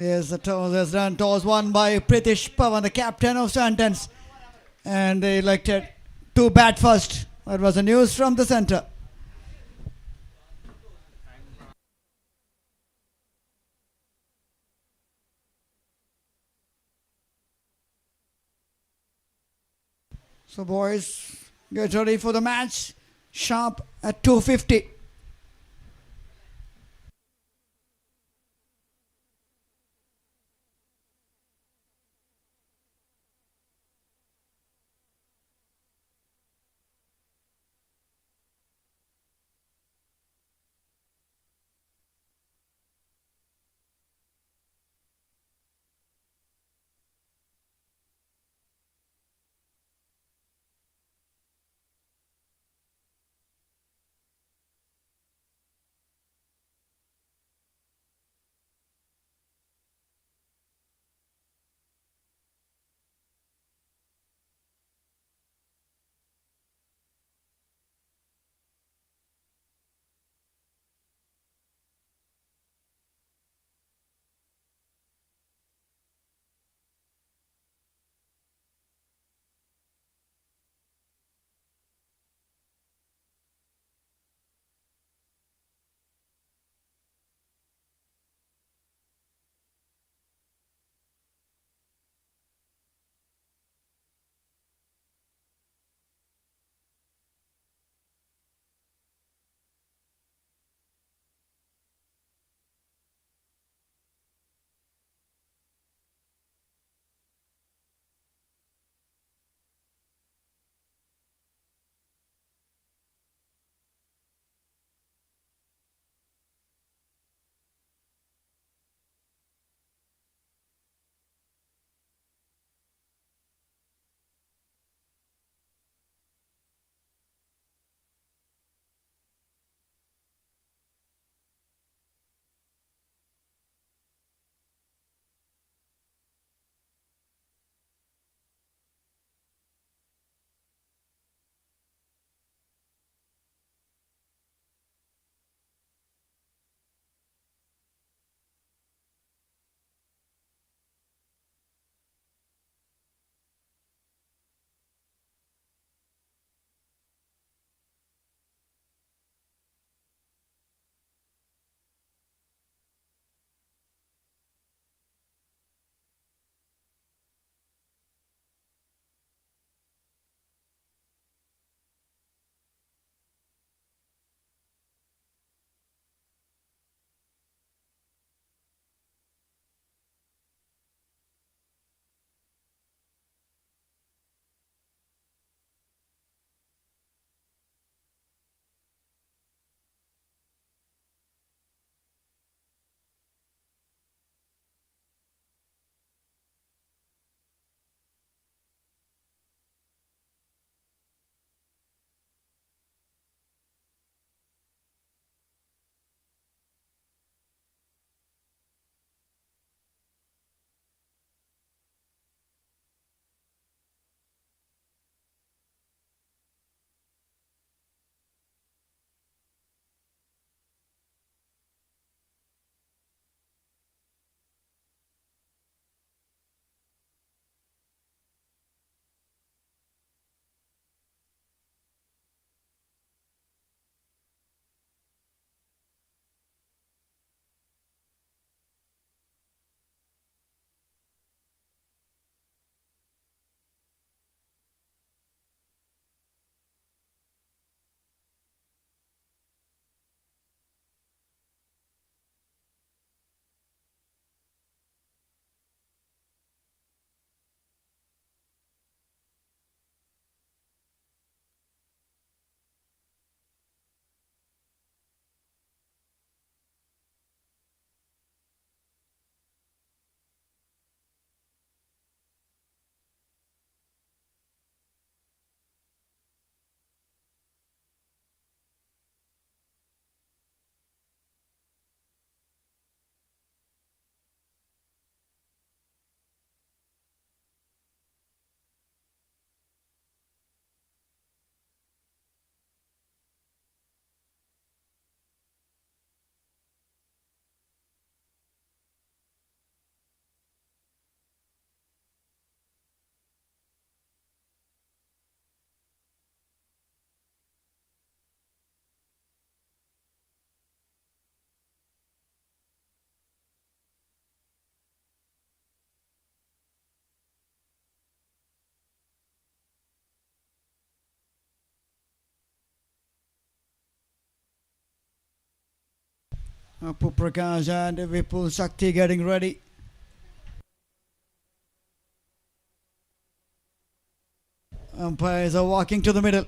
Yes, the toss is done. Toss won by Pritish Pawan, the captain of Santons. And they elected to bat first. That was the news from the center. So, boys, get ready for the match. Sharp at 2:50. Apu Prakash and Vipul Shakti getting ready. Umpires are walking to the middle.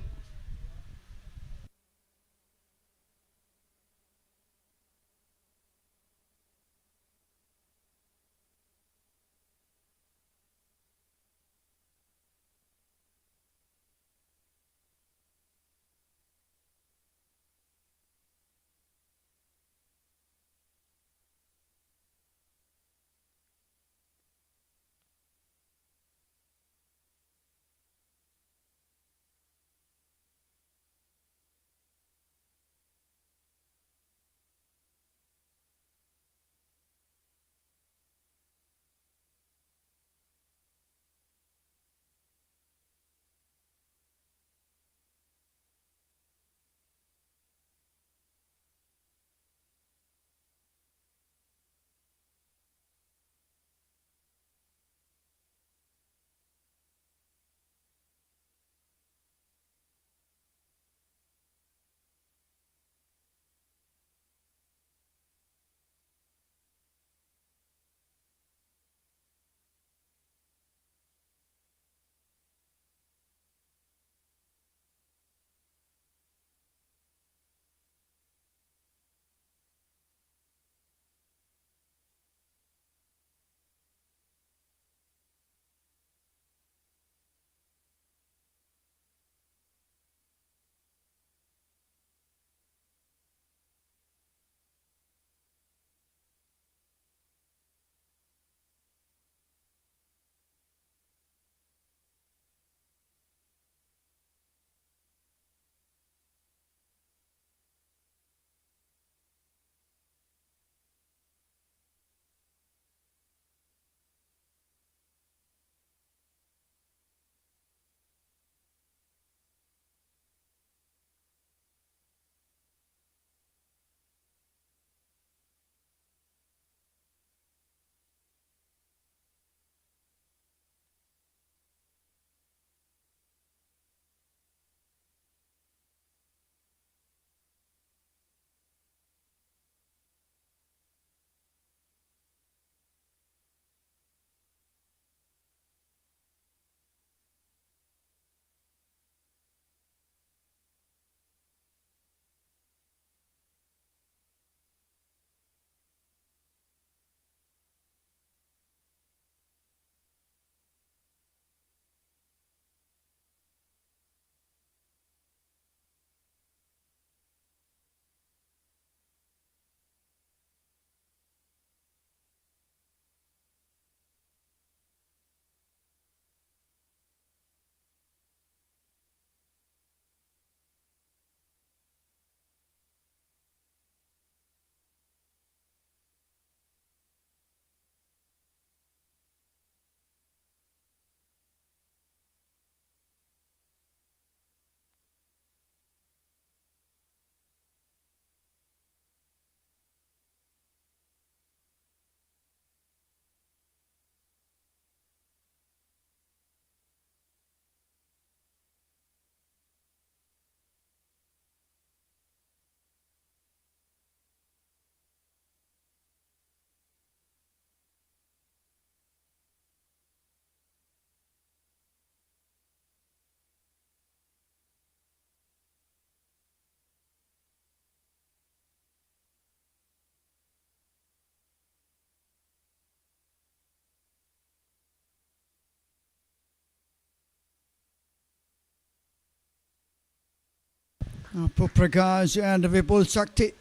Apu Prakash and Vipul Shakti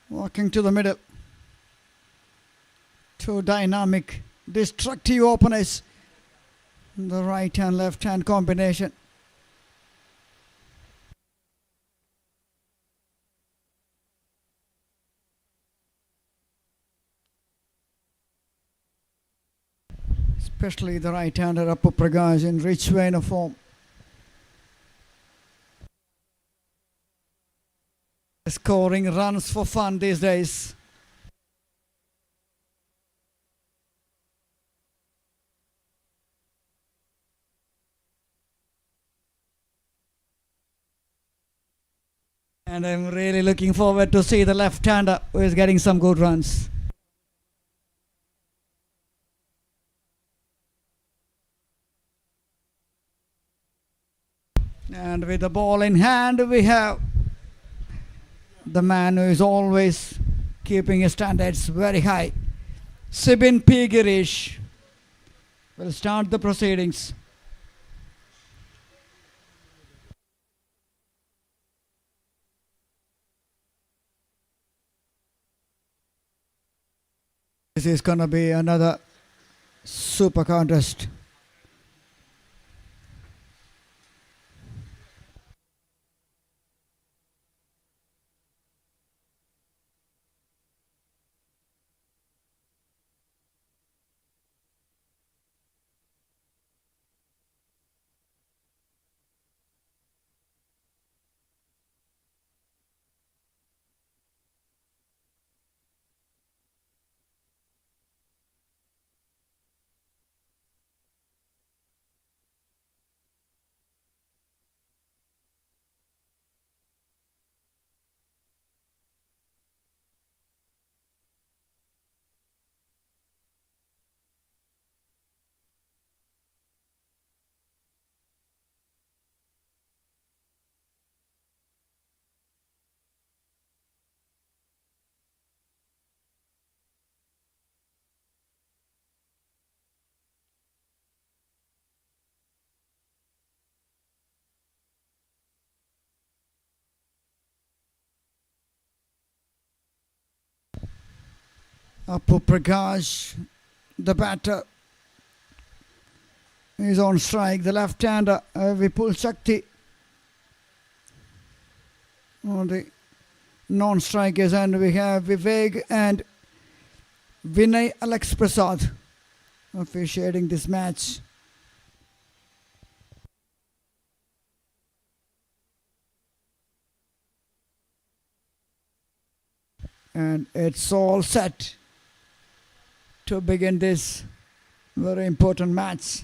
walking to the middle. Two dynamic, destructive openers. The right and left hand combination. Especially the right hander Apu Prakash in rich vein of form. Scoring runs for fun these days. And I'm really looking forward to see the left-hander who is getting some good runs. And with the ball in hand, we have the man who is always keeping his standards very high. Sibin P. Girish will start the proceedings. This is gonna be another super contest. Apu Prakash, the batter, is on strike. The left-hander, Vipul Shakti, on the non-strikers, and we have Vivek and Vinay Alex Prasad officiating this match. And it's all set to begin this very important match.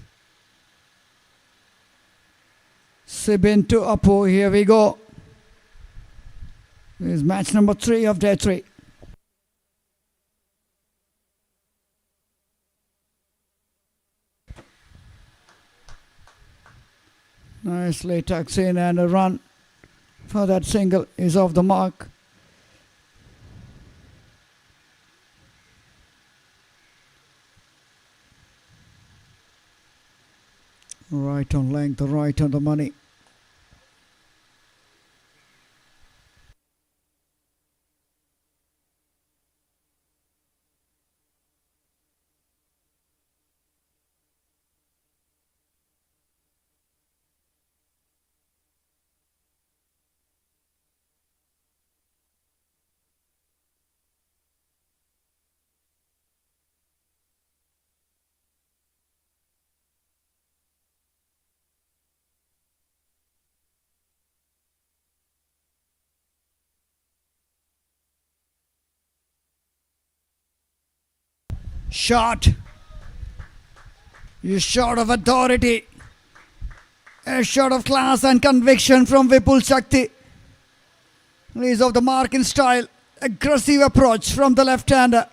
Sibin to Apu, here we go. This is match number 3 of day 3. Nicely tucks in, and a run for that single is off the mark. Right on length, right on the money. Shot. You shot of authority. A shot of class and conviction from Vipul Shakti. He's off the mark in style. Aggressive approach from the left-hander.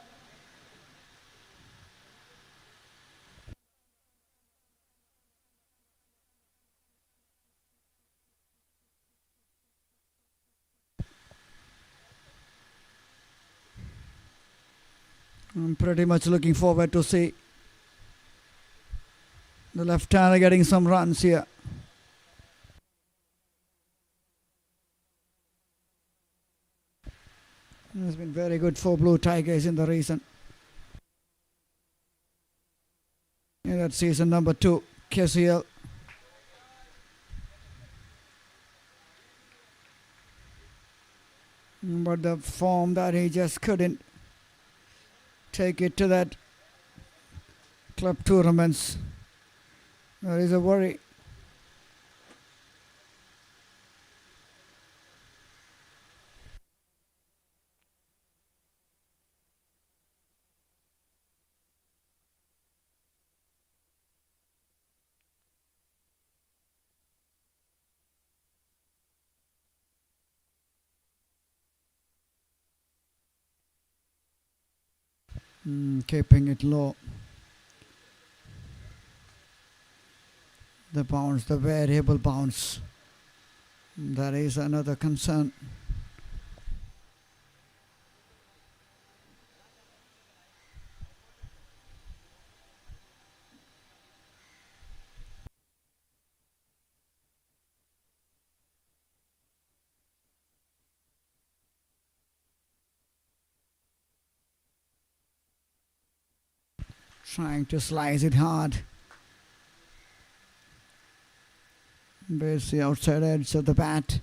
I'm pretty much looking forward to see the left-hander getting some runs here. It's been very good for Blue Tigers in the recent. In that season number 2, KCL. But the form that he just couldn't take it to that club tournaments. There is a worry. Keeping it low. The bounce, the variable bounce. That is another concern. Trying to slice it hard. Beats the outside edge of the bat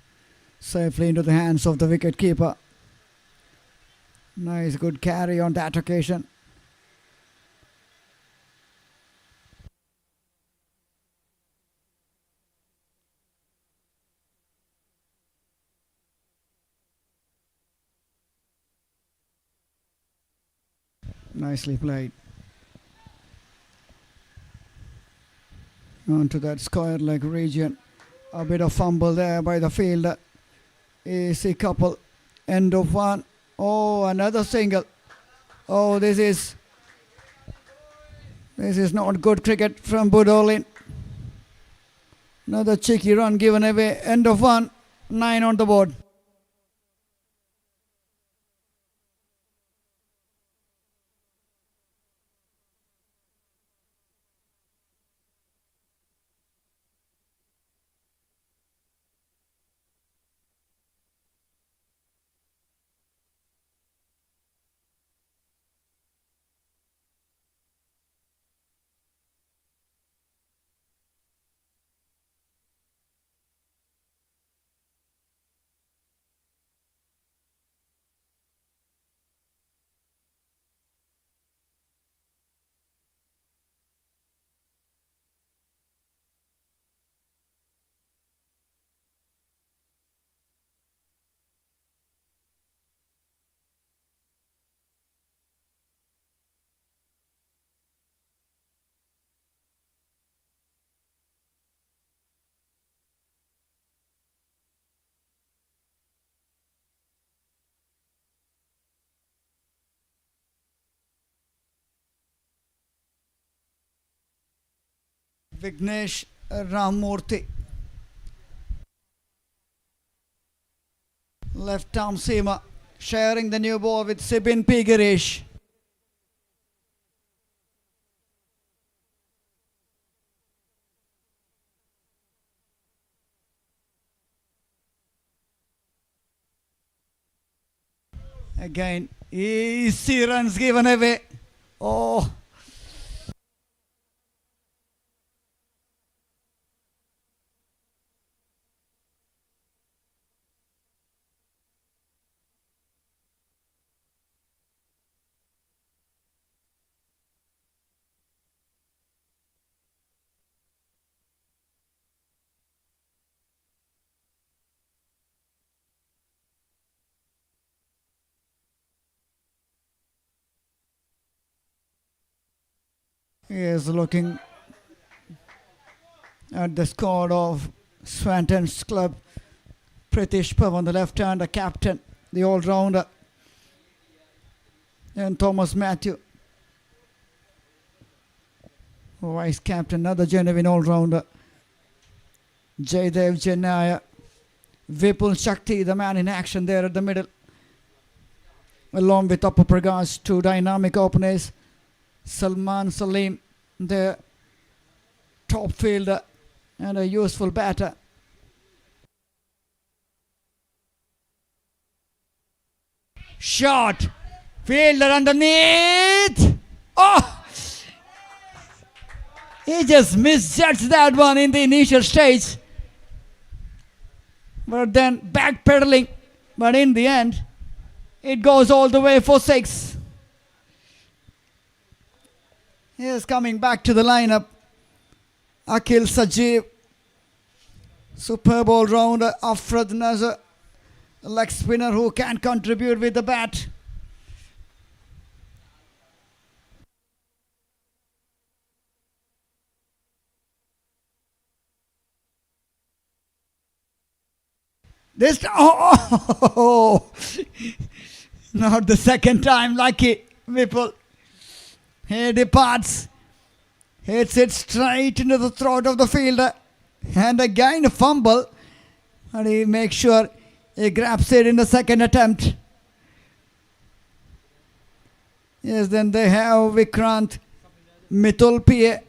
safely into the hands of the wicket keeper. Nice good carry on that occasion. Nicely played. Onto that square leg region. A bit of fumble there by the fielder. Easy couple. End of one. Oh, another single. Oh, this is not good cricket from Budolin. Another cheeky run given away. End of one. 9 on the board. Vignesh Ramurthy. Left arm seamer. Sharing the new ball with Sibin Pigirish. Again, easy runs given away. Oh. He is looking at the squad of Swanton's club. Pritish Pavan, the left hand, the captain, the all-rounder, and Thomas Matthew, vice captain, another genuine all-rounder. Jaydev Chennaya, Vipul Shakti, the man in action there at the middle, along with Apu Prakash, two dynamic openers. Salman Salim, the top fielder and a useful batter. Shot, fielder underneath. Oh, he just misjudged that one in the initial stage, but then backpedaling. But in the end, it goes all the way for 6. He is coming back to the lineup. Akhil Sajeev, superb all-rounder. Afrad Nazar, a leg spinner who can contribute with the bat. This, not the second time, lucky Vipul. He departs. Hits it straight into the throat of the fielder. And again a fumble. And he makes sure he grabs it in the second attempt. Yes, then they have Vikrant Mitulpie,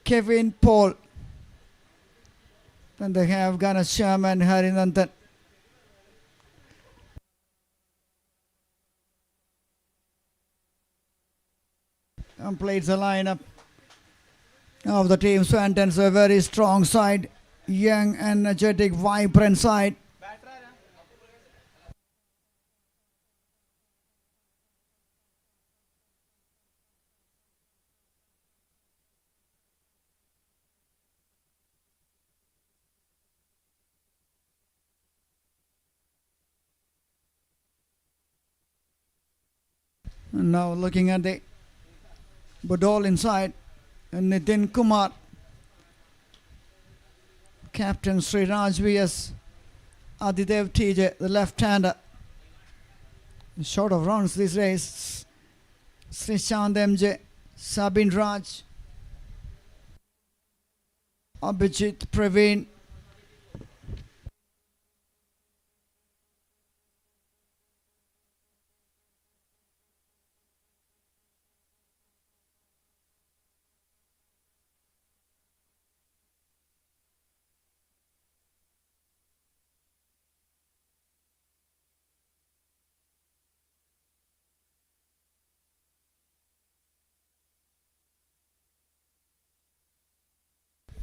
Kevin Paul. Then they have Ganesh Sharma and Harinandan. Completes the lineup of the team. Swantons a very strong side, young, energetic, vibrant side. And now looking at the Budolin side, and Nitin Kumar, Captain Sriraj V.S. Adidev TJ, the left-hander. Short of runs this race. Srishant MJ, Sabin Raj, Abhijit Praveen,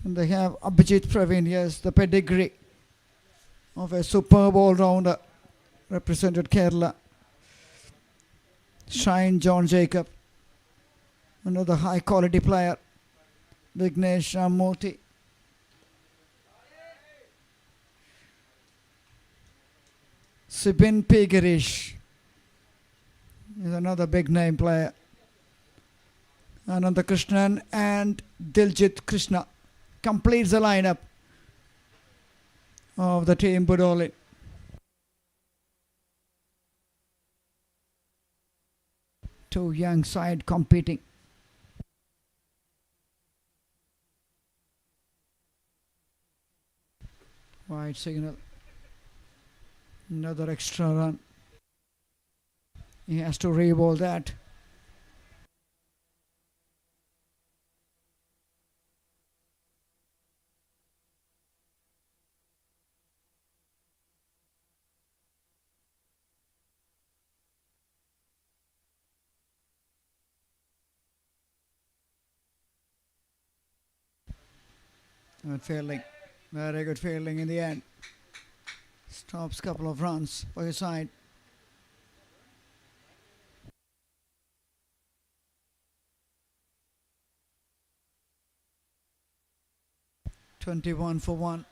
and they have Abhijit Praveen, yes, the pedigree of a superb all-rounder, represented Kerala. Shine John Jacob, another high-quality player. Vignesh Ramurthy. Sibin Pigirish is another big-name player. Ananda Krishnan and Diljit Krishna completes the lineup of the team Budolin. Two young side competing. Wide signal. Another extra run. He has to re-ball that. Good fielding. Very good fielding in the end. Stops a couple of runs for his side. (21 for 1)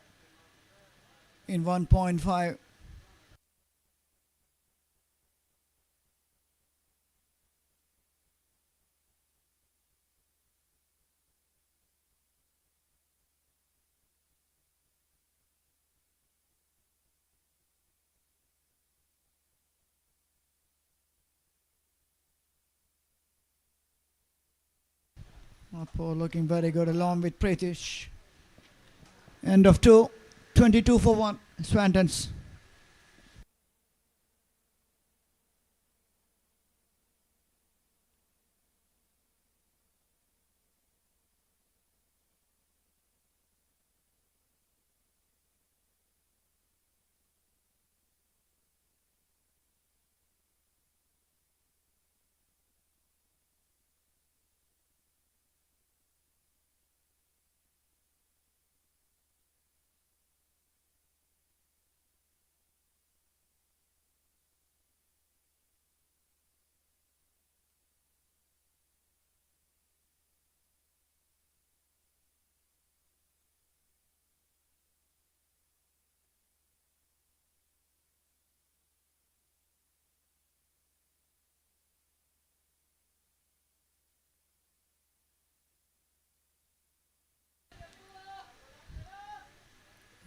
in 1.5. Appo looking very good along with Pritish. End of 2. 22 for 1. Swantons.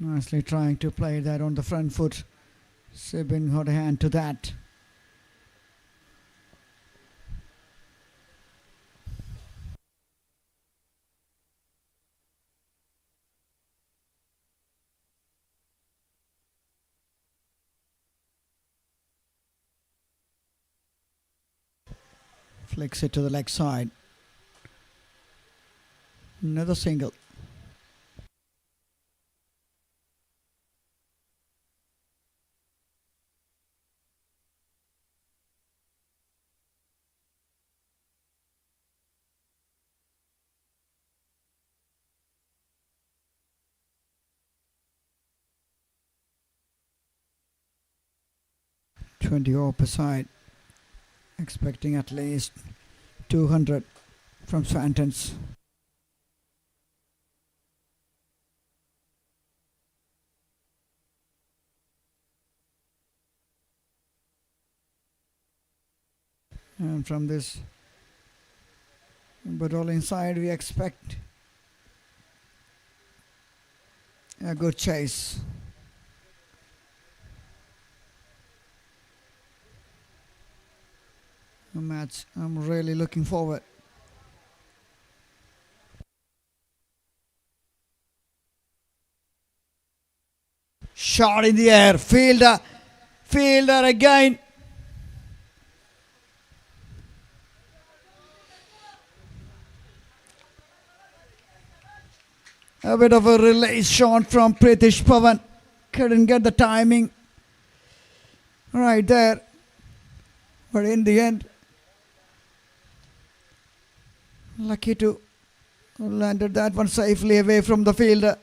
Nicely trying to play that on the front foot. Sibin got a hand to that. Flicks it to the leg side. Another single. $20 over per side. Expecting at least 200 from Swantons. And from this Budolin side, we expect a good chase. A match I'm really looking forward. Shot in the air. Fielder again. A bit of a release shot from Pritish Pawan. Couldn't get the timing right there. But in the end, lucky to landed that one safely away from the fielder.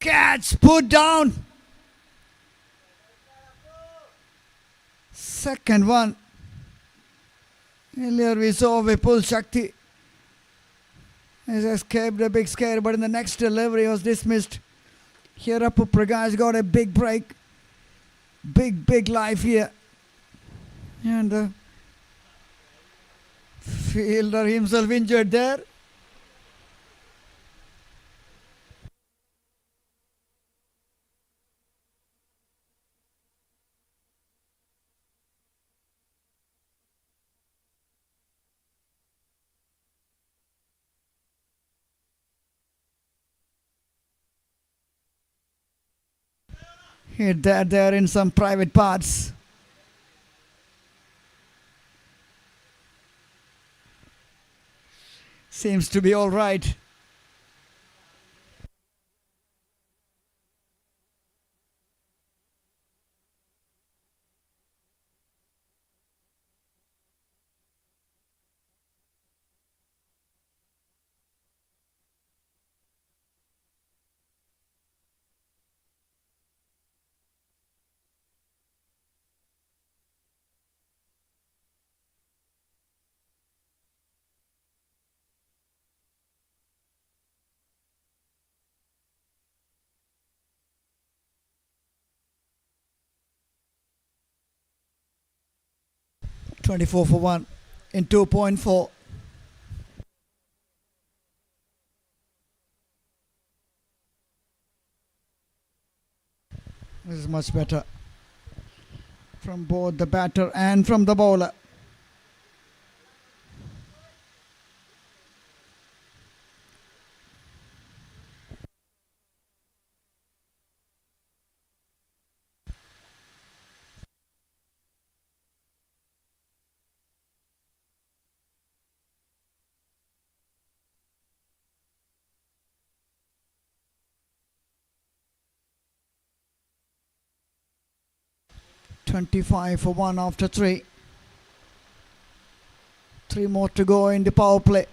Catch put down. Second one. Earlier we saw Vipul Shakti has escaped a big scare, but in the next delivery was dismissed. Here Apu Prakash got a big break. Big life here. And the fielder himself injured there. Hit that there in some private parts. Seems to be all right. $24 for 1 in 2.4. This is much better from both the batter and from the bowler. $25 for 1 after 3. 3 more to go in the power play.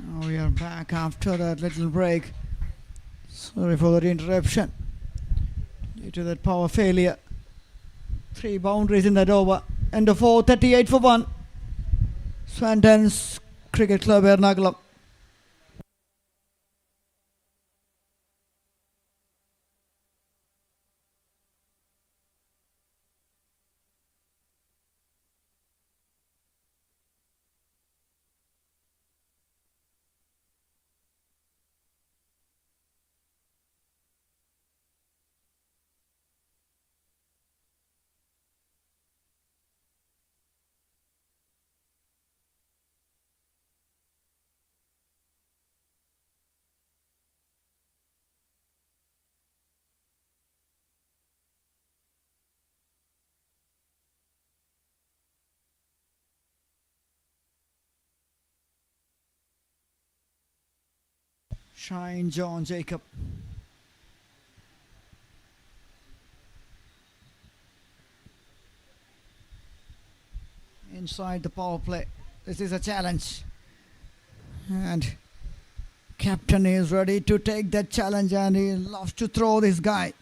Now we are back after that little break. Sorry for the interruption due to that power failure. 3 boundaries in that over. End of 4, 38 for 1. Swantons Cricket Club Ernakulam. Shine John Jacob. Inside the power play. This is a challenge. And captain is ready to take that challenge and he loves to throw this guy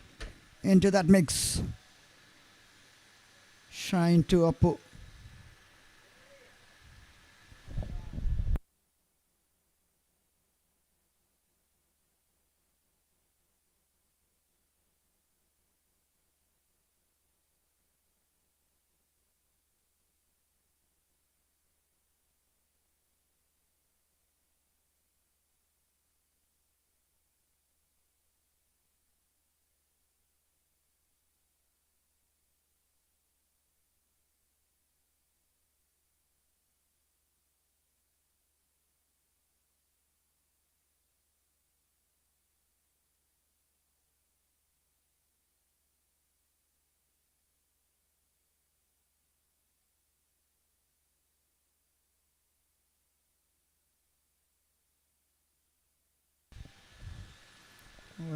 into that mix. Shine to Apu.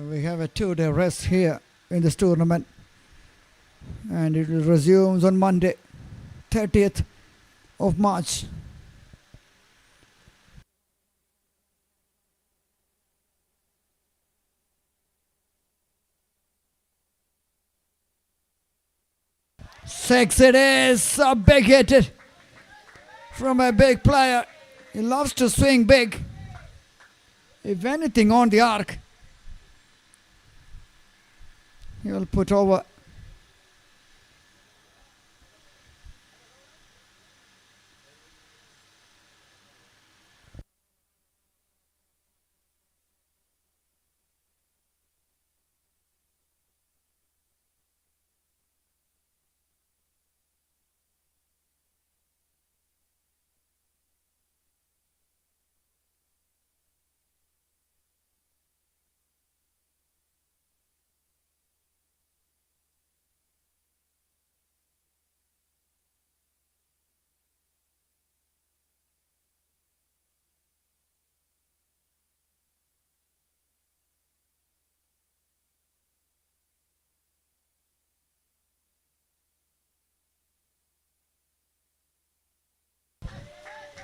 We have a 2-day rest here in this tournament and it will resume on Monday, 30th of March. Six it is, a big hit from a big player. He loves to swing big. If anything on the arc, he will put over.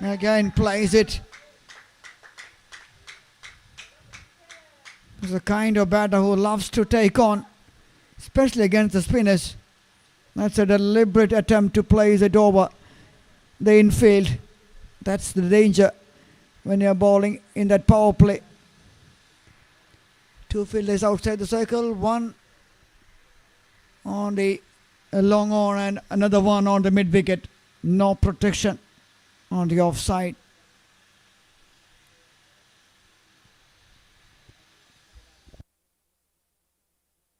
Again plays it. He's a kind of batter who loves to take on, especially against the spinners. That's a deliberate attempt to place it over the infield. That's the danger when you're bowling in that power play. 2 fielders outside the circle, one on the long on and another one on the mid wicket. No protection on the offside.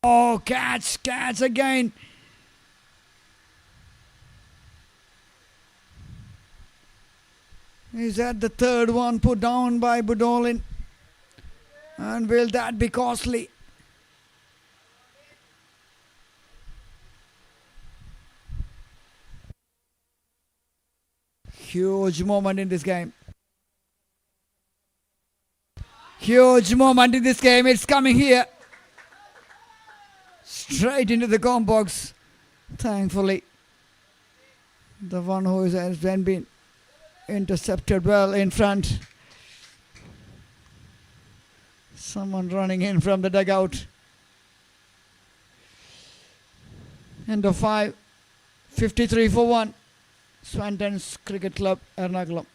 Oh, catch again. Is that the third one put down by Budolin? And will that be costly? Huge moment in this game. Huge moment in this game. It's coming here. Straight into the gong box. Thankfully, the one who has then been intercepted well in front. Someone running in from the dugout. End of 5. 53 for 1. Swantons Cricket Club, Ernakulam.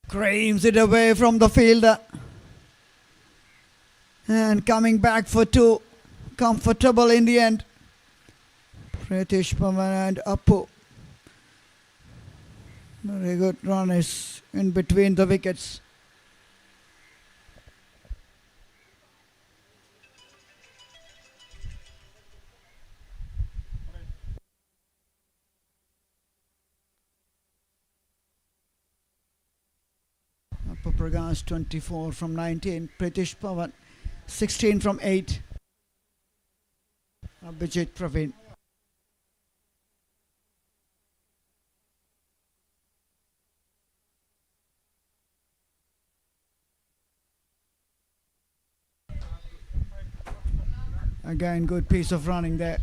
Creams it away from the fielder. And coming back for 2. Comfortable in the end. Pratish Pavan and Appu. Very good run is in between the wickets. Appu Prakash 24 from 19. Pratish Pavan 16 from 8. Abhijit Praveen. Again, good piece of running there.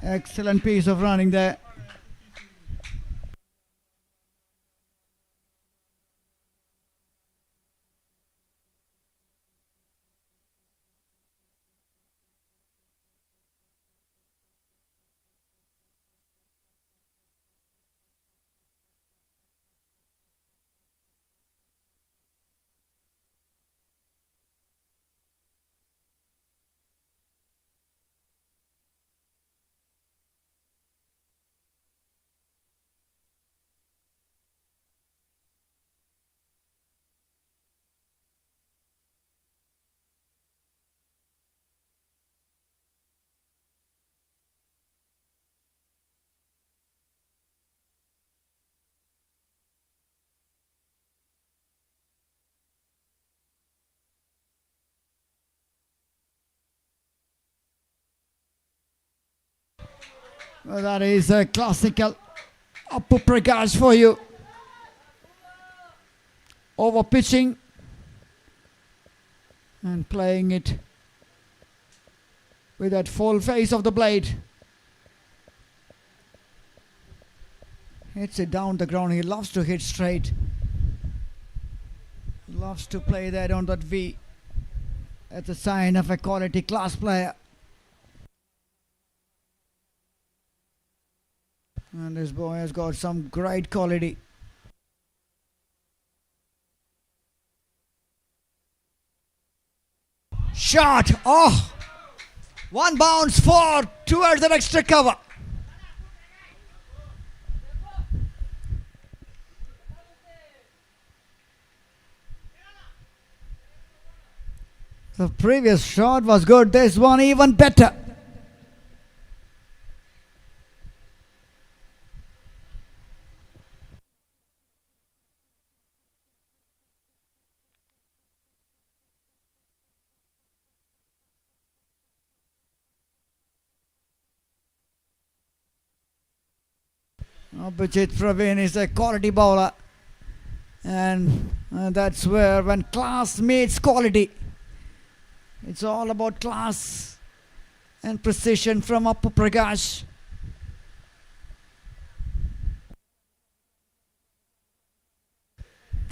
Excellent piece of running there. Well, that is a classical Appu Prakash for you. Over pitching and playing it with that full face of the blade. Hits it down the ground. He loves to hit straight. Loves to play that on that V. That's a sign of a quality class player. And this boy has got some great quality. Shot! Oh! One bounce for towards the extra cover. The previous shot was good. This one even better. Abhijit Praveen is a quality bowler, and that's where when class meets quality, it's all about class and precision from Appu Prakash.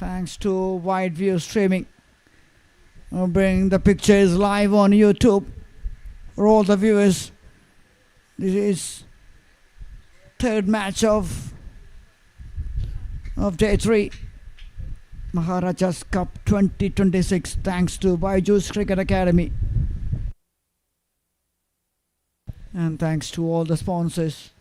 Thanks to Wide View Streaming. We'll bring the pictures live on YouTube for all the viewers. This is third match of day 3. Maharaja's Cup 2026, thanks to Baiju'S Cricket Academy. And thanks to all the sponsors.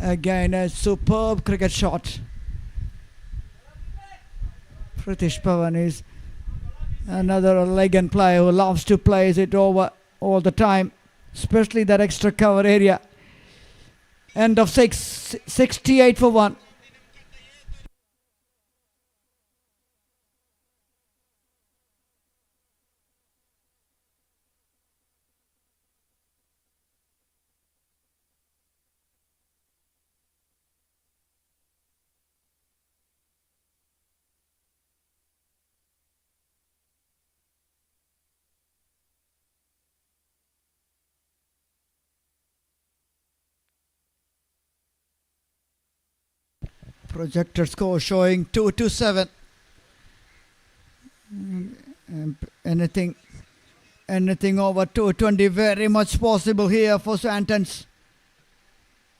Again, a superb cricket shot. Pritish Pawan is another leg-and player who loves to place it over all the time, especially that extra cover area. End of 68 for 1. Projected score showing 2-7. Anything over 220 very much possible here for Swantons.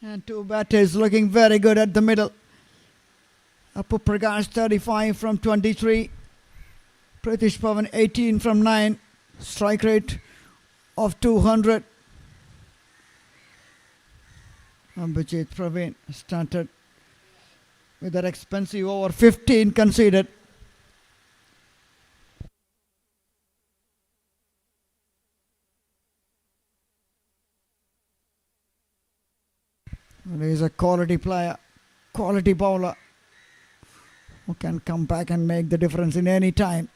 And two batters looking very good at the middle. Apu Prakash 35 from 23. Pritish Pawan 18 from 9. Strike rate of 200. Abhijit Praveen started with that expensive over 15 conceded. He is a quality player, quality bowler who can come back and make the difference in any time.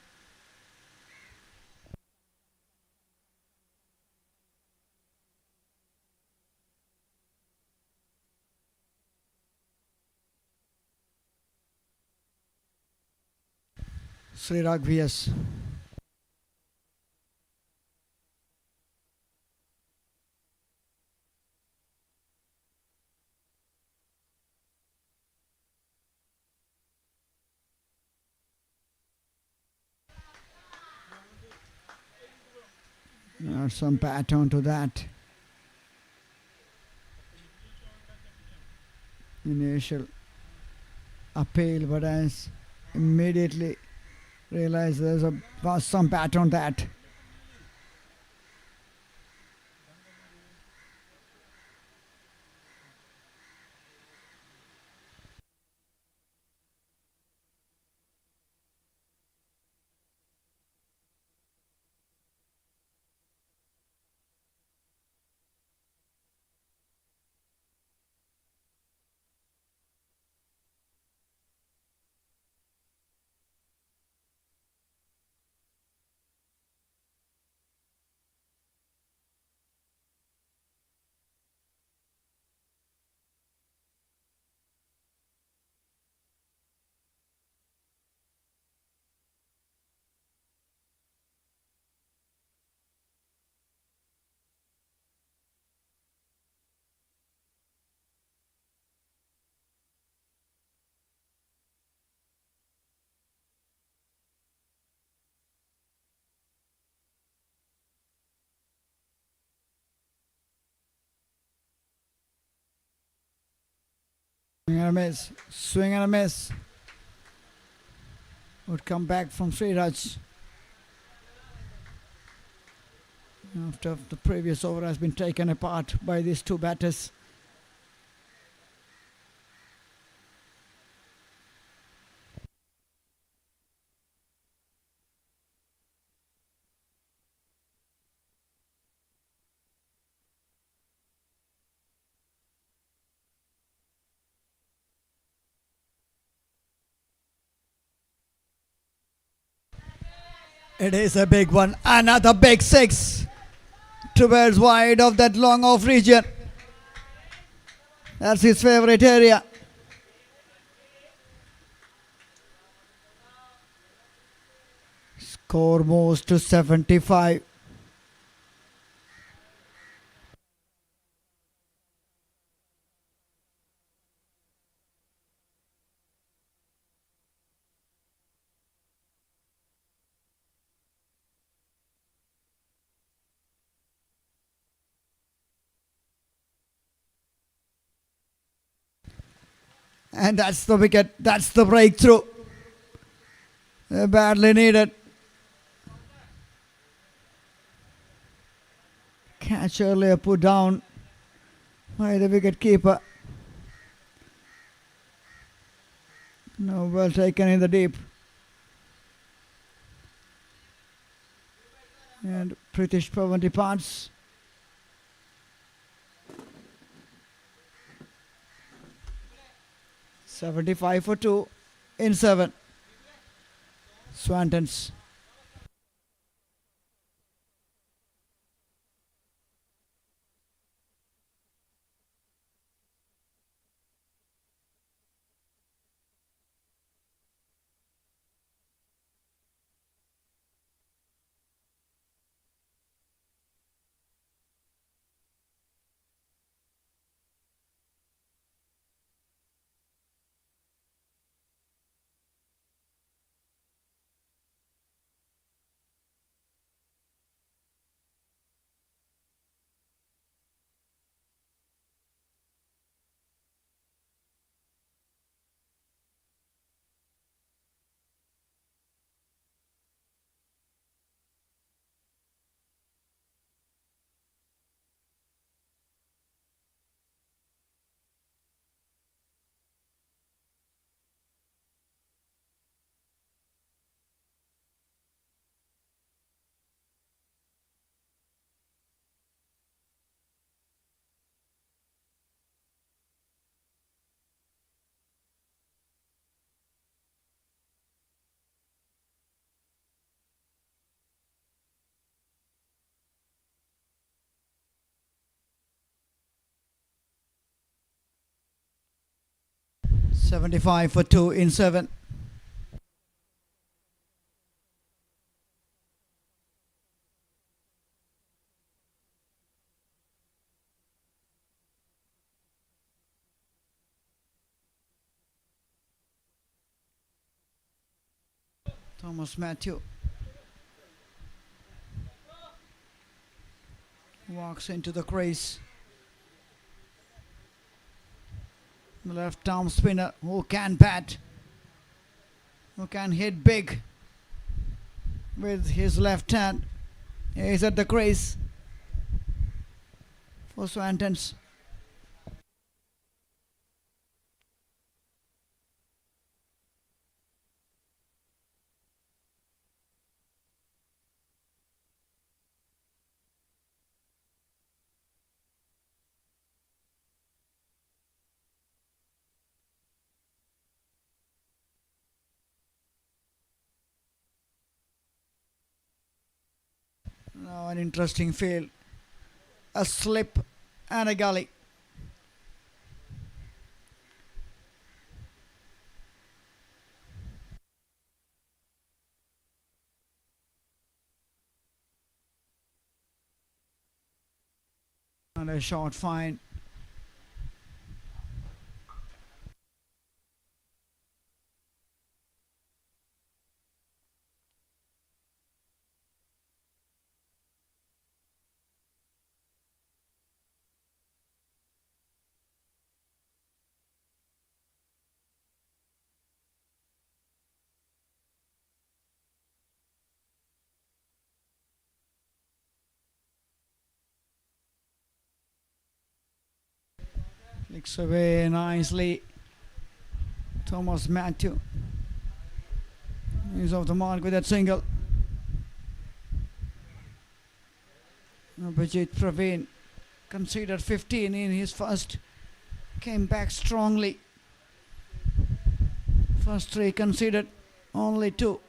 Sri Ragvias. Some pattern to that. Initial appeal, but as immediately realized was some pattern that. Swing and a miss. Would come back from Sriraj. After the previous over has been taken apart by these two batters. It is a big one. Another big 6 towards wide of that long off region. That's his favorite area. Score moves to 75. And that's the wicket. That's the breakthrough. Badly needed. Catch earlier put down by the wicket keeper. No, well taken in the deep. And British Pawan departs. $75 for 2 in 7. Swantons. $75 for 2 in 7. Thomas Matthew walks into the crease. The left arm spinner who can bat, who can hit big with his left hand. He's at the crease for Swantons. Now an interesting field. A slip and a gully. And a short fine. Flicks away nicely. Thomas Matthew is off the mark with that single. Abhijit Praveen conceded 15 in his first. Came back strongly. First 3 conceded, only 2.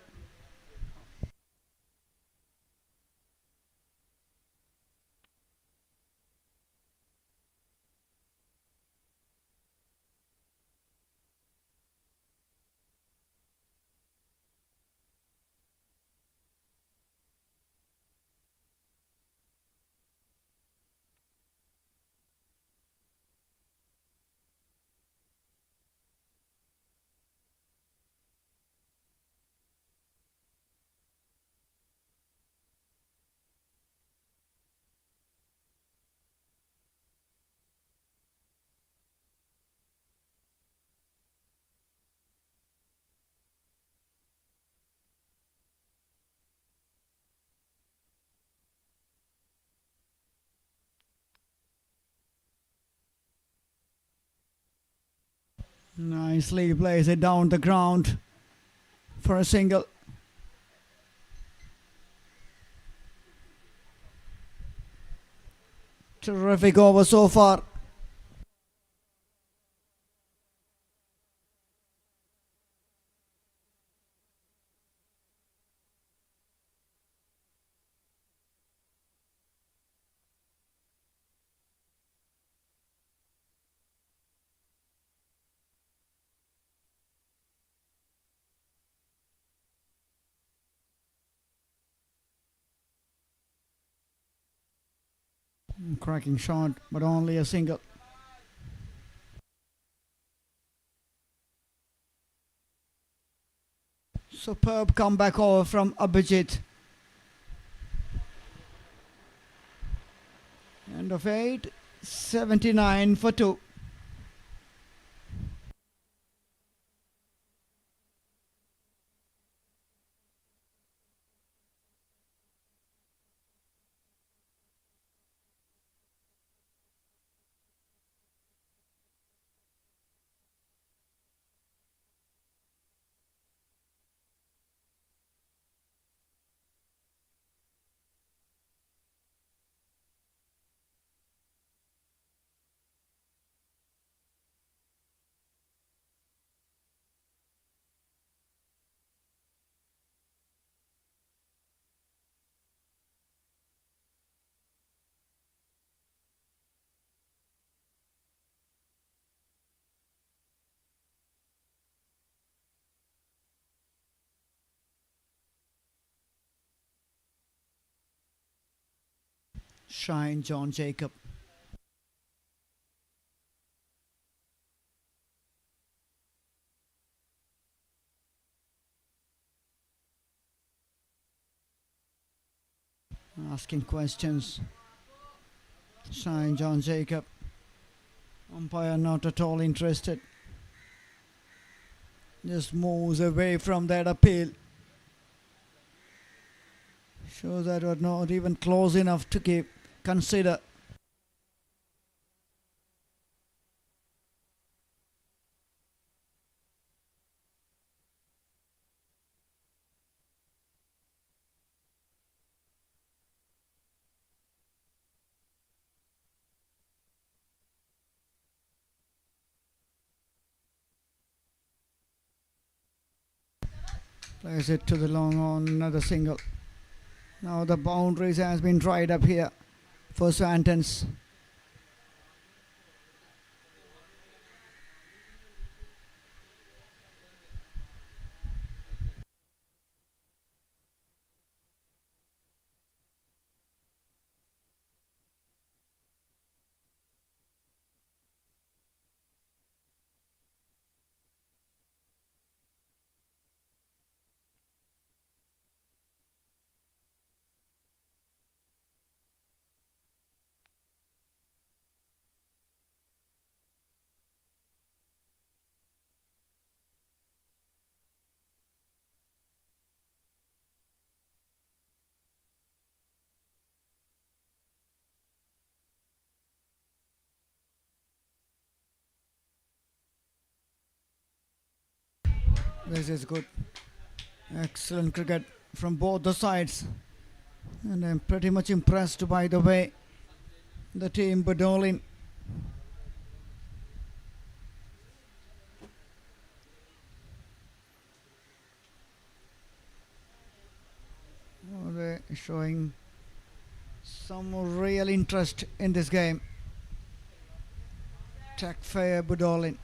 Nicely plays it down the ground for a single. Terrific over so far. Cracking shot, but only a single. Superb comeback over from Abhijit. End of 8, 79 for 2. Shine John Jacob. Asking questions. Shine John Jacob. Umpire not at all interested. Just moves away from that appeal. Shows that were not even close enough to consider. Plays it to the long on, another single. Now the boundaries has been dried up here for Swantons. This is good. Excellent cricket from both the sides. And I'm pretty much impressed by the way the team Budolin they're showing some real interest in this game. Tech fair Budolin.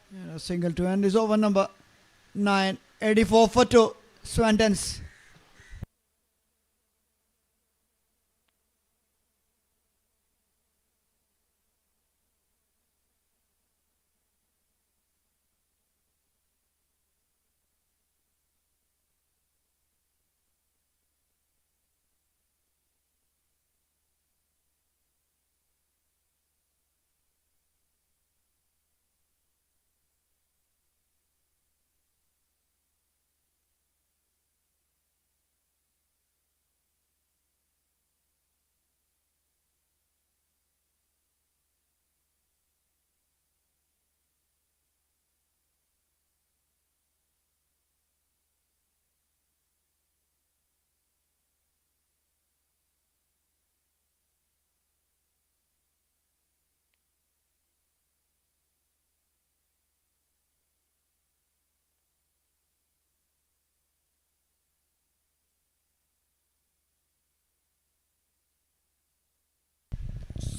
And a single to end is over number 9, 84 for 2, Swantons.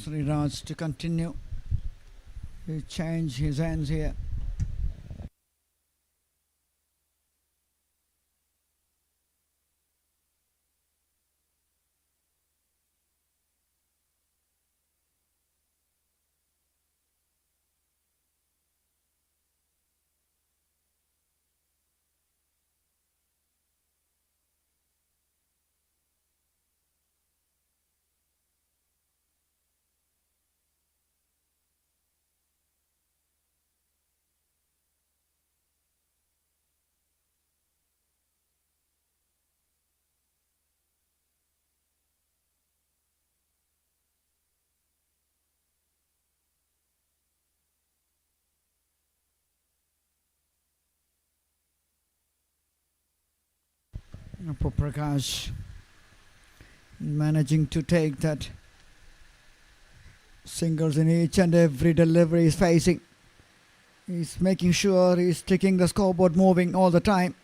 Sriraj to continue. He changed his hands here. Prakash managing to take that singles in each and every delivery he's facing. He's making sure he's taking the scoreboard moving all the time.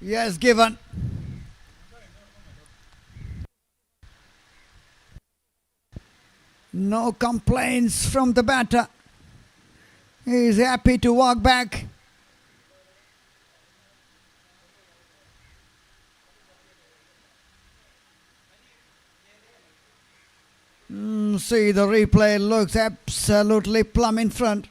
Yes, given. No complaints from the batter. He's happy to walk back. See, the replay looks absolutely plumb in front.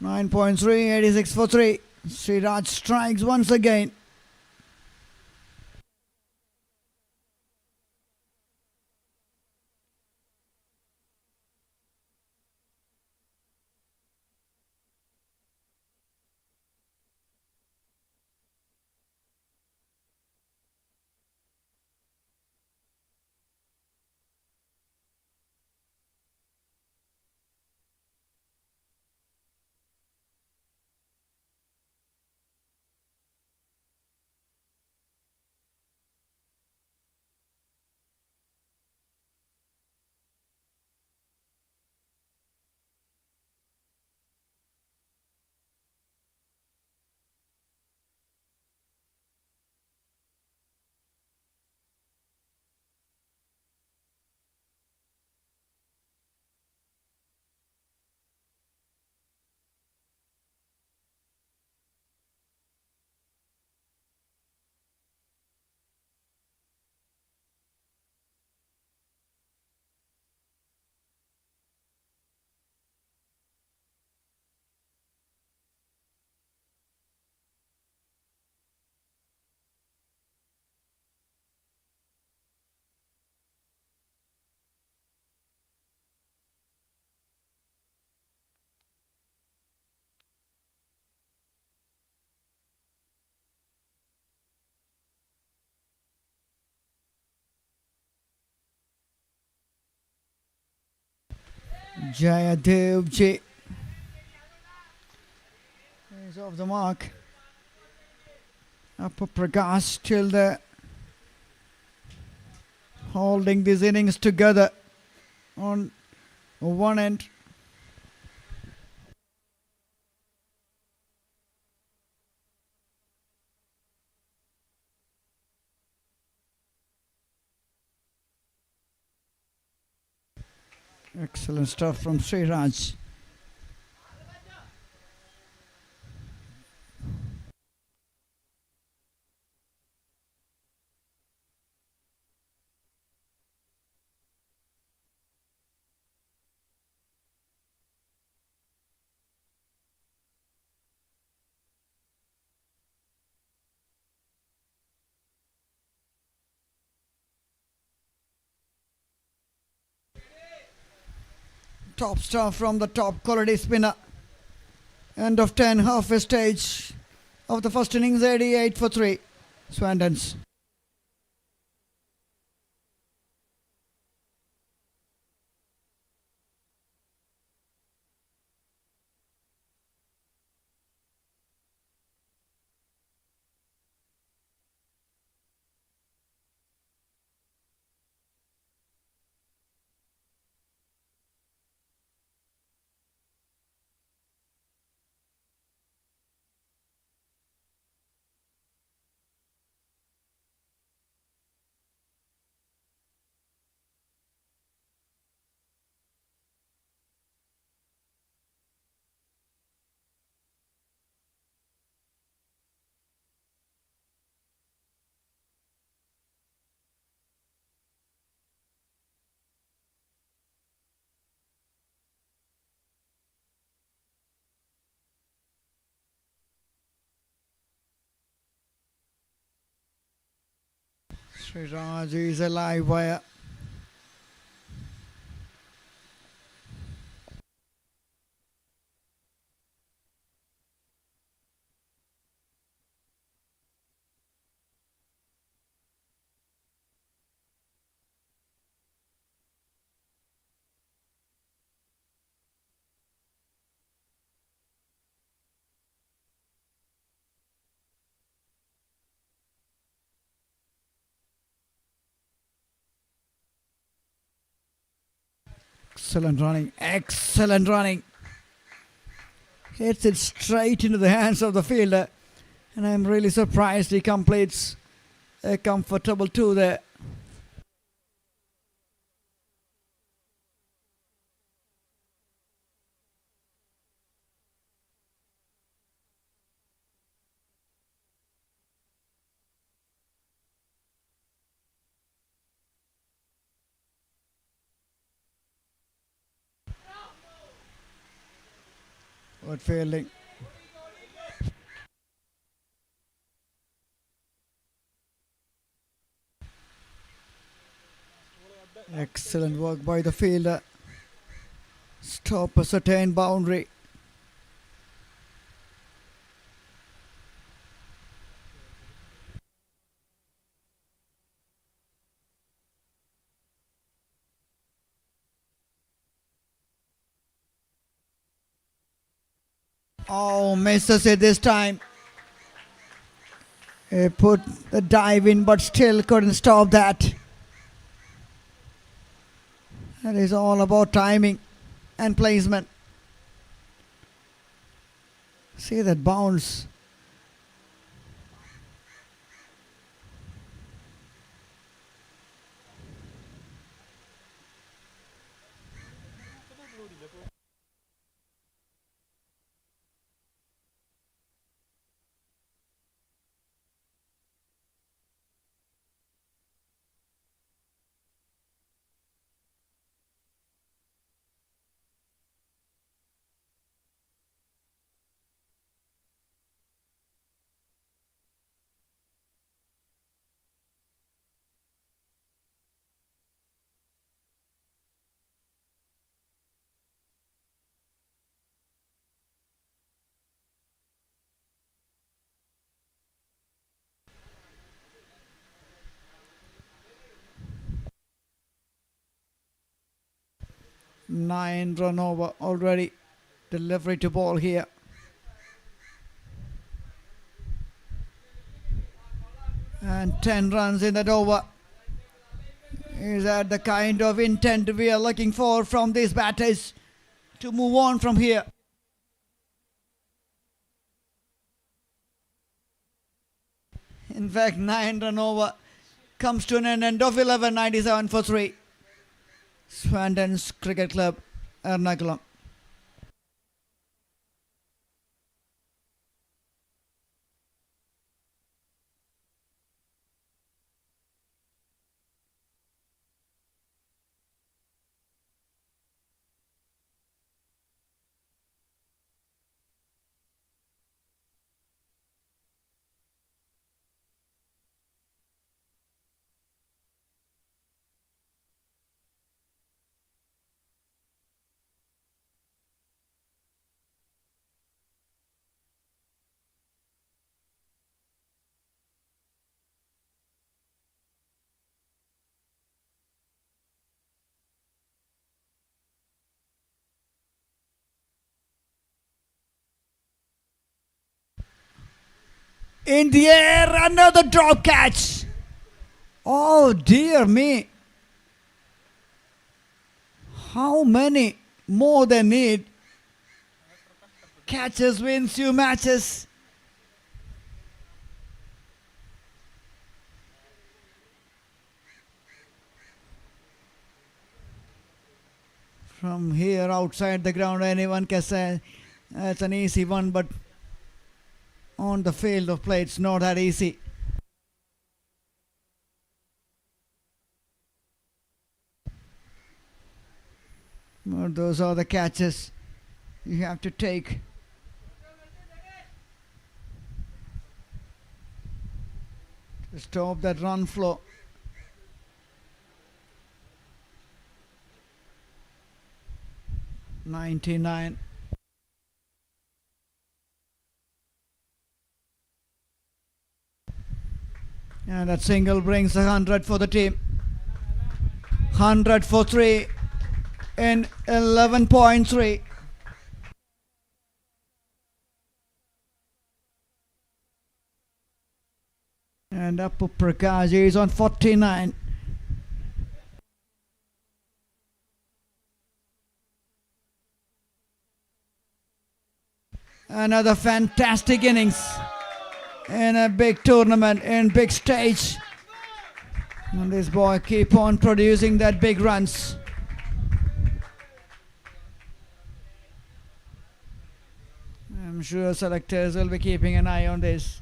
.3, 86 for 3. Sriraj strikes once again. Jayadevji is off the mark. Upper Prakash still there, holding these innings together on one end. Excellent stuff from Sriraj. Top stuff from the top quality spinner. End of 10, halfway stage of the first innings, 88 for 3. Swandons. Sriraj is a live wire. Excellent running. Excellent running. Hits it straight into the hands of the fielder. And I'm really surprised he completes a comfortable 2 there. Good fielding. Excellent work by the fielder. Stop a certain boundary. Oh, misses it this time. He put the dive in but still couldn't stop that. That is all about timing and placement. See that bounce. Nine run over already. Delivery to ball here. And 10 runs in that over. Is that the kind of intent we are looking for from these batters to move on from here? In fact, 9 run over comes to an end of 11.97 for 3. Swandon's Cricket Club, Ernakulam. In the air, another drop catch. Oh dear me. How many more they need? Catches wins you matches. From here outside the ground, anyone can say it's an easy one, but on the field of play, it's not that easy. Well, those are the catches you have to take. To stop that run flow. 99. And that single brings 100 for the team. 100 for 3 in 11.3. And Apu Prakash is on 49. Another fantastic innings in a big tournament, in big stage. And this boy keep on producing that big runs. I'm sure selectors will be keeping an eye on this.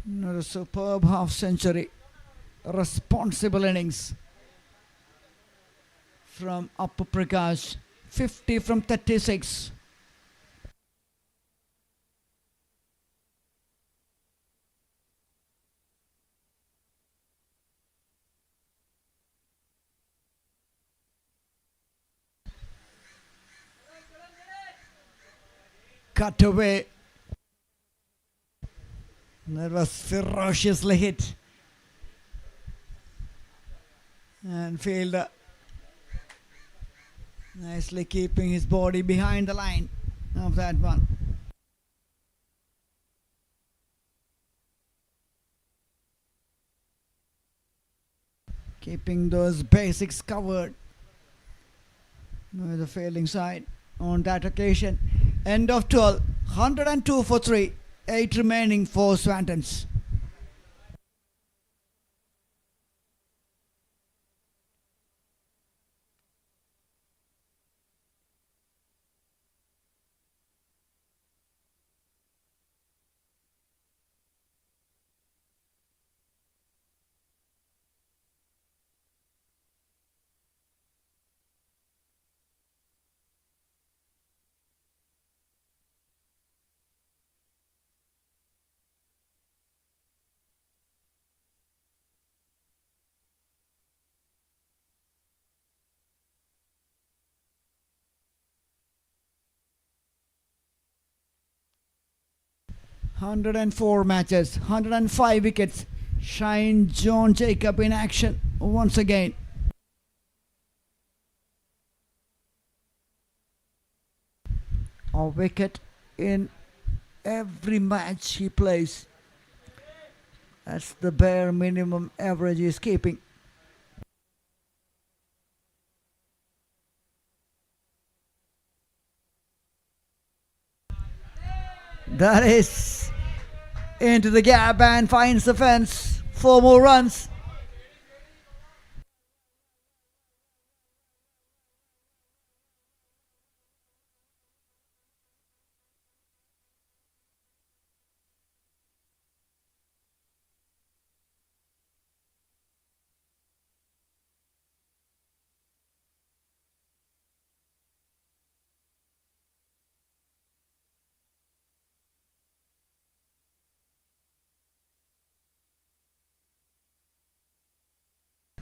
Another superb half century. Responsible innings from Apu Prakash. 50 from 36. Cut away. That was ferociously hit. And fielder nicely keeping his body behind the line of that one. Keeping those basics covered with the fielding side on that occasion. End of 12. 102 for 3. 8 remaining for Swantons. Hundred and 4 matches, 105 wickets. Shine John Jacob in action once again. A wicket in every match he plays. That's the bare minimum average he's keeping. That is into the gap and finds the fence. 4 more runs.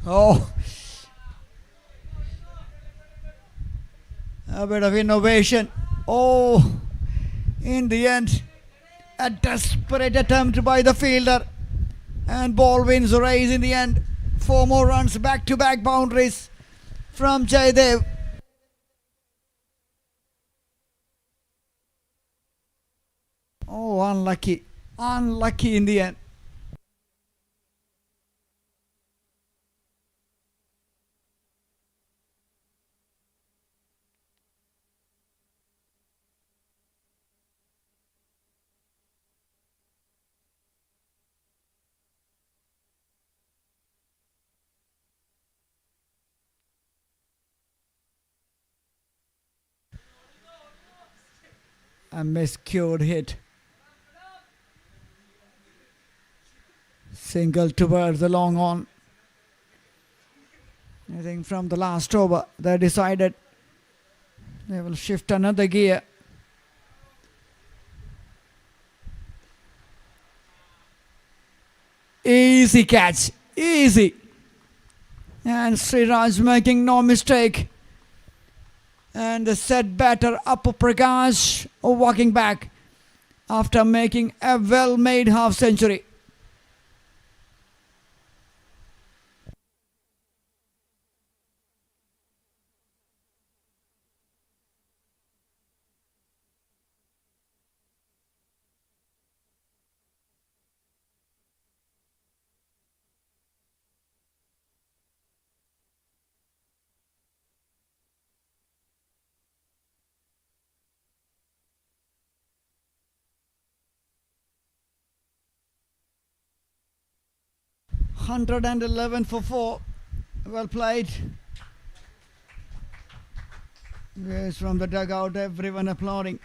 Oh, a bit of innovation. Oh, in the end, a desperate attempt by the fielder. And ball wins the race in the end. 4 more runs, back-to-back boundaries from Jaydev. Oh, unlucky. Unlucky in the end. A miscued hit. Single towards the long on. I think from the last over they decided they will shift another gear. Easy catch. Easy. And Sriraj making no mistake. And the set batter Apu Prakash walking back after making a well-made half century. $111 for 4. Well played. Yes, from the dugout, everyone applauding.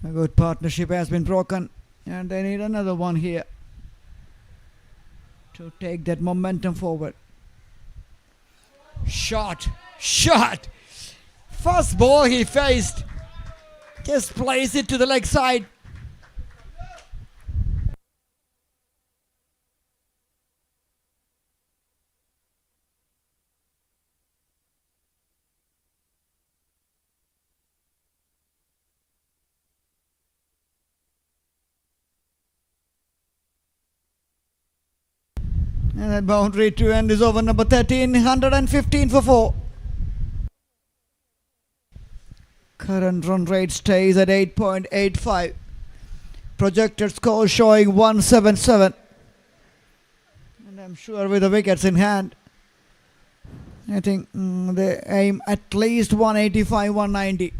A good partnership has been broken, and they need another one here to take that momentum forward. Shot! Shot! First ball he faced. Just plays it to the leg side. And that boundary to end is over number 13, 115 for 4. Current run rate stays at 8.85. Projected score showing 177. And I'm sure with the wickets in hand, I think they aim at least 185, 190.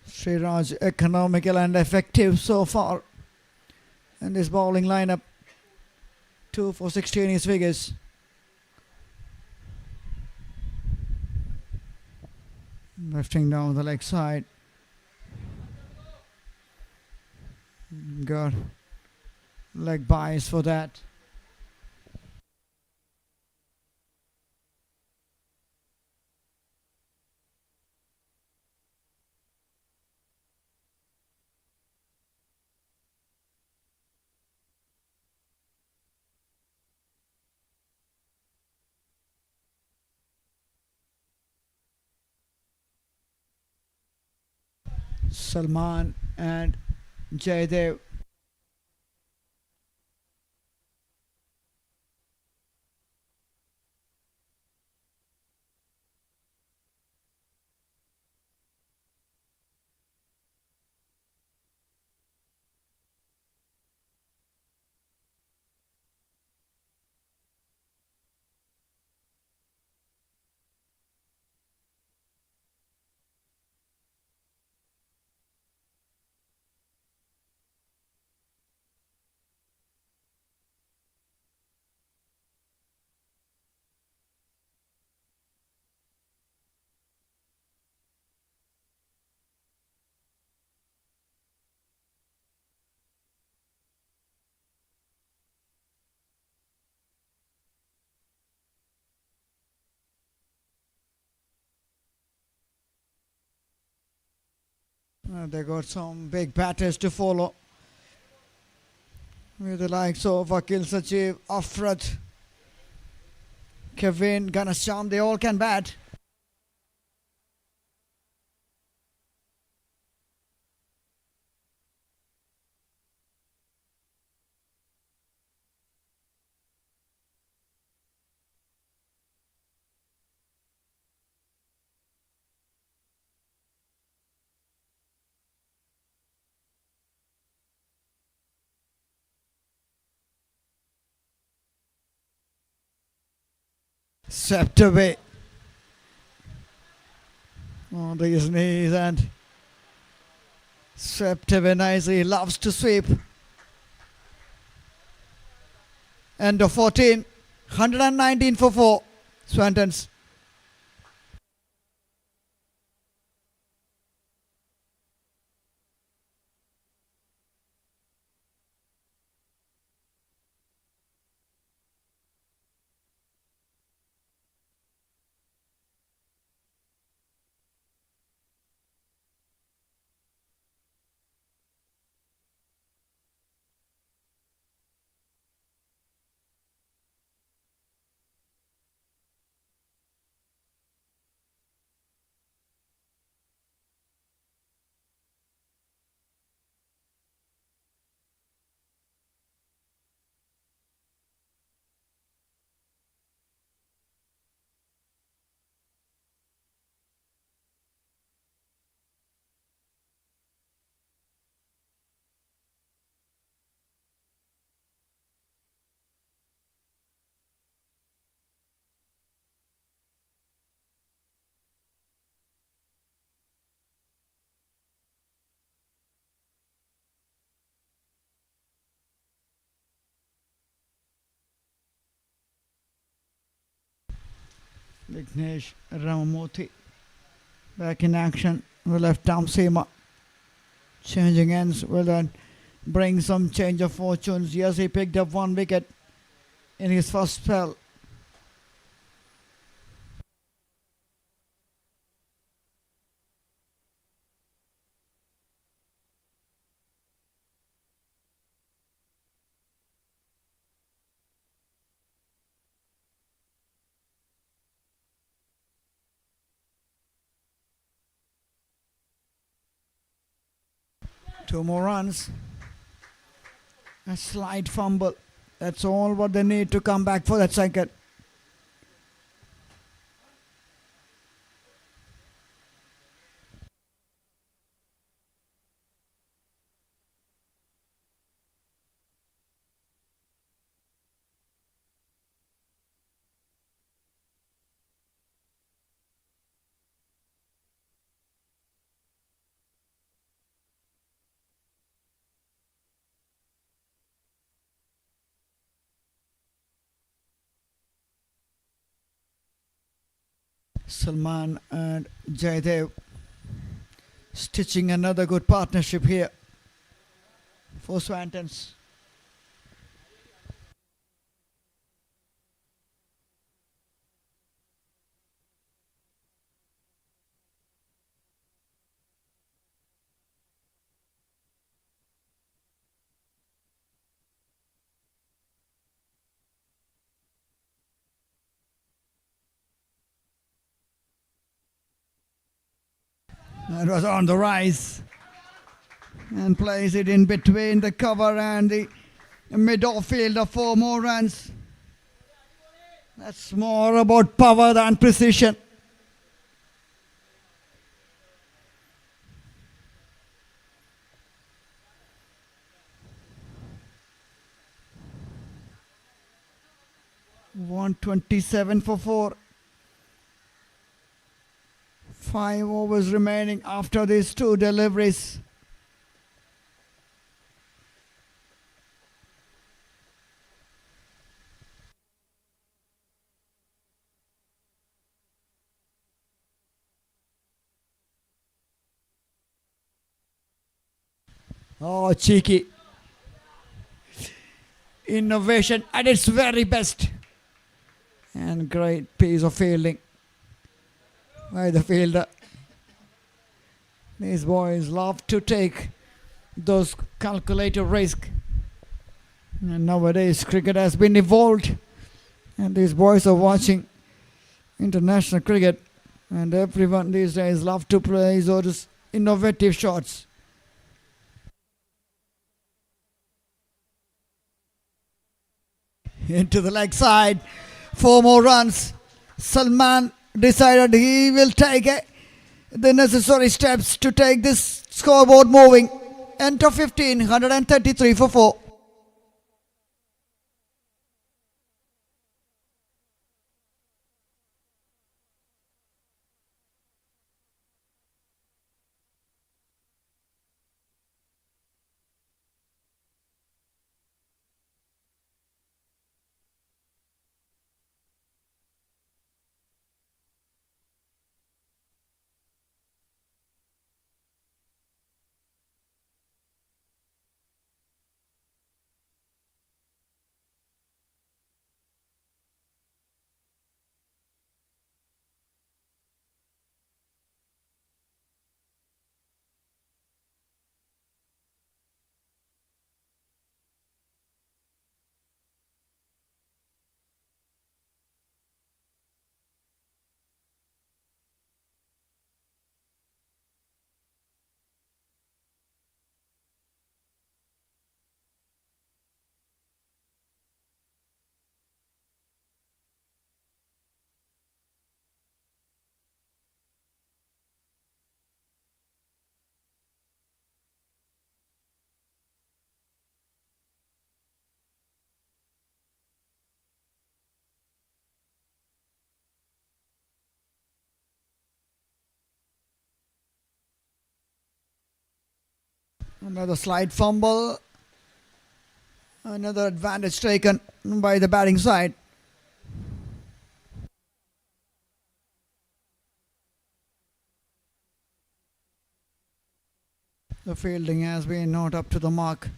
Sriraj economical and effective so far. And this bowling lineup, 2 for 16 is figures. Lifting down the leg side. Good. Leg bias for that. Salman and Jaydev. They got some big batters to follow, with the likes of Akil Sachiv, Afrat, Kevin, Ganasham. They all can bat. Swept away on these knees and swept away nicely. He loves to sweep. End of 14. 119 for 4. Swantons. Vignesh Ramamurthy back in action. We left arm seamer. Changing ends will then bring some change of fortunes. Yes, he picked up 1 wicket in his first spell. Two more runs. A slight fumble. That's all what they need to come back for that second. Salman and Jaydev stitching another good partnership here for Swantons. That was on the rise and plays it in between the cover and the mid-off fielder. 4 more runs. That's more about power than precision. $127 for 4. 5 overs remaining after these 2 deliveries. Oh, cheeky. Innovation at its very best. And great piece of fielding by the fielder. These boys love to take those calculated risks. And nowadays cricket has been evolved, and these boys are watching international cricket, and everyone these days love to play those innovative shots. Into the leg side, 4 more runs. Salman decided he will take the necessary steps to take this scoreboard moving. End of 15, 133 for 4. Another slight fumble. Another advantage taken by the batting side. The fielding has been not up to the mark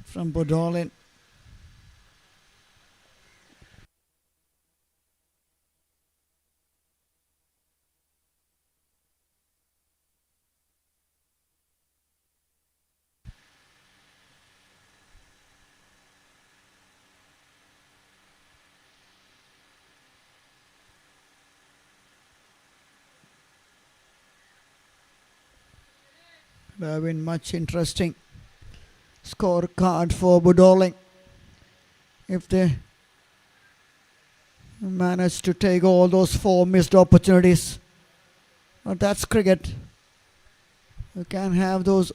from Budolin. There have been much interesting scorecard for Budolin. If they manage to take all those 4 missed opportunities, but that's cricket. You can have those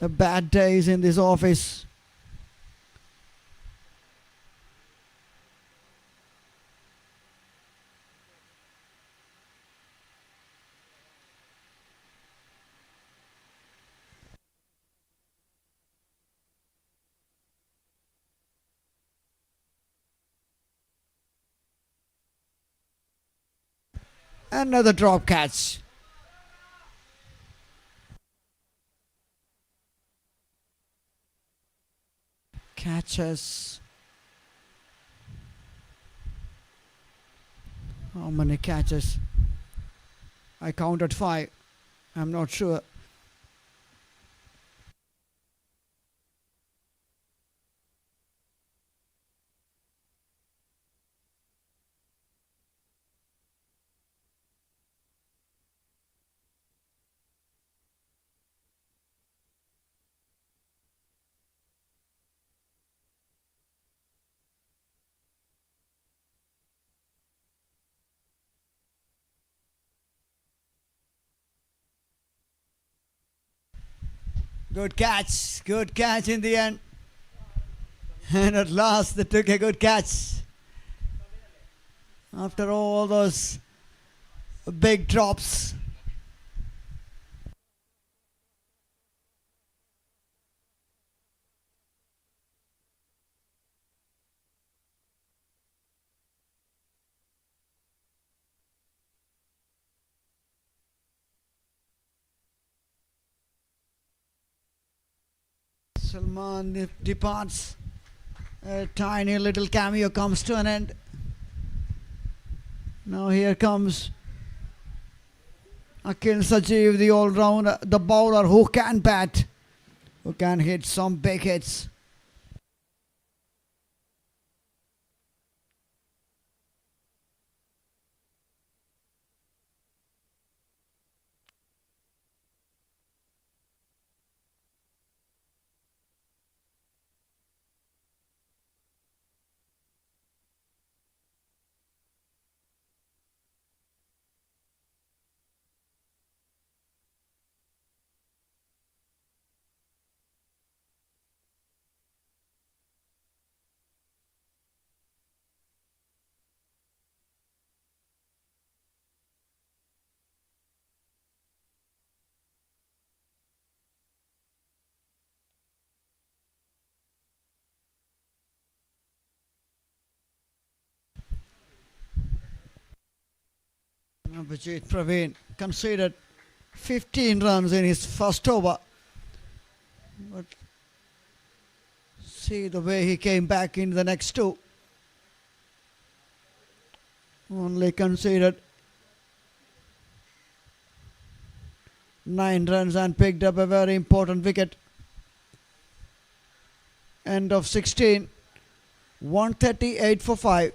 bad days in this office. Another drop catch. Catches. How many catches? I counted 5. I'm not sure. Good catch in the end. And at last they took a good catch. After all those big drops. Salman departs. A tiny little cameo comes to an end. Now here comes Akil Sajeev, the all-rounder, the bowler who can bat, who can hit some big hits. Abhijit Praveen conceded 15 runs in his first over. But see the way he came back in the next two. Only conceded 9 runs and picked up a very important wicket. End of 16, 138 for 5.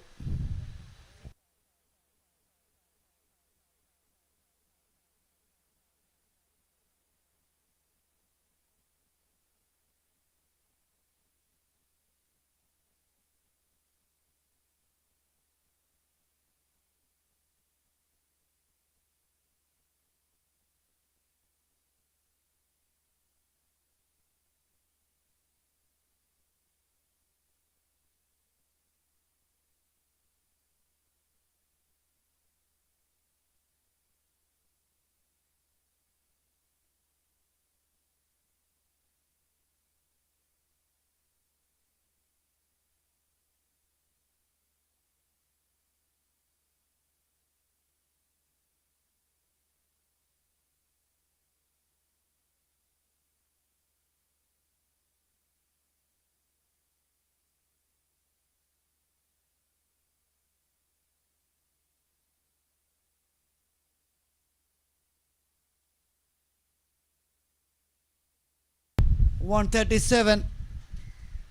$137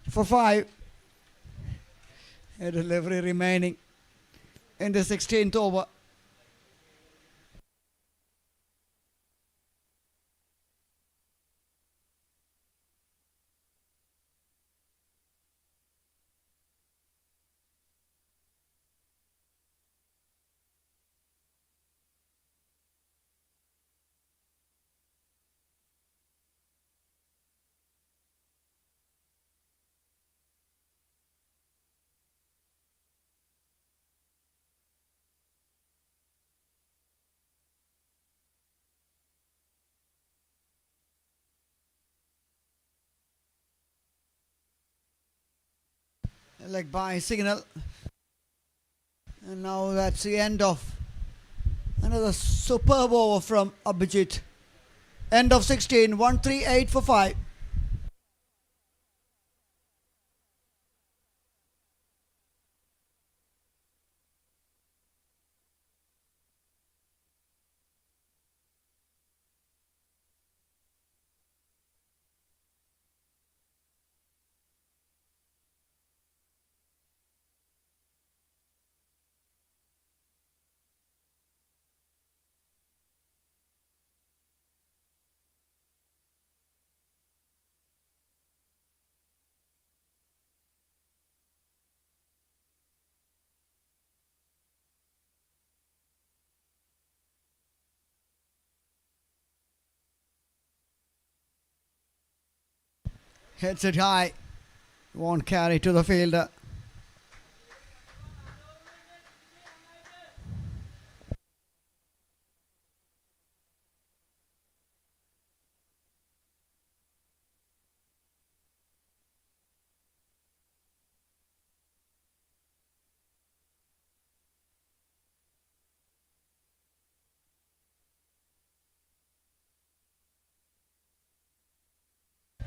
for 5. A delivery remaining in the 16th over. Leg by signal. And now that's the end of another superb over from Abhijit. End of 16, 138 for 5. Hits it high. Won't carry to the fielder.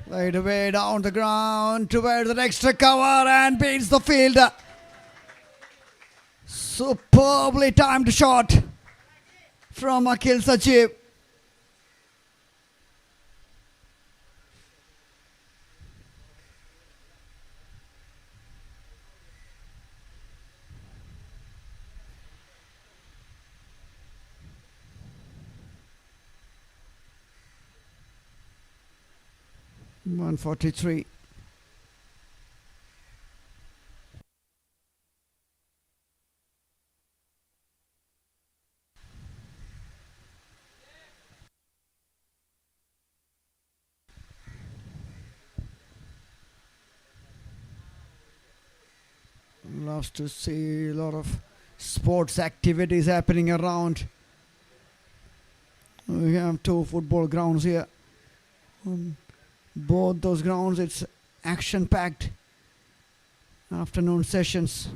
Laid away down the ground towards the extra cover and beats the fielder. Superbly timed shot from Akil Sajeev. 143. Loves to see a lot of sports activities happening around. We have 2 football grounds here. On both those grounds, it's action-packed afternoon sessions.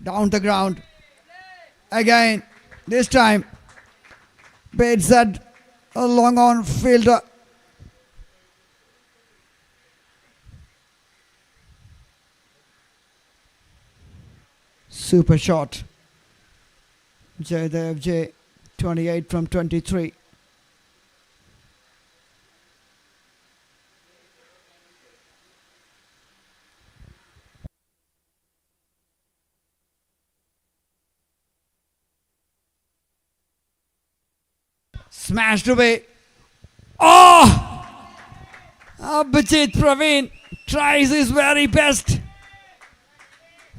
Down the ground. Again, this time, Bates had a long on fielder. Super shot. Jaydev J, 28 from 23. Smashed away. Oh! Abhijit Praveen tries his very best.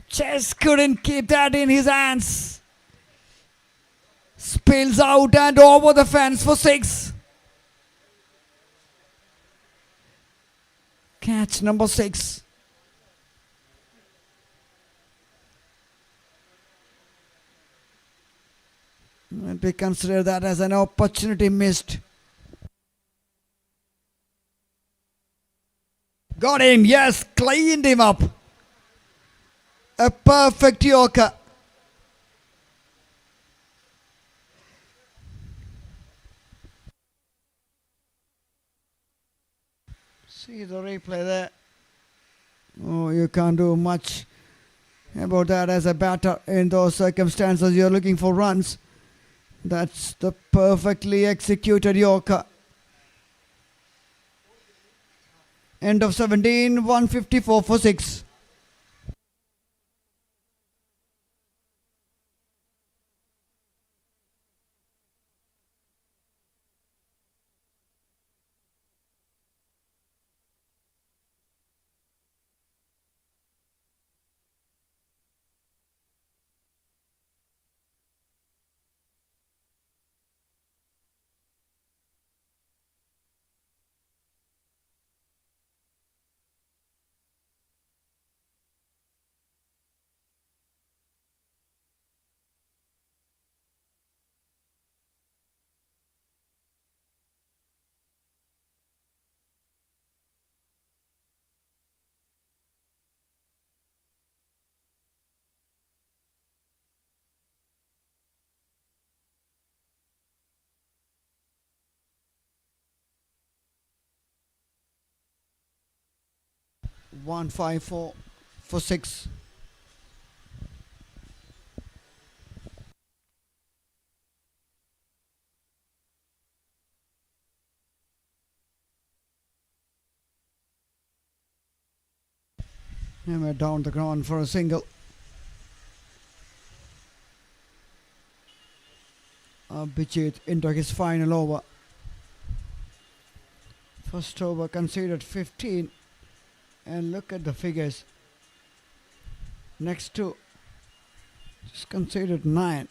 Just couldn't keep that in his hands. Spills out and over the fence for 6. Catch number 6. And we consider that as an opportunity missed. Got him, yes, cleaned him up. A perfect Yorker. See the replay there. Oh, you can't do much about that as a batter in those circumstances. You're looking for runs. That's the perfectly executed Yorker. End of 17, 154 for 6. One five four for 6. And we're down the ground for a single. Abhijit into his final over. First over conceded 15. And look at the figures. Next 2 just conceded 9.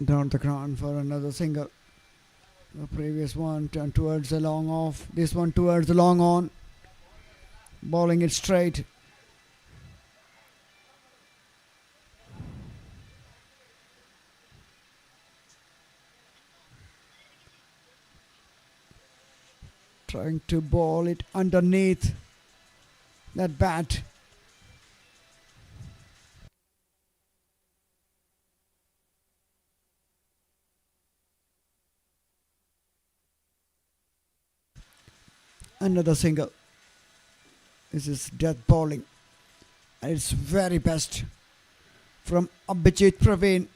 Down the ground for another single. The previous one turned towards the long off. This one towards the long on. Bowling it straight. Trying to bowl it underneath that bat. Another single. This is death bowling. And it's very best from Abhijit Praveen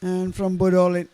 and from Budolin.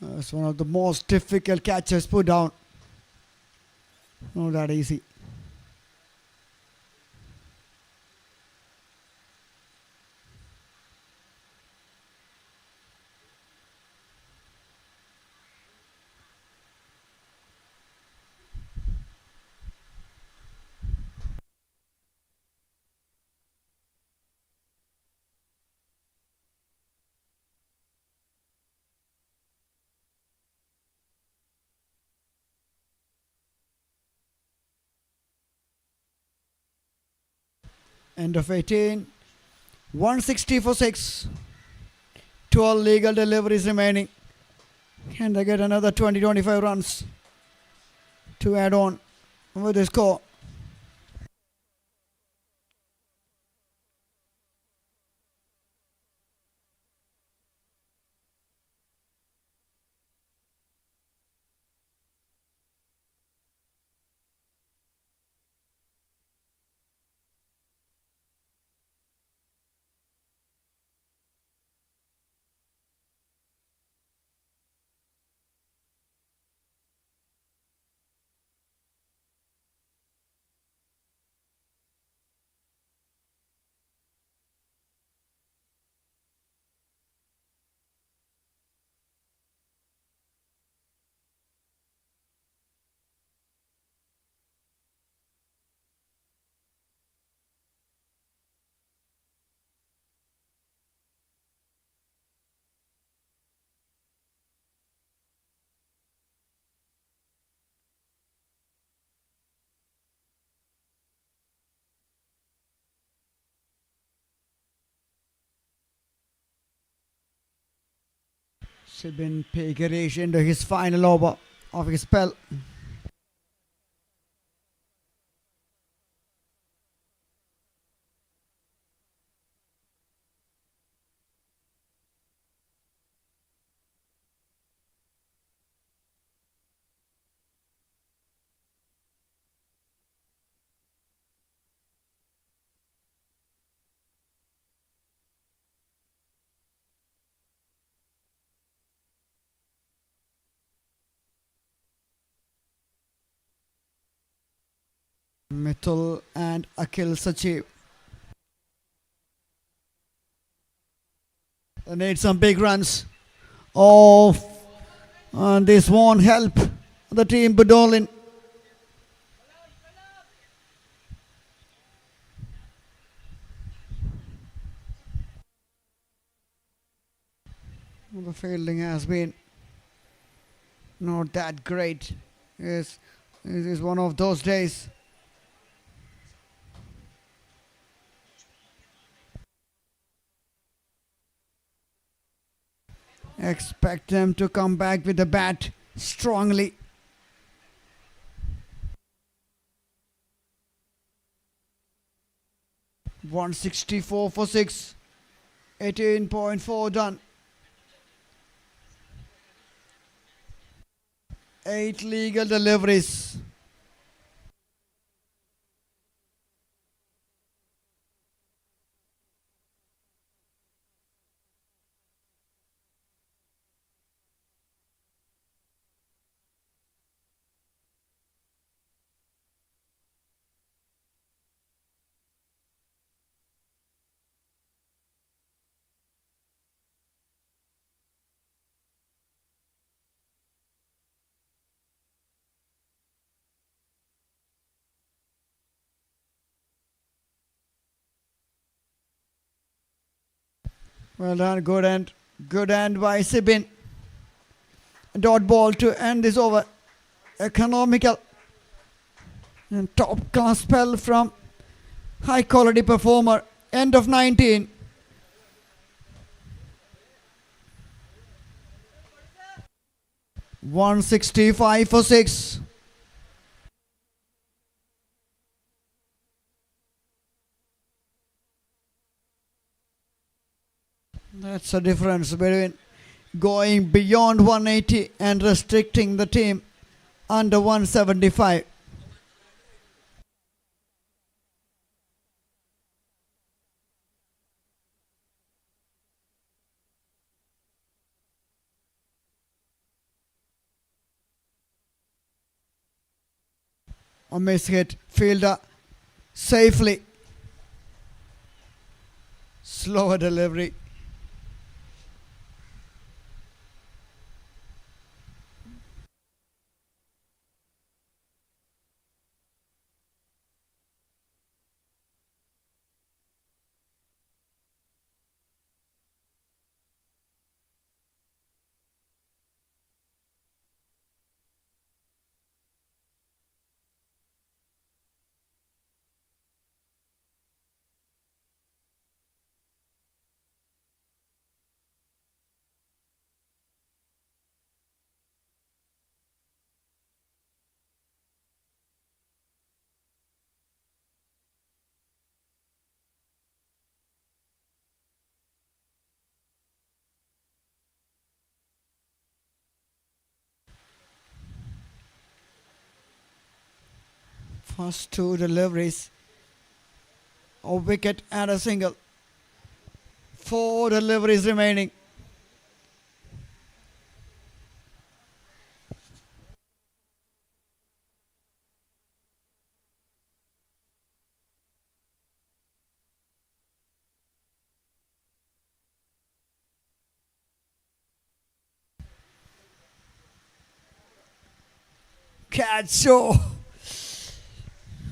It's one of the most difficult catches put down. Not that easy. End of 18. 160 for 6. 12 legal deliveries remaining. Can they get another 20-25 runs to add on with the score? Sibin Pekarish into his final over of his spell. Mithul and Akhil Sachiv. They need some big runs. Oh, and this won't help the team Budolin. The fielding has been not that great. Yes, it is one of those days. Expect them to come back with the bat strongly. $164 for 6. 18.4 done. 8 legal deliveries. Well done, good end by Sibin. Dot ball to end this over. Economical and top class spell from high quality performer. End of 19. $165 for 6. That's the difference between going beyond 180 and restricting the team under 175. A miss hit. Fielder safely. Slower delivery. First two deliveries. A wicket and a single. 4 deliveries remaining. Catch.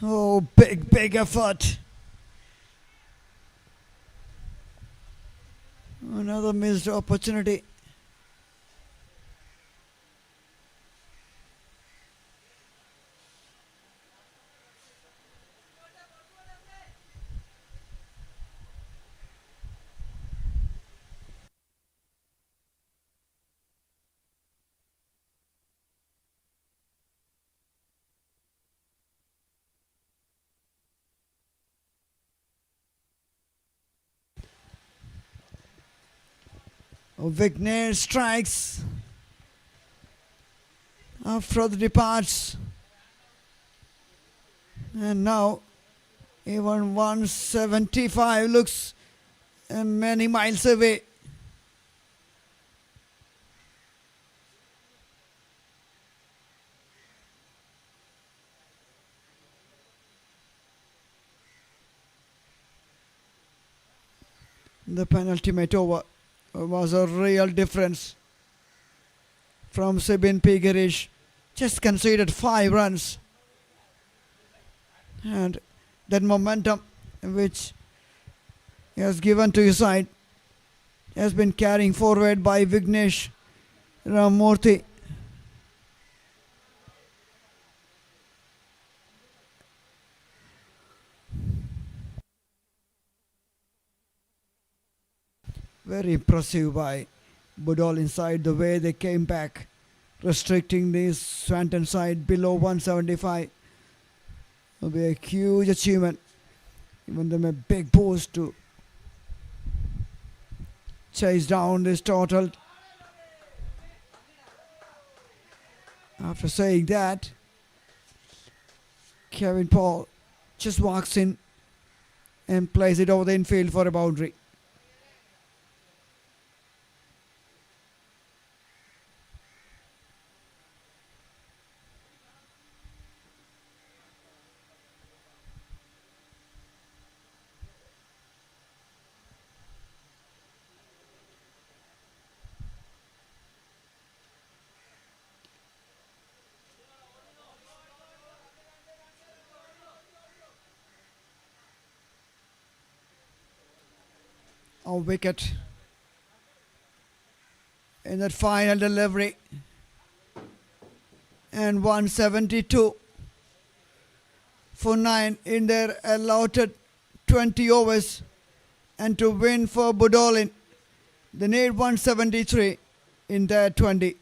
Oh, big effort. Another missed opportunity. Vignesh strikes after the departs. And now even 175 looks many miles away. The penultimate over was a real difference from Sibin Pigirish. Just conceded 5 runs. And that momentum which he has given to his side has been carrying forward by Vignesh Ramurthy. Very impressive by Budolin side, the way they came back, restricting this Swanton side below 175. Will be a huge achievement. Even them a big boost to chase down this total. After saying that, Kevin Paul just walks in and plays it over the infield for a boundary. A wicket in that final delivery, and 172 for 9 in their allotted 20 overs, and to win for Budolin they need 173 in their 20.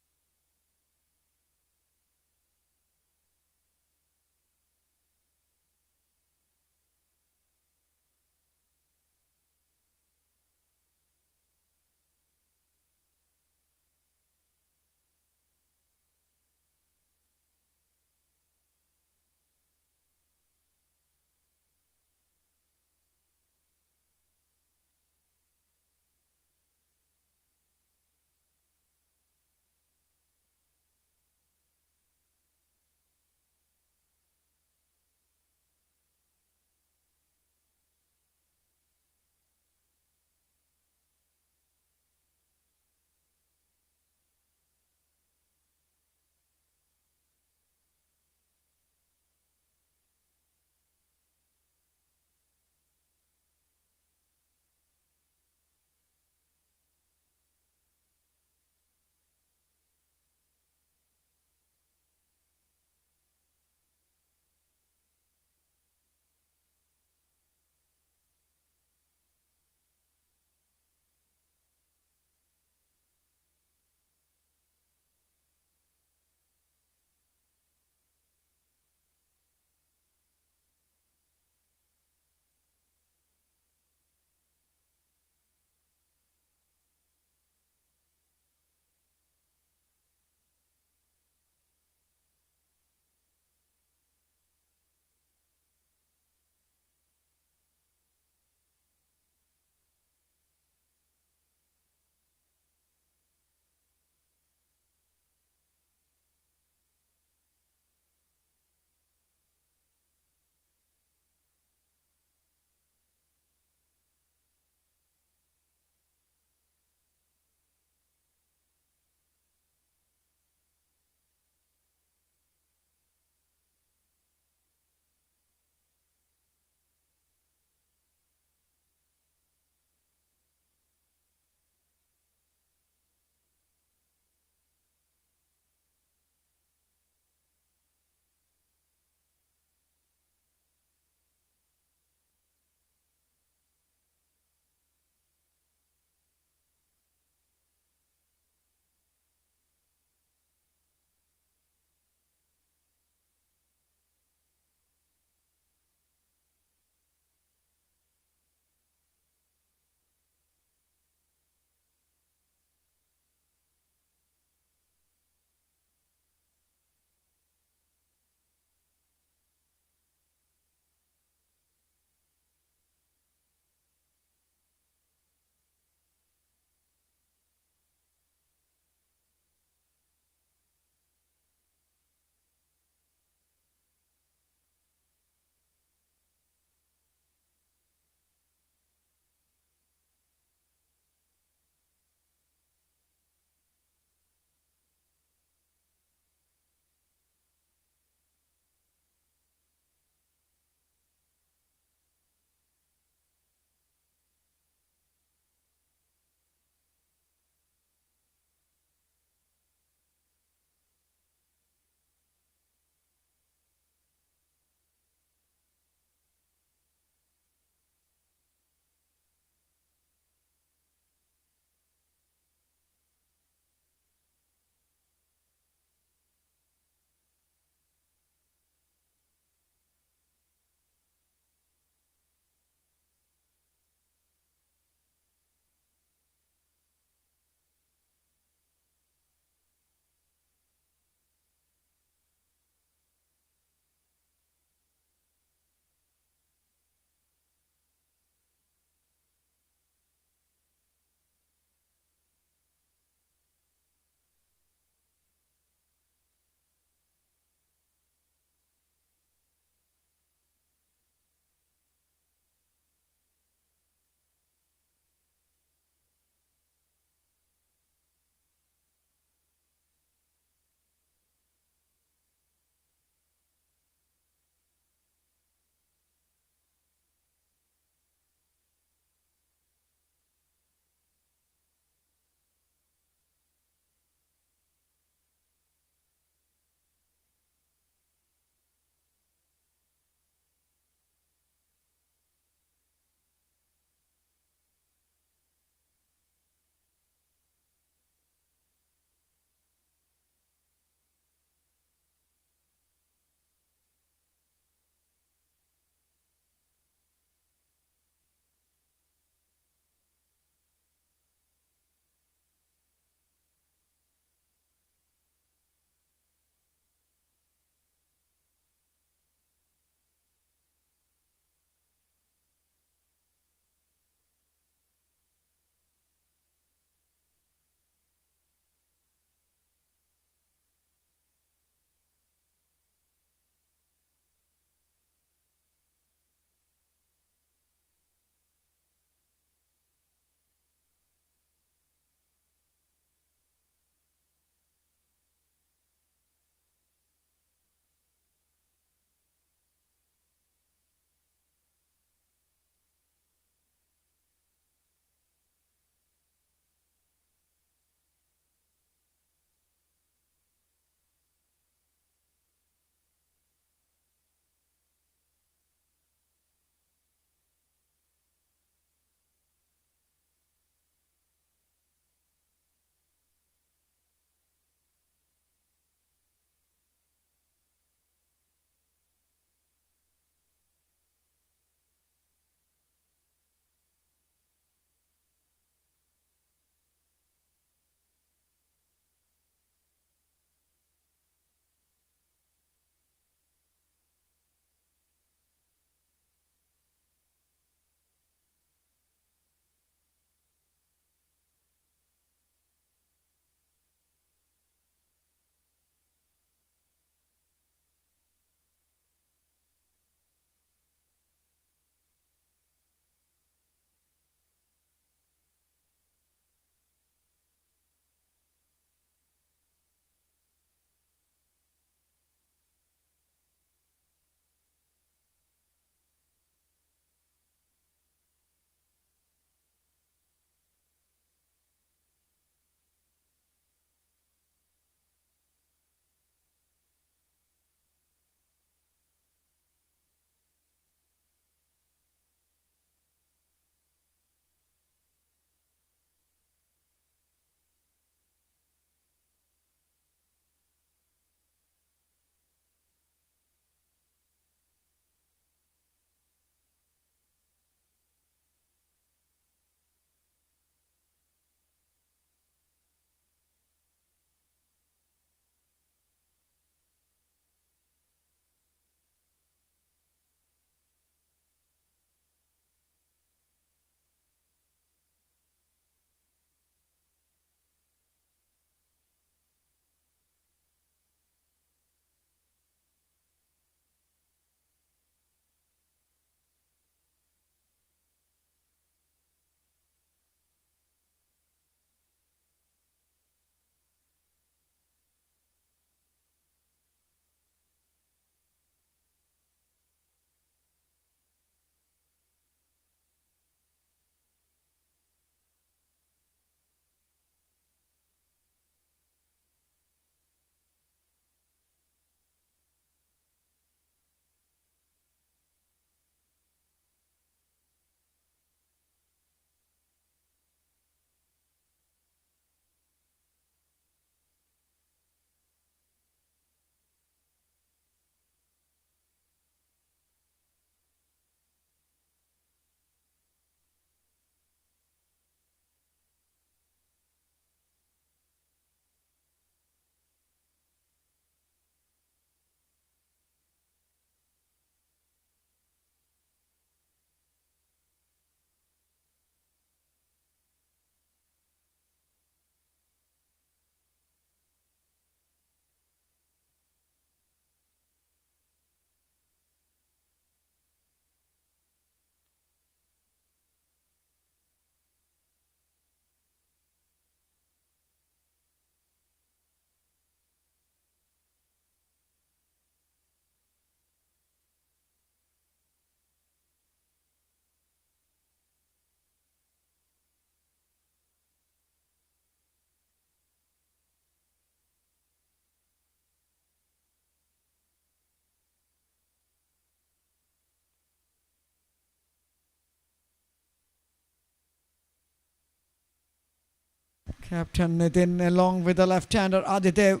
Captain Nitin along with the left-hander Aditya.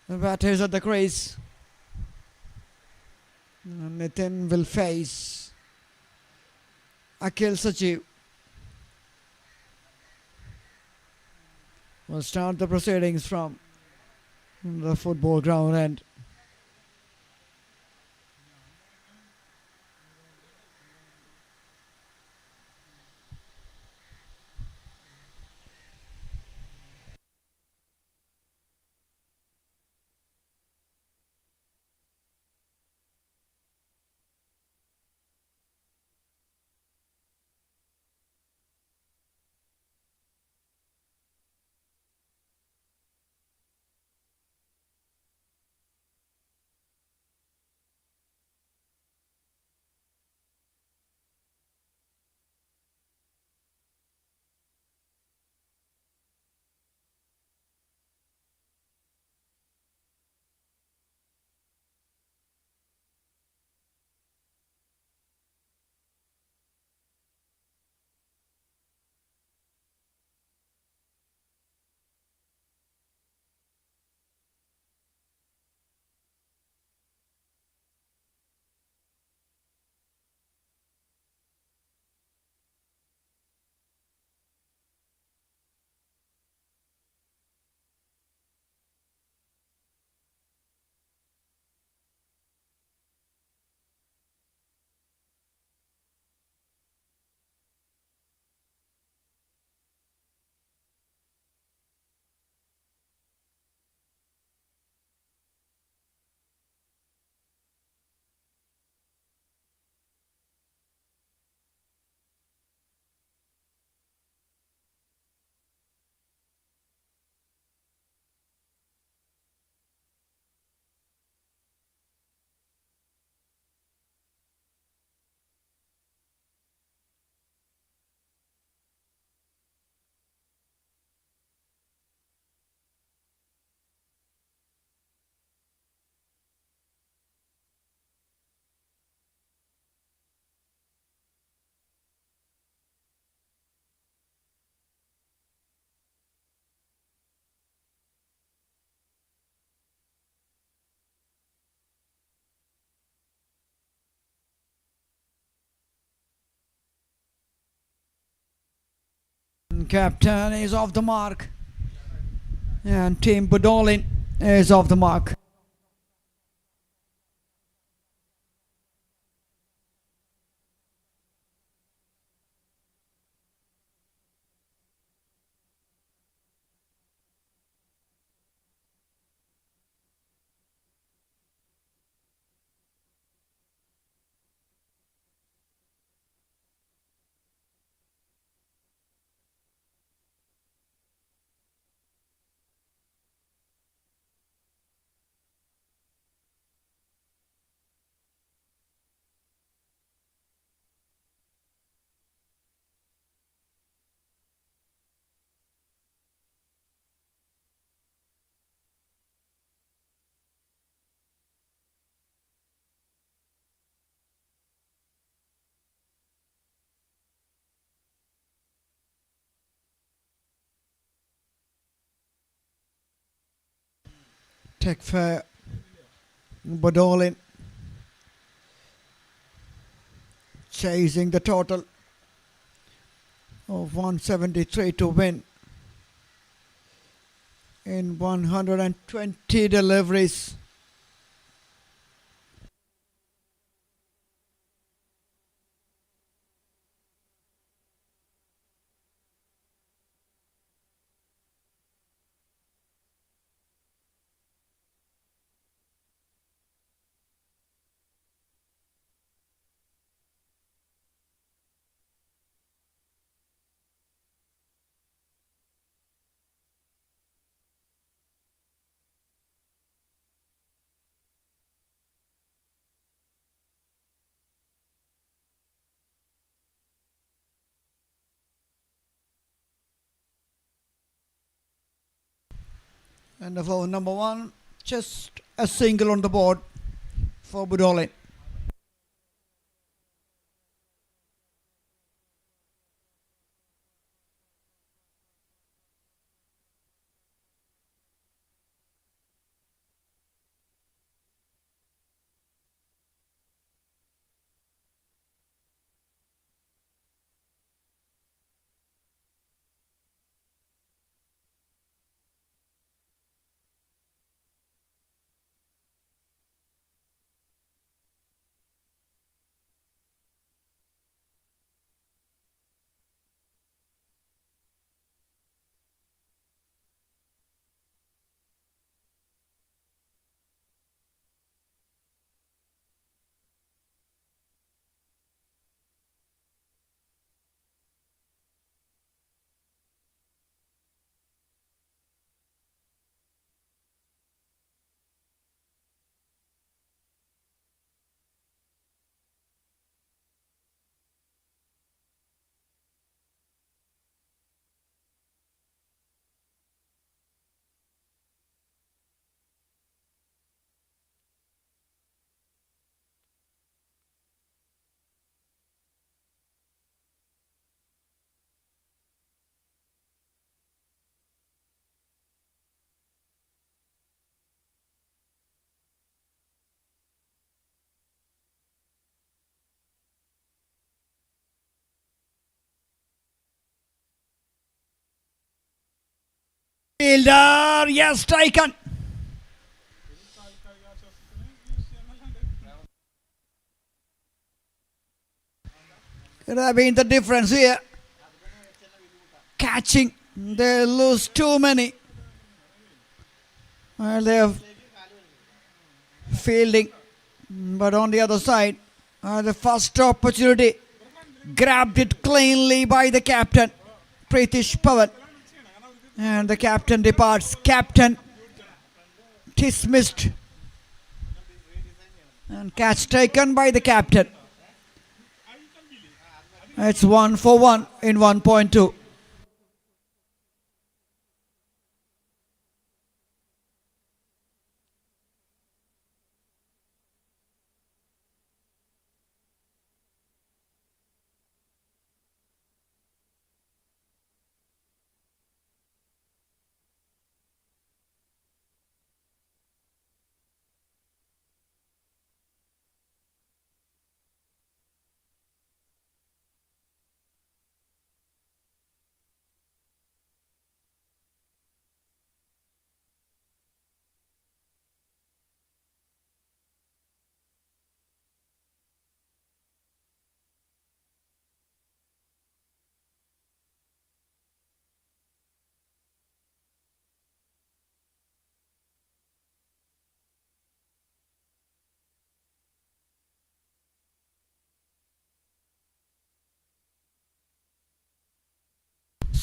The batters at the crease. Nitin will face Akhil Sachiv. We'll start the proceedings from the football ground end. Captain is off the mark. And Team Budolin is off the mark. Take for Budolin. Chasing the total of 173 to win in 120 deliveries. And for number one, just a single on the board for Budolin. fielder. Yes, taken. Could have been the difference here. Catching. They lose too many. Well, they have fielding. But on the other side, the first opportunity grabbed it cleanly by the captain, Pritish Pawan. And the captain departs. Captain dismissed. And catch taken by the captain. It's 1 for 1 in 1.2.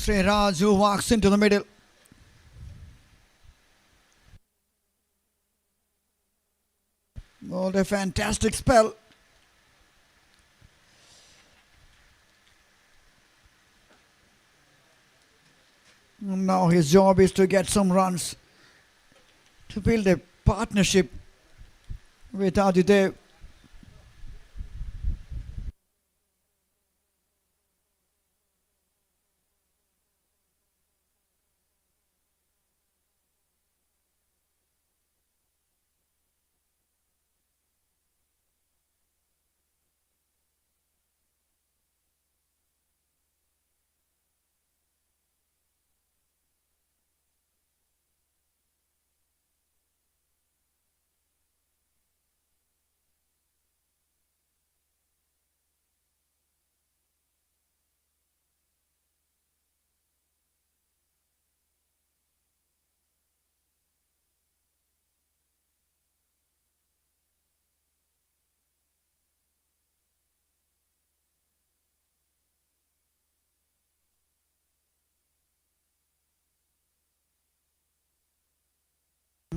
Sri Raju walks into the middle. What a fantastic spell. Now his job is to get some runs, to build a partnership with Adidev.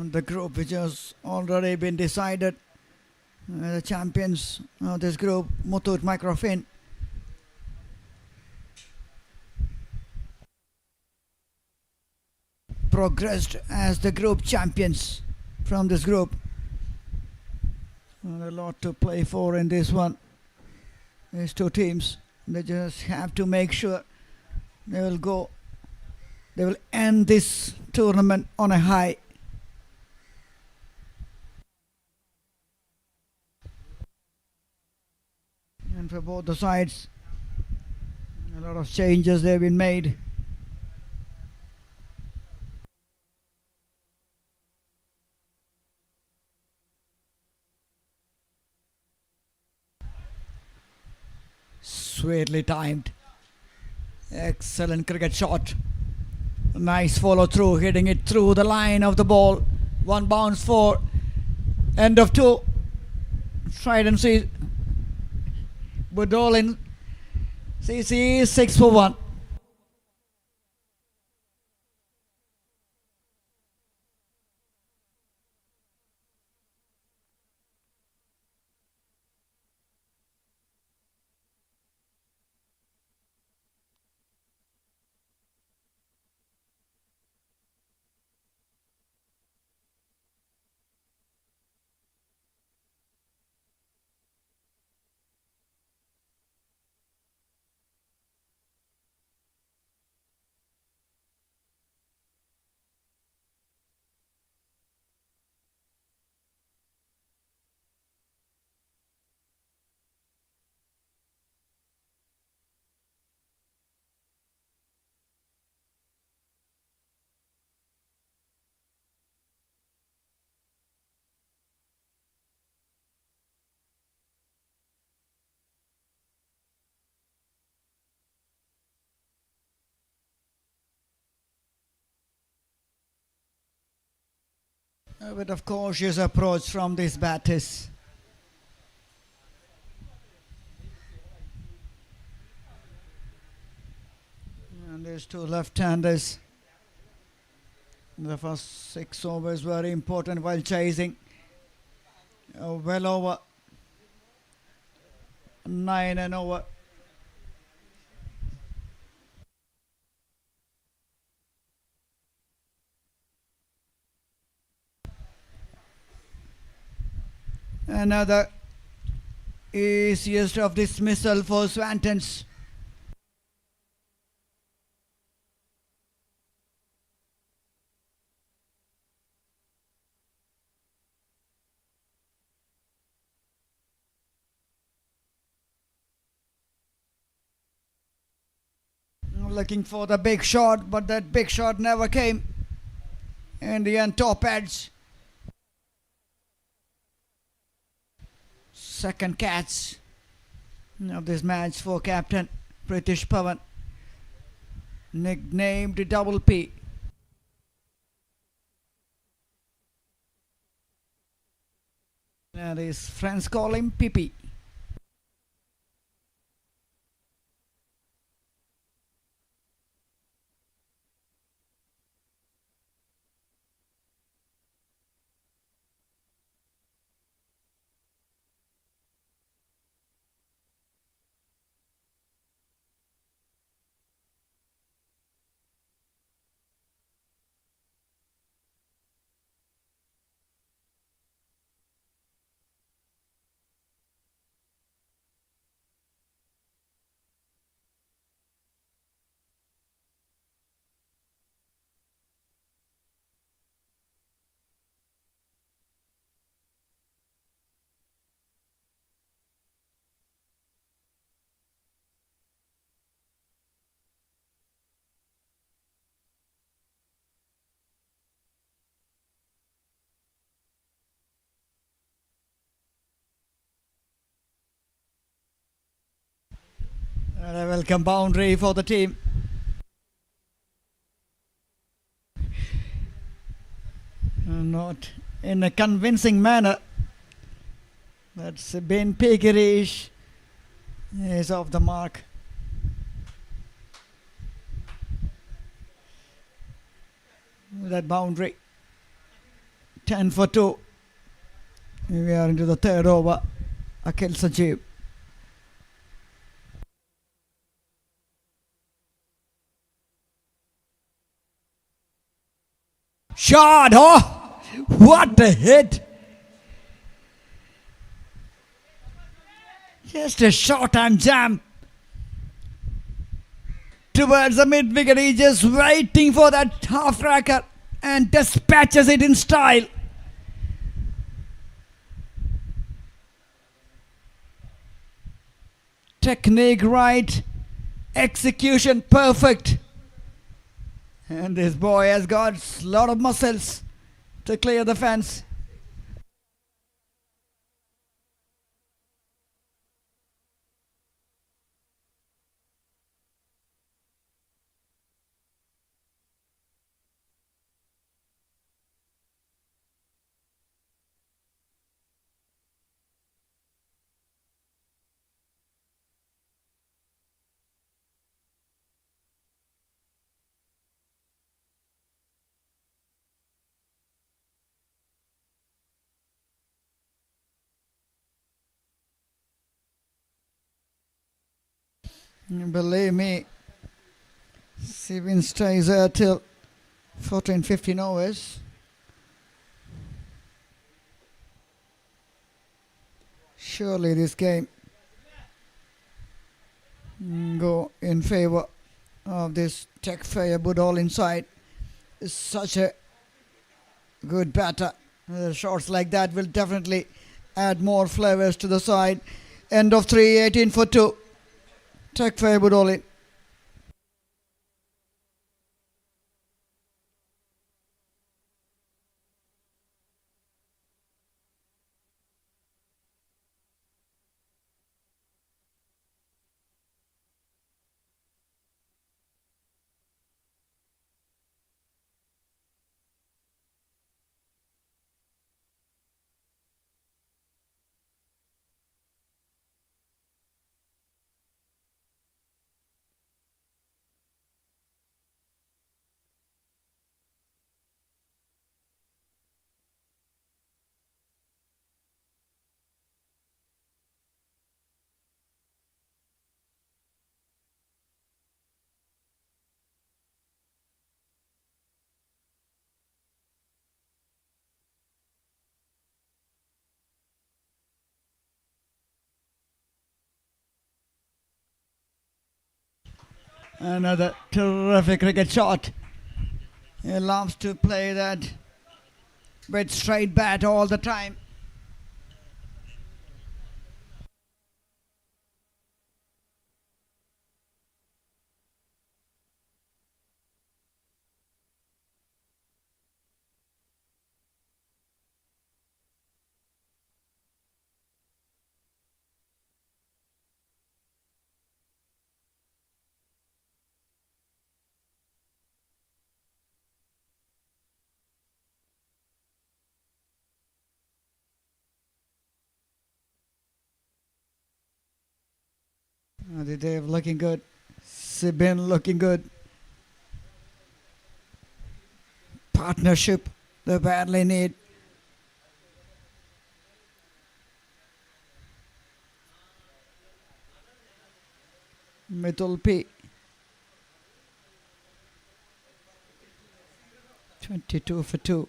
The group which has already been decided, the champions of this group, Muthoot Microfinance, progressed as the group champions from this group. A lot to play for in this one. These two teams, they just have to make sure they will end this tournament on a high. And for both the sides, a lot of changes have been made. Sweetly timed. Excellent cricket shot. Nice follow through, hitting it through the line of the ball. One bounce for end of 2. Try and see. Budolin, CC 6 for 1. A bit of cautious approach from these batters. And there's two left-handers. The first 6 overs very important while chasing. Well over 9 and over. Another easiest of dismissal for Swantons. Looking for the big shot, but that big shot never came. In the end, top edge. Second catch of this match for captain British Pawan, nicknamed Double P. And his friends call him PP. And a welcome boundary for the team. Not in a convincing manner. That's been Pigirish. Is off the mark. That boundary. 10 for 2. We are into the third over. Akhil Sajeev. Shot! Oh! What a hit! Just a shot and jam towards the mid wicket. He's just waiting for that half cracker and dispatches it in style. Technique right, execution perfect. And this boy has got a lot of muscles to clear the fence. Believe me, Sivin stays there till 14-15 hours. Surely this game go in favor of this tech fair Budolin side. Is such a good batter. Shots like that will definitely add more flavors to the side. End of 3, 18 for 2. Tech fair Budolin. Another terrific cricket shot. He loves to play that with straight bat all the time. Aditya looking good. Sibin looking good. Partnership they badly need. Mitul P. 22 for 2.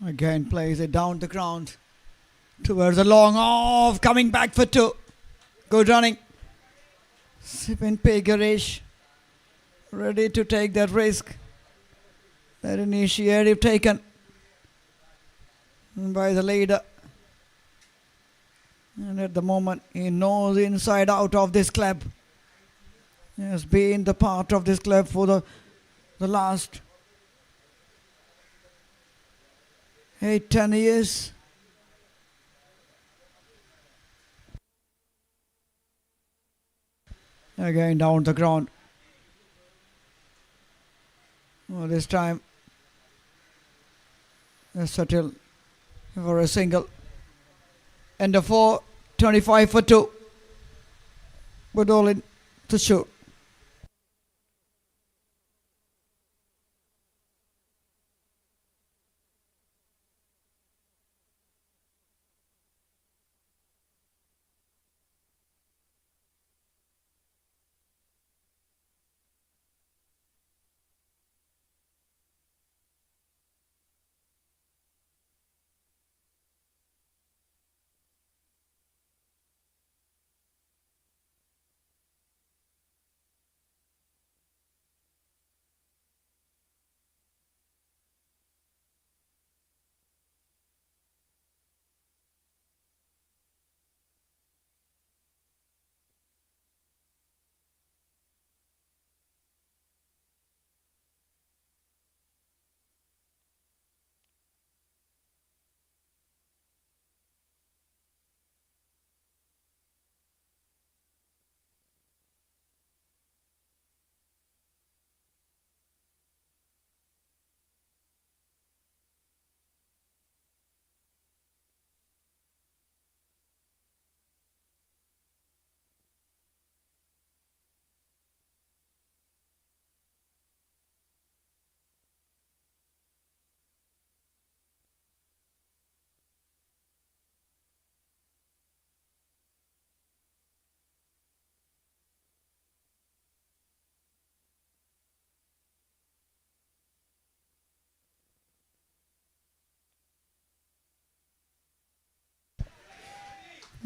Again plays it down the ground towards the long off, coming back for 2. Good running. Sibin Pegarish ready to take that risk. That initiative taken by the leader. And at the moment he knows inside out of this club. He has been the part of this club for the last 8-10 years. Again down the ground. Well, this time a subtle for a single. And the 4, 25 for 2. Budolin to shoot.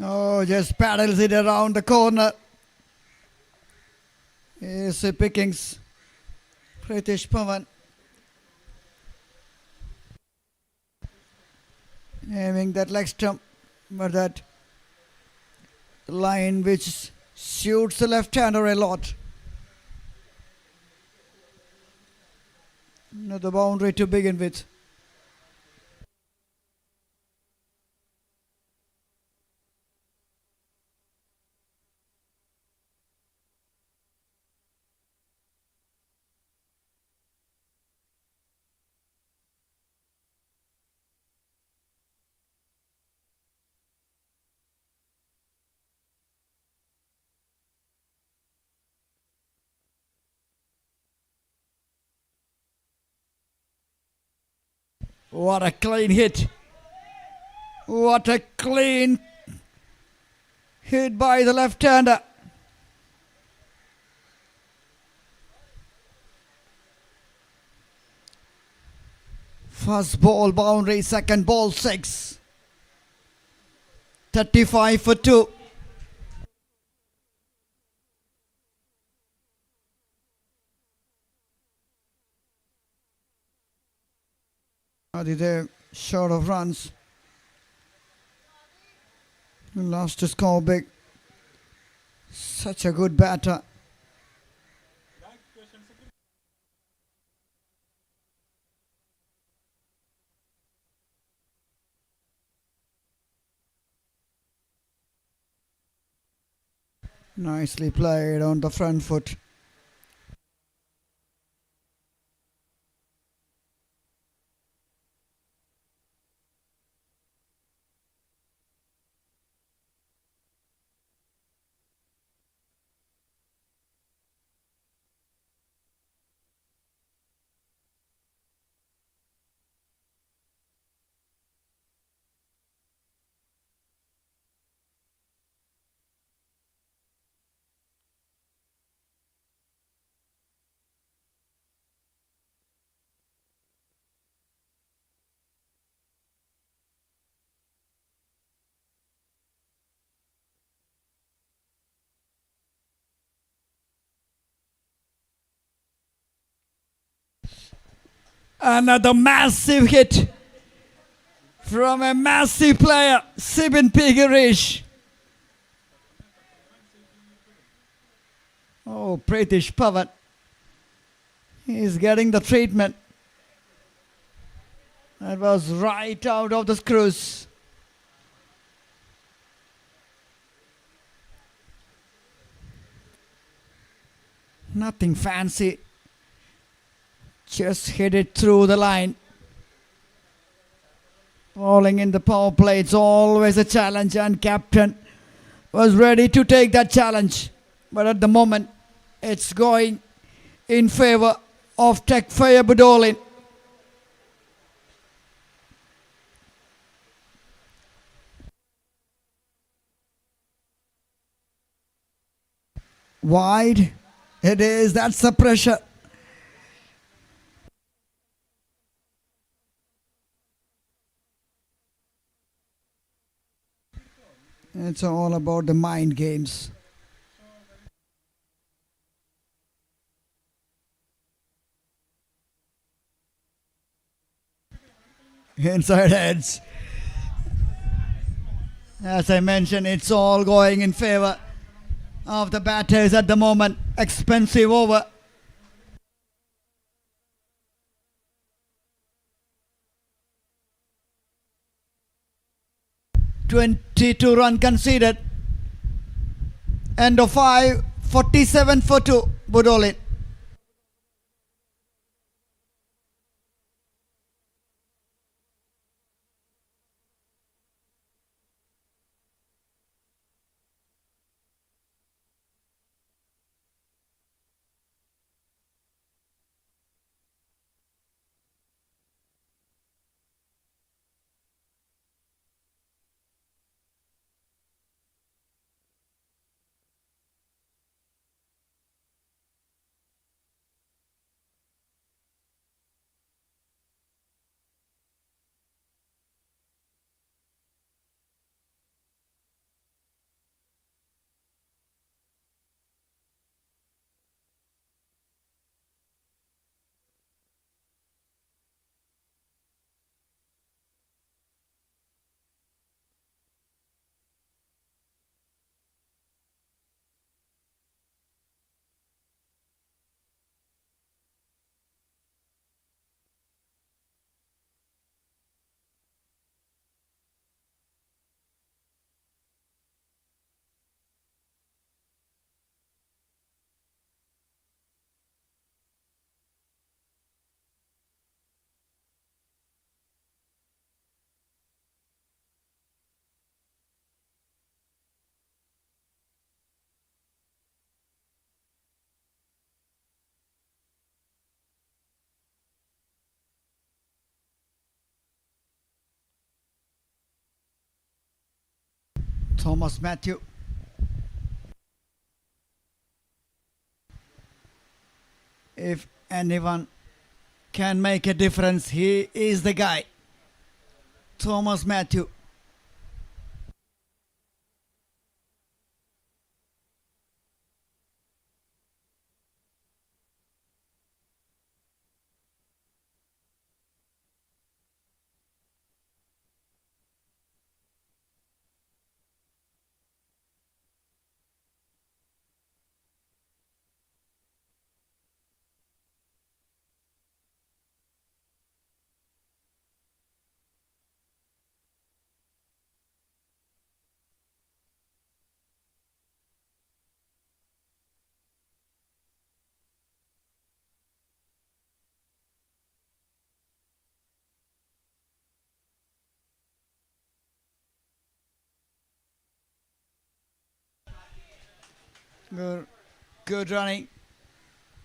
Oh, just paddles it around the corner. AC pickings. Pritish Pawan. Aiming that leg stump, but that line which suits the left-hander a lot. Another boundary to begin with. What a clean hit. What a clean hit by the left-hander. First ball boundary, second ball 6. 35 for 2. Aditya short of runs. Lost to score big. Such a good batter. Nicely played on the front foot. Another massive hit from a massive player, Sibin Pigarish. Oh, Pritish Pavan. He's getting the treatment. That was right out of the screws. Nothing fancy. Just hit it through the line. Falling in the power play, it's always a challenge, and captain was ready to take that challenge. But at the moment, it's going in favor of Tekfaya Budolin. Wide. It is. That's the pressure. It's all about the mind games. Inside heads. As I mentioned, it's all going in favor of the batters at the moment. Expensive over. .22 run conceded. End of 5. 47 for 2. Budolin. Thomas Matthew. If anyone can make a difference, he is the guy. Thomas Matthew. Good, good running.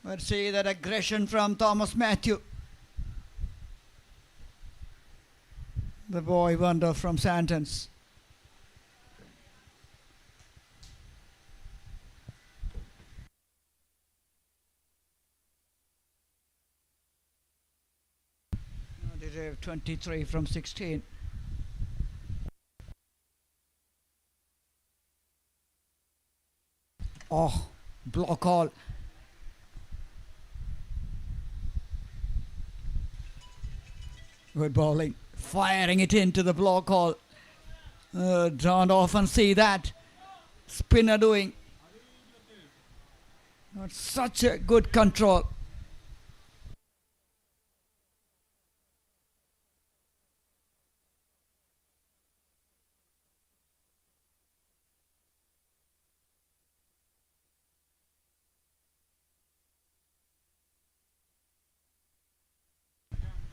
Let's see that aggression from Thomas Matthew. The boy wonder from Santons. They have 23 from 16. Oh, block all. Good bowling. Firing it into the block hole. Don't often see that spinner doing. Not such a good control.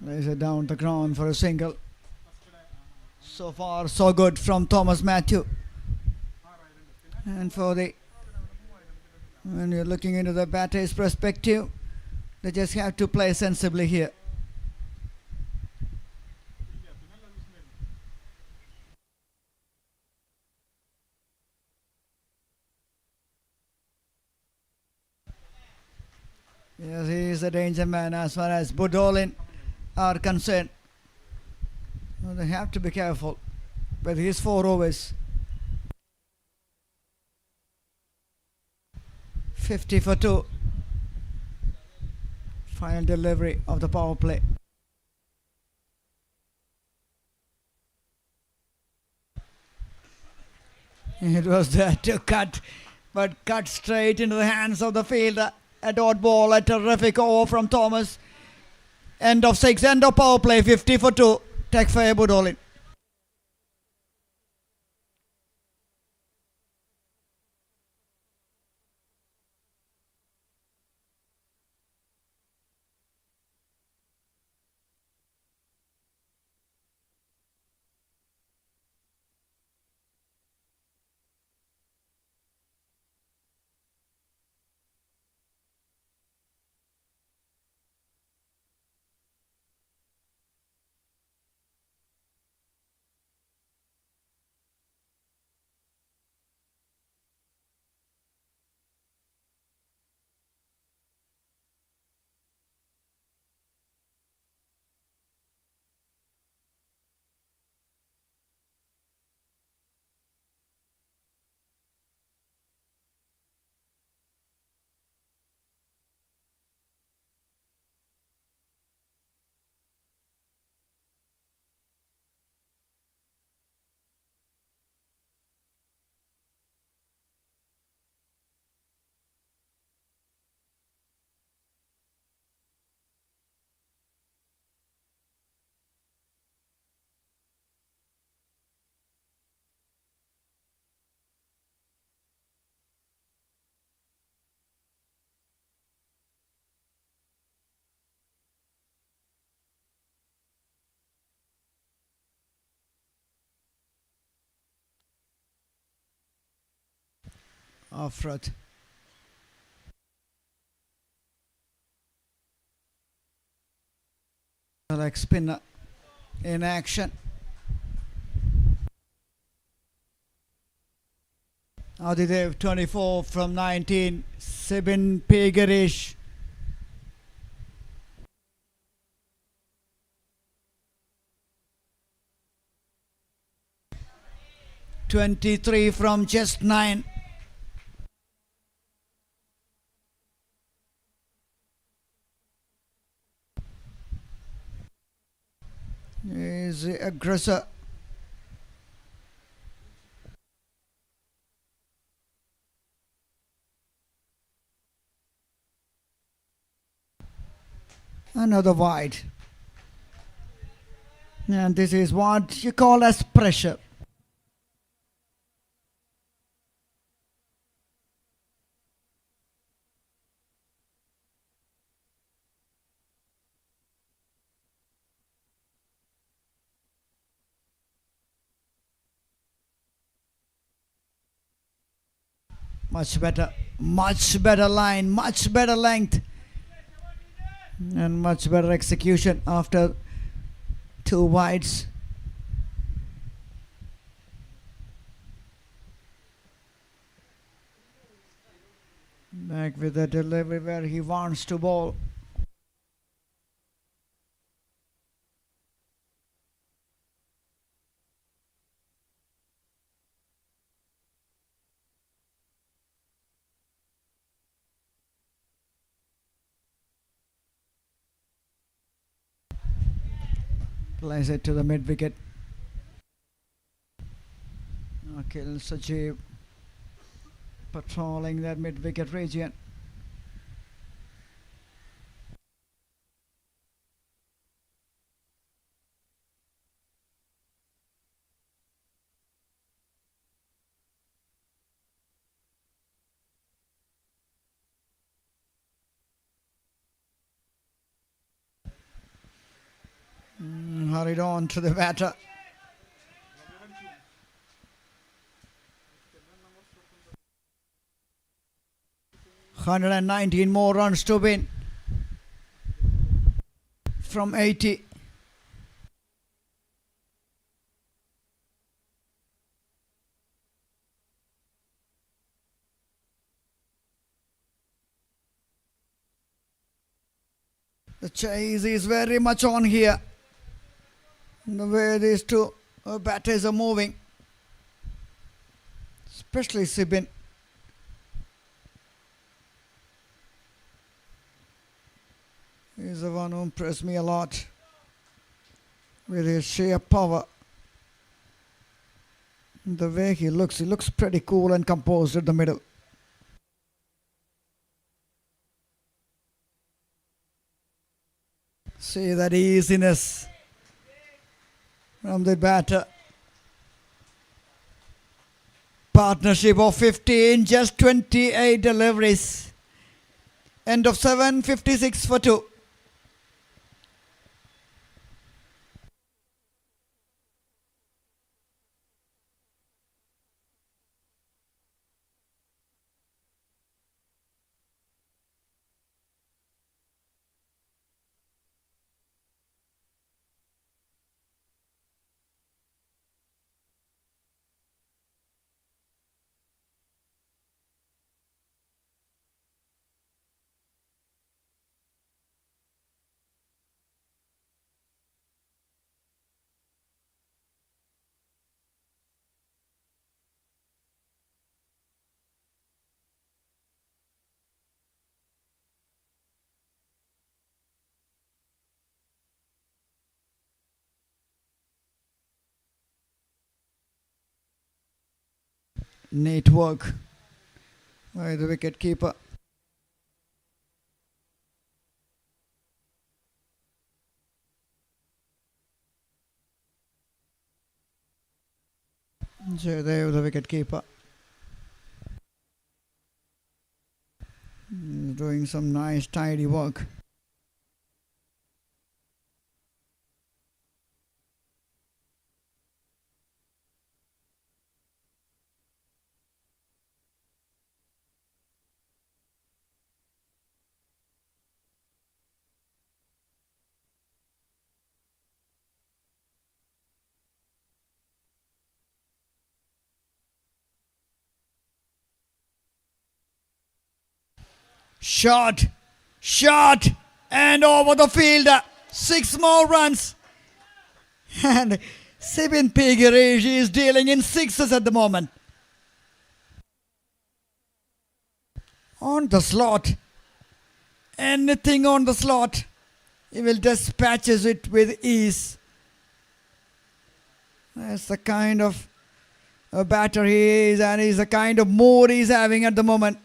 Lays it down the ground for a single. So far, so good from Thomas Matthew. And for the, when you're looking into the batter's perspective, they just have to play sensibly here. Yes, he is a danger man as far as Budolin are concerned. Well, they have to be careful with his 4 overs. 50 for 2. Final delivery of the power play. It was there to cut, but cut straight into the hands of the fielder. A dot ball, a terrific over from Thomas. End of 6, end of power play, 50 for 2. Take for Budolin. Offred. Leg spinner in action. Adidev 24 from 19. Sibin Pigarish. "23 from just 9. Is the aggressor. Another wide. And this is what you call as pressure. Much better line, much better length, and much better execution after 2 wides. Back with the delivery where he wants to bowl. Plays it to the mid wicket. Akil Sajib patrolling that mid wicket region. Hurried on to the batter. "119 more runs to win from 80. The chase is very much on here. The way these two batters are moving, especially Sibin. He's the one who impressed me a lot with his sheer power. The way he looks pretty cool and composed at the middle. See that easiness from the batter. Partnership of 15, just 28 deliveries. End of 7, 56 for 2. Neat work by the wicket keeper. Jaydev, the wicket keeper, doing some nice tidy work. Shot, shot, and over the field. 6 more runs. And Sibin Pigirish is dealing in sixes at the moment. On the slot. Anything on the slot. He will dispatches it with ease. That's the kind of a batter he is, and he's the kind of mood he's having at the moment.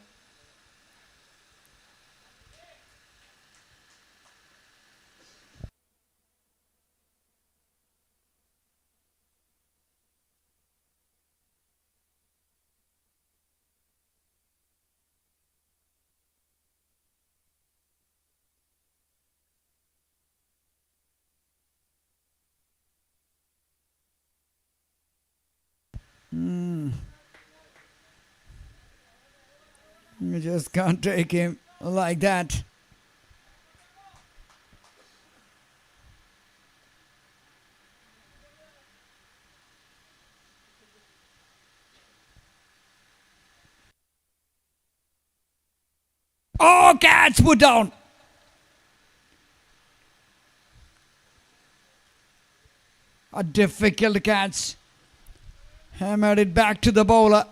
You just can't take him like that. Oh, catch put down. A difficult catch. Hammered it back to the bowler.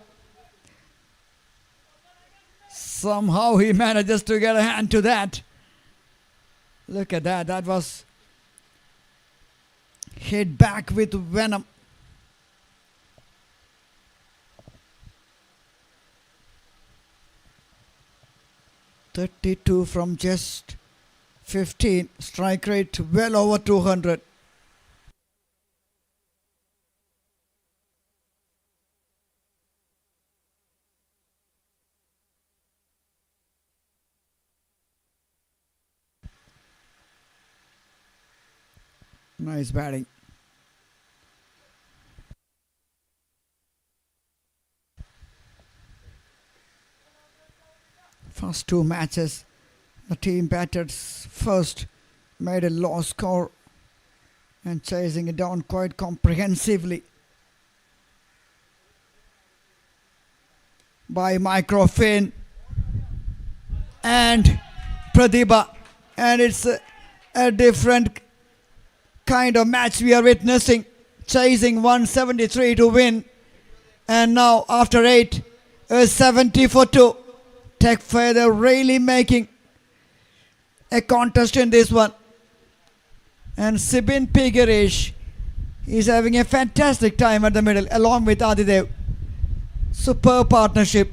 Somehow he manages to get a hand to that. Look at that. That was hit back with venom. .32 from just 15. Strike rate well over 200. Nice batting. First 2 matches, the team batted first, made a low score and chasing it down quite comprehensively by Microfin and Pradibha. And it's a different kind of match we are witnessing, chasing 173 to win, and now after 8 a 70 for 2. Tech Feather really making a contest in this one, and Sibin Pigirish is having a fantastic time at the middle along with Adidev. Superb partnership.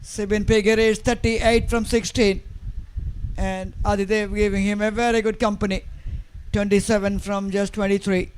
Sibin Pigirish 38 from 16 and Adidev giving him a very good company, 27 from just 23.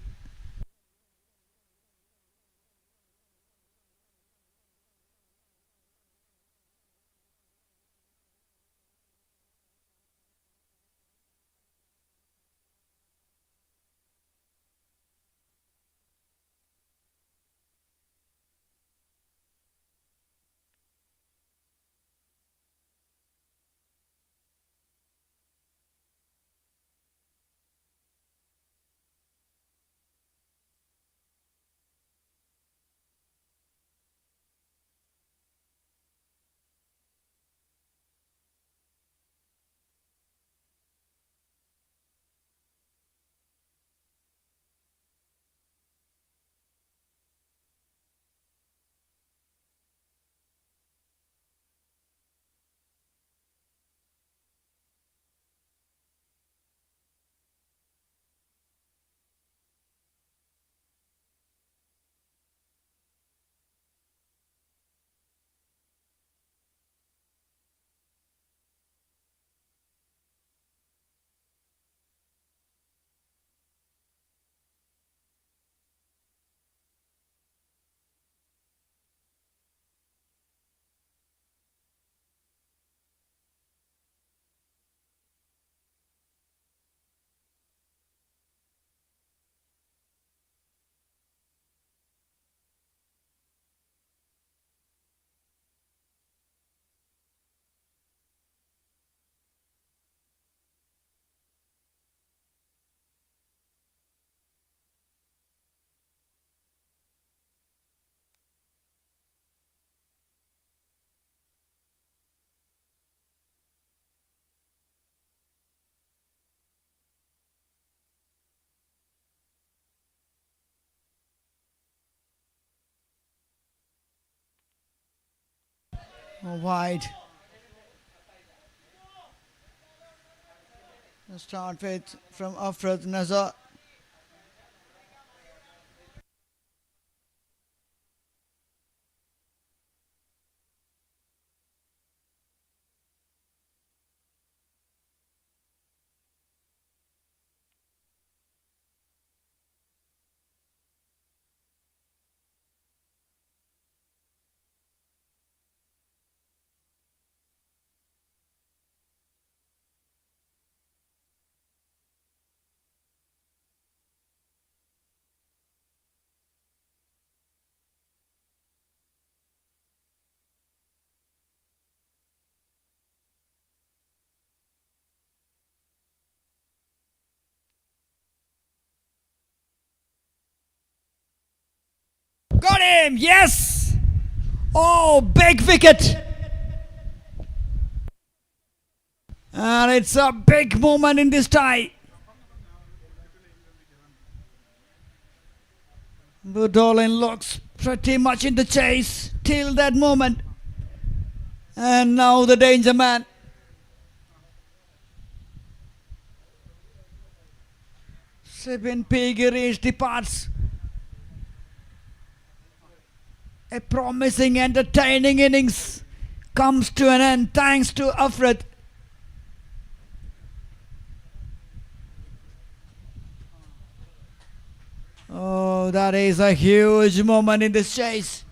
Wide. Let's start with from Afrad Nazar. Got him! Yes! Oh, big wicket! And it's a big moment in this tie. Budolin looks pretty much in the chase till that moment. And now the danger man. Sebin Pigirish departs. A promising, entertaining innings comes to an end thanks to Afrad. Oh, that is a huge moment in this chase.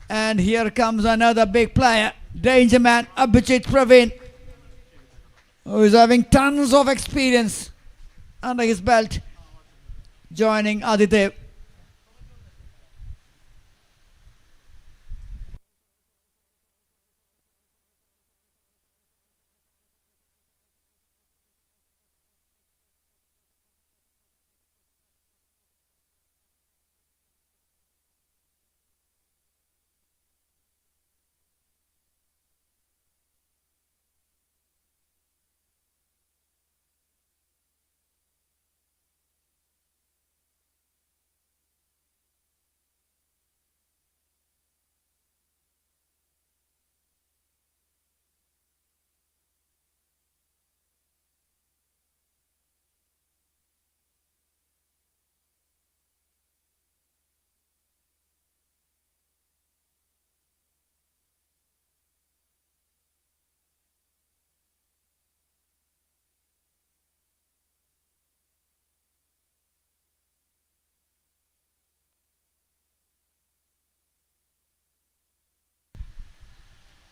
And here comes another big player, danger man Abhijit Praveen, who is having tons of experience under his belt, joining Aditya.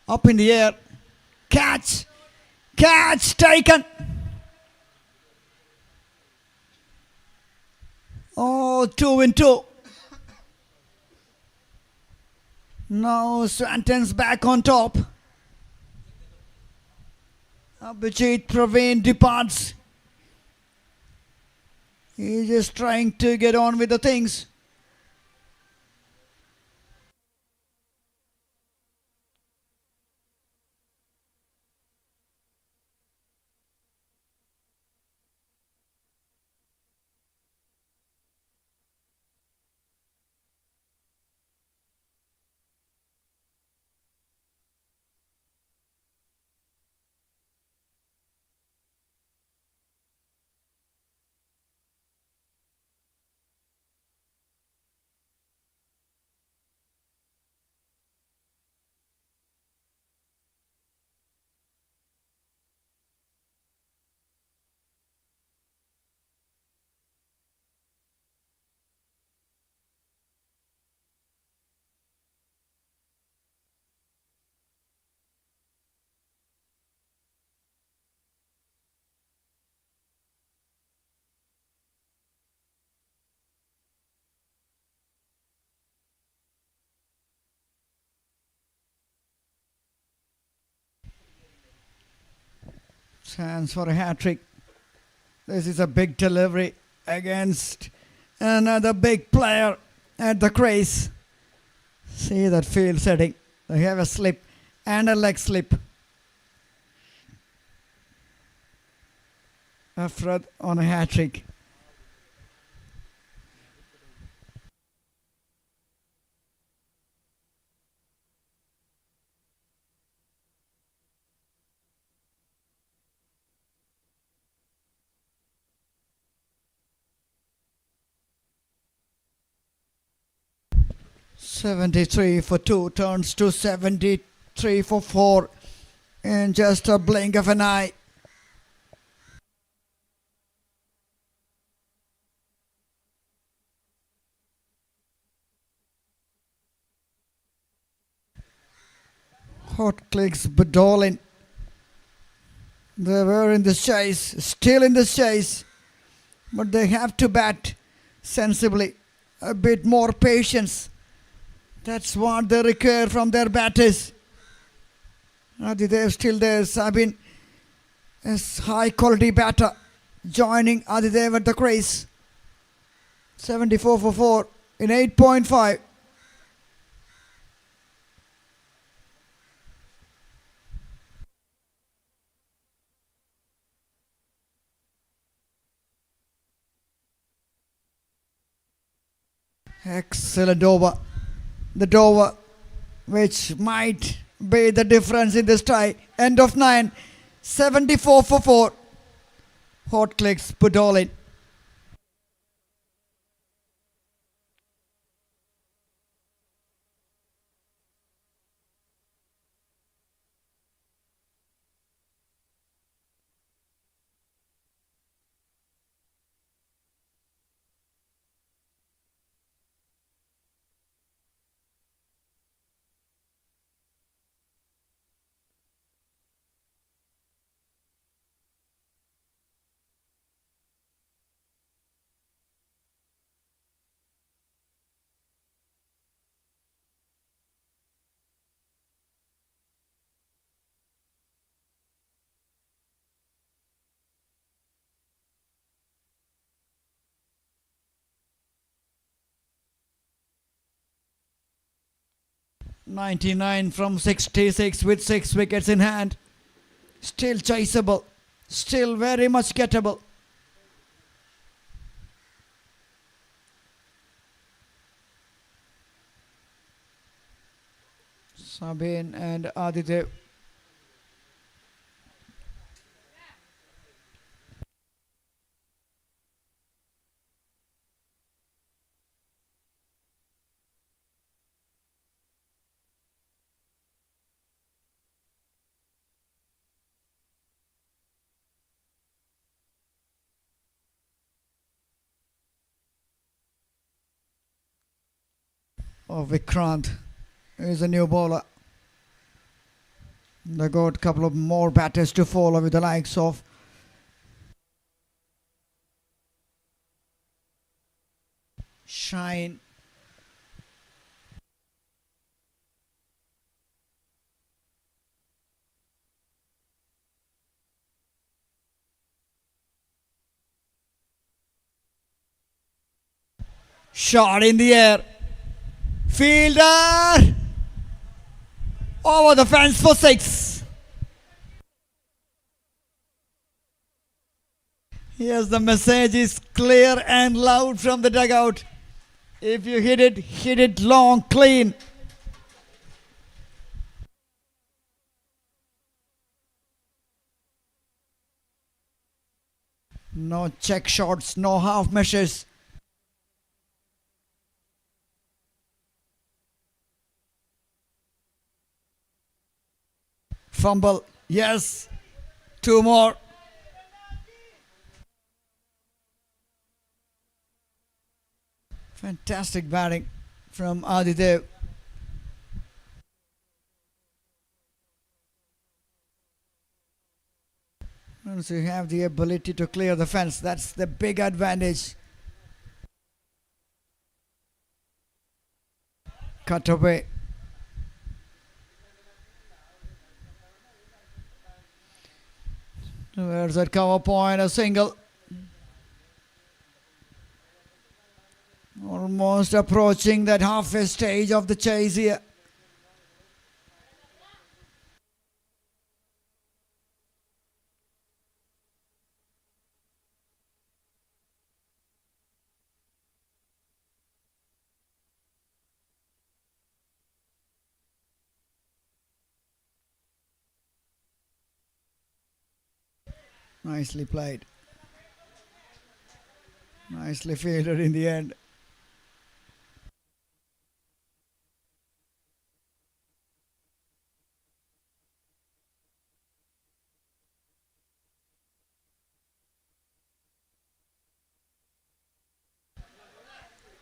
Up in the air, catch taken. Oh, 2-2. Now Swanton's back on top. Abhijit Praveen departs. He's just trying to get on with the things. Chance for a hat-trick. This is a big delivery against another big player at the crease. See that field setting. They have a slip and a leg slip. Afrad on a hat-trick. 73 for 2 turns to 73 for 4 in just a blink of an eye. Hot clicks Budolin. They were in this chase, still in this chase, but they have to bat sensibly, a bit more patience. That's what they require from their batters. Adidev still there. Sabin is high quality batter, joining Adidev at the crease. 74 for 4 in 8.5. Excellent over. The over which might be the difference in this tie. End of 9. 74 for 4. Hot clicks Budolin. .99 from 66 with 6 wickets in hand. Still chaseable. Still very much gettable. Sabin and Adidev. Oh, Vikrant is a new bowler. They got a couple of more batters to follow with the likes of Shine. Shot in the air. Fielder over the fence for 6. Yes, the message is clear and loud from the dugout. If you hit it long, clean. No check shots, no half measures. Fumble, yes. 2 more. Fantastic batting from Adidev. Once you have the ability to clear the fence, that's the big advantage. Cut away. Where's that cover point? A single. Almost approaching that halfway stage of the chase here. Nicely played. Nicely fielded in the end.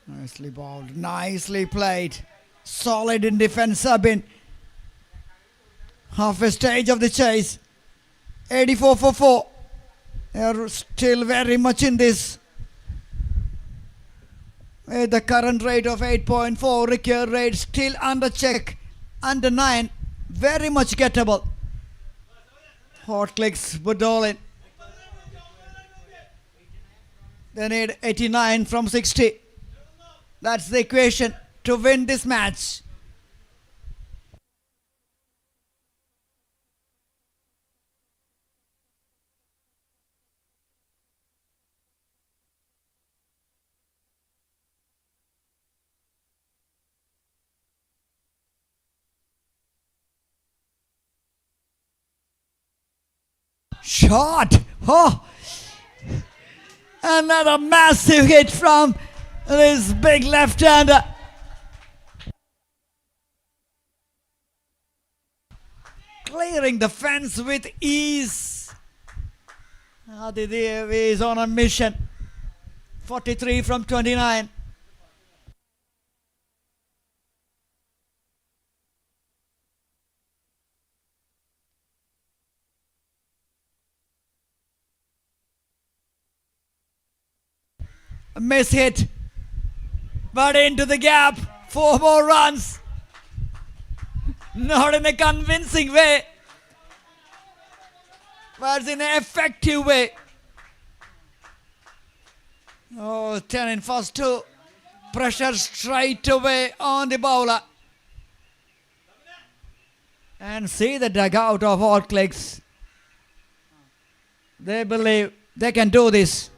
Nicely bowled. Nicely played. Solid in defence, Sabin. Half a stage of the chase. 84 for 4. They are still very much in this. With the current rate of 8.4, required rate still under check. Under 9. Very much gettable. Hot clicks Budolin. They need 89 from 60. That's the equation to win this match. Shot! Oh! Another massive hit from this big left-hander. Clearing the fence with ease. Adidev is on a mission. 43 from 29. A miss hit, but into the gap. 4 more runs. Not in a convincing way, but in an effective way. Oh, 10 in first 2. Pressure straight away on the bowler. And see the dugout of Hot Clicks. They believe they can do this.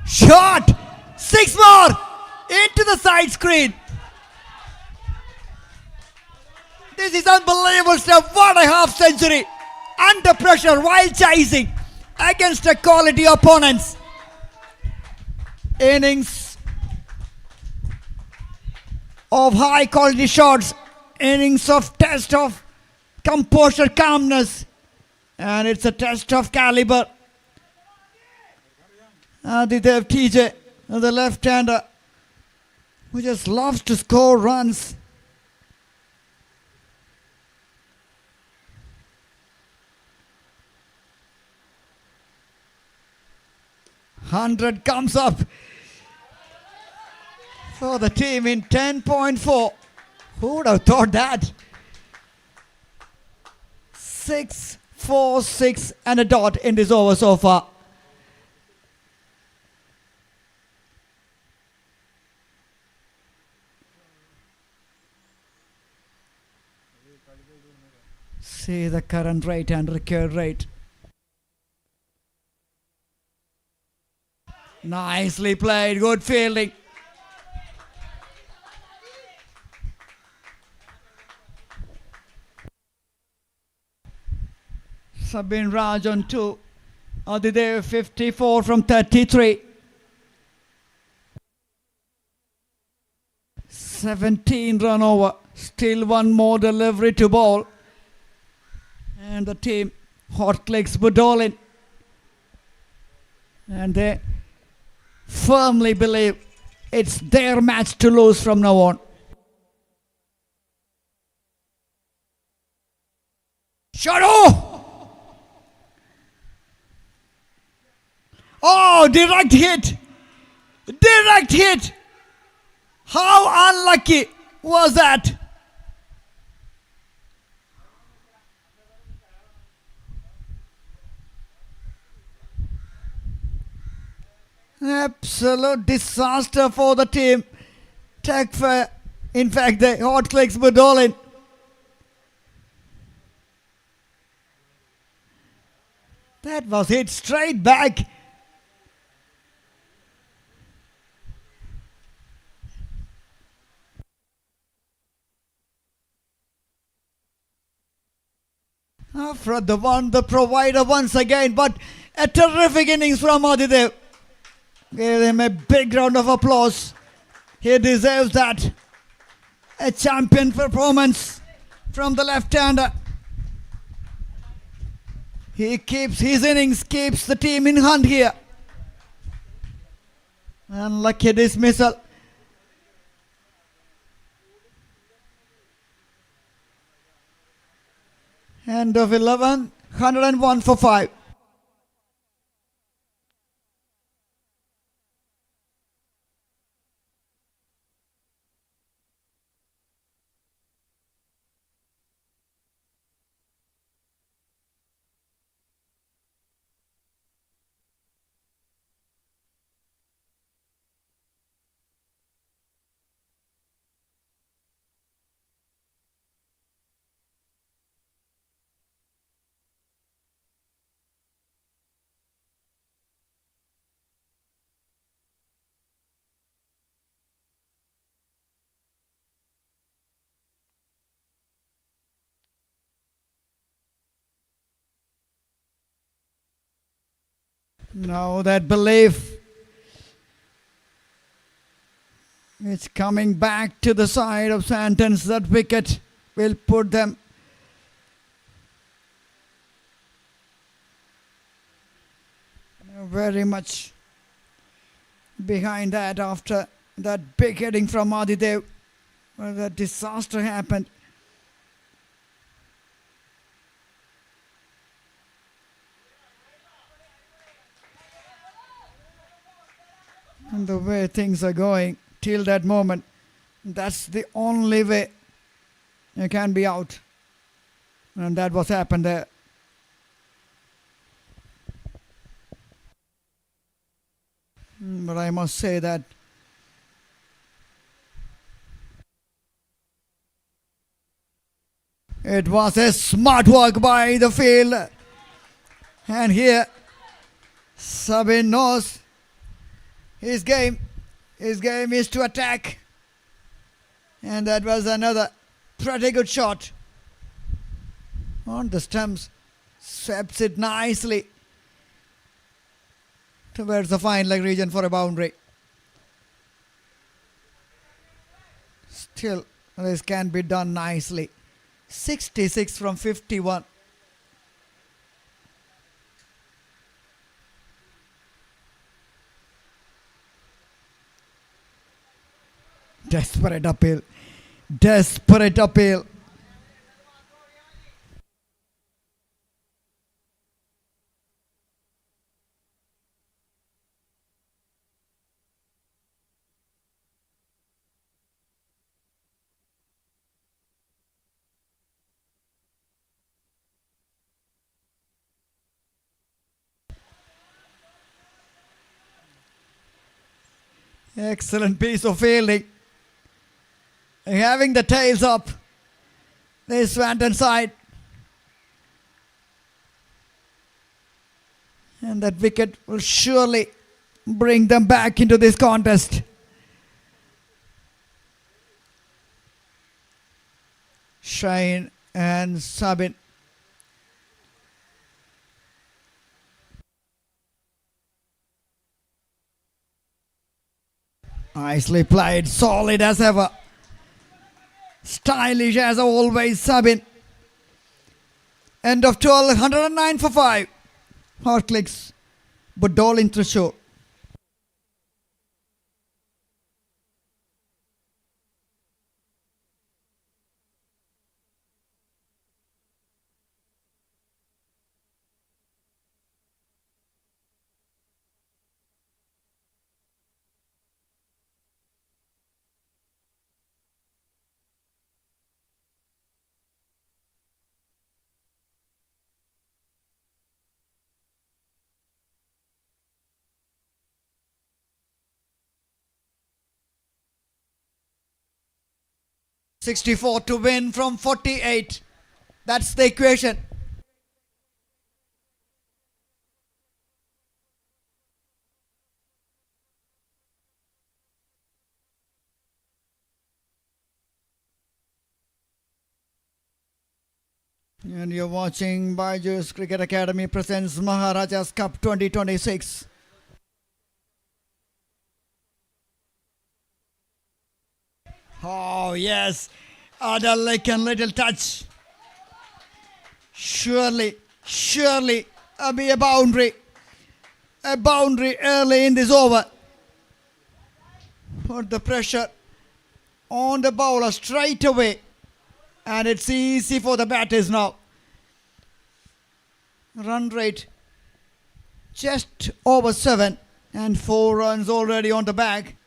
Shot! 6 more! Into the side screen. This is unbelievable stuff. What a half century. Under pressure while chasing against a quality opponents. Innings of high quality shots. Innings of test of composure, calmness. And it's a test of caliber. Adidev TJ, the left-hander, who just loves to score runs. Hundred comes up for the team in 10.4. Who would have thought that? 6, 4, 6 and a dot in this over so far. See the current rate and required rate. Nicely played, good fielding. Sabin Raj on 2. Adidev 54 from 33. 17 run over. Still one more delivery to bowl. And the team Hot Clicks Budolin. And they firmly believe it's their match to lose from now on. Shot! Oh, direct hit. Direct hit. How unlucky was that? Absolute disaster for the team. In fact, the Hot Clicks Budolin. That was hit straight back. For the one, the provider once again, but a terrific innings from Adidev. Give him a big round of applause. He deserves that. A champion performance from the left-hander. He keeps his innings, keeps the team in hand here. Unlucky dismissal. End of 11, 101 for 5. Now that belief is coming back to the side of Santons. That wicket will put them very much behind that after that big heading from Adidev. Well, that disaster happened. And the way things are going till that moment, that's the only way you can be out. And that was happened there. But I must say that it was a smart work by the field. And here, Sabin knows his game is to attack. And that was another pretty good shot. On the stumps, sweeps it nicely towards the fine leg region for a boundary. Still, this can be done nicely. 66 from 51. Desperate appeal. Desperate appeal. Excellent piece of fielding. Having the tails up. This Swanton side. And that wicket will surely bring them back into this contest. Shine and Sabin. Nicely played, solid as ever. Stylish as always, Sabin. End of 12, 109 for 5. Hot clicks, Budolin to show. $64 to win from 48. That's the equation. And you're watching Baiju'S Cricket Academy presents Maharaja's Cup 2026. Oh yes, other leg and little touch. Surely, surely, be a boundary. A boundary early in this over. Put the pressure on the bowler straight away. And it's easy for the batters now. Run rate just over 7 and 4 runs already on the bag.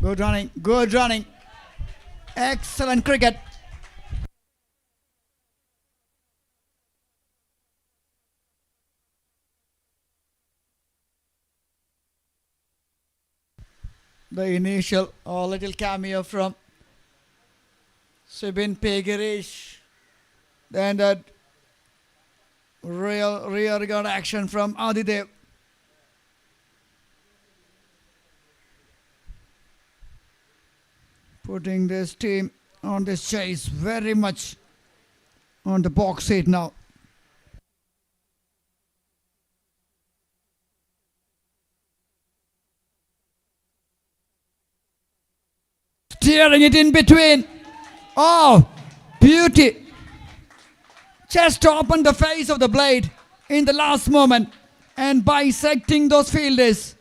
Good running, good running. Excellent cricket. The initial little cameo from Sibin Pegirish. Then that rear guard action from Adidev. Putting this team on this chase very much on the box seat now. Steering it in between. Oh, beauty. Just open the face of the blade in the last moment and bisecting those fielders.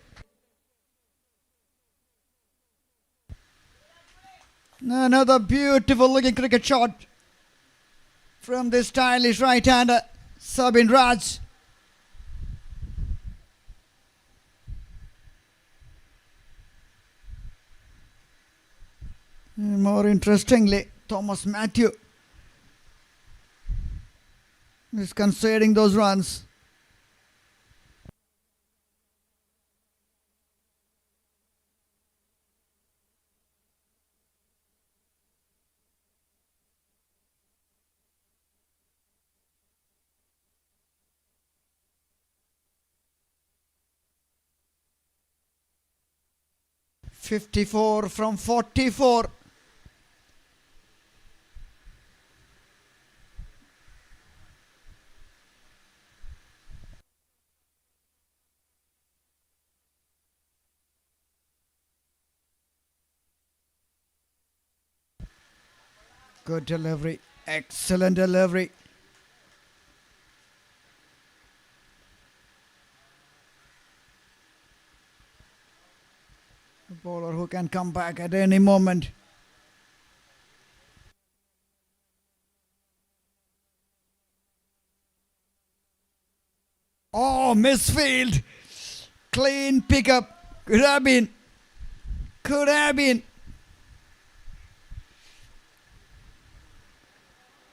Another beautiful looking cricket shot from this stylish right-hander, Sabin Raj. More interestingly, Thomas Matthew is conceding those runs. .54 from 44. Good delivery, excellent delivery. A bowler who can come back at any moment. Oh, misfield. Clean pickup. Could have been. Could have been.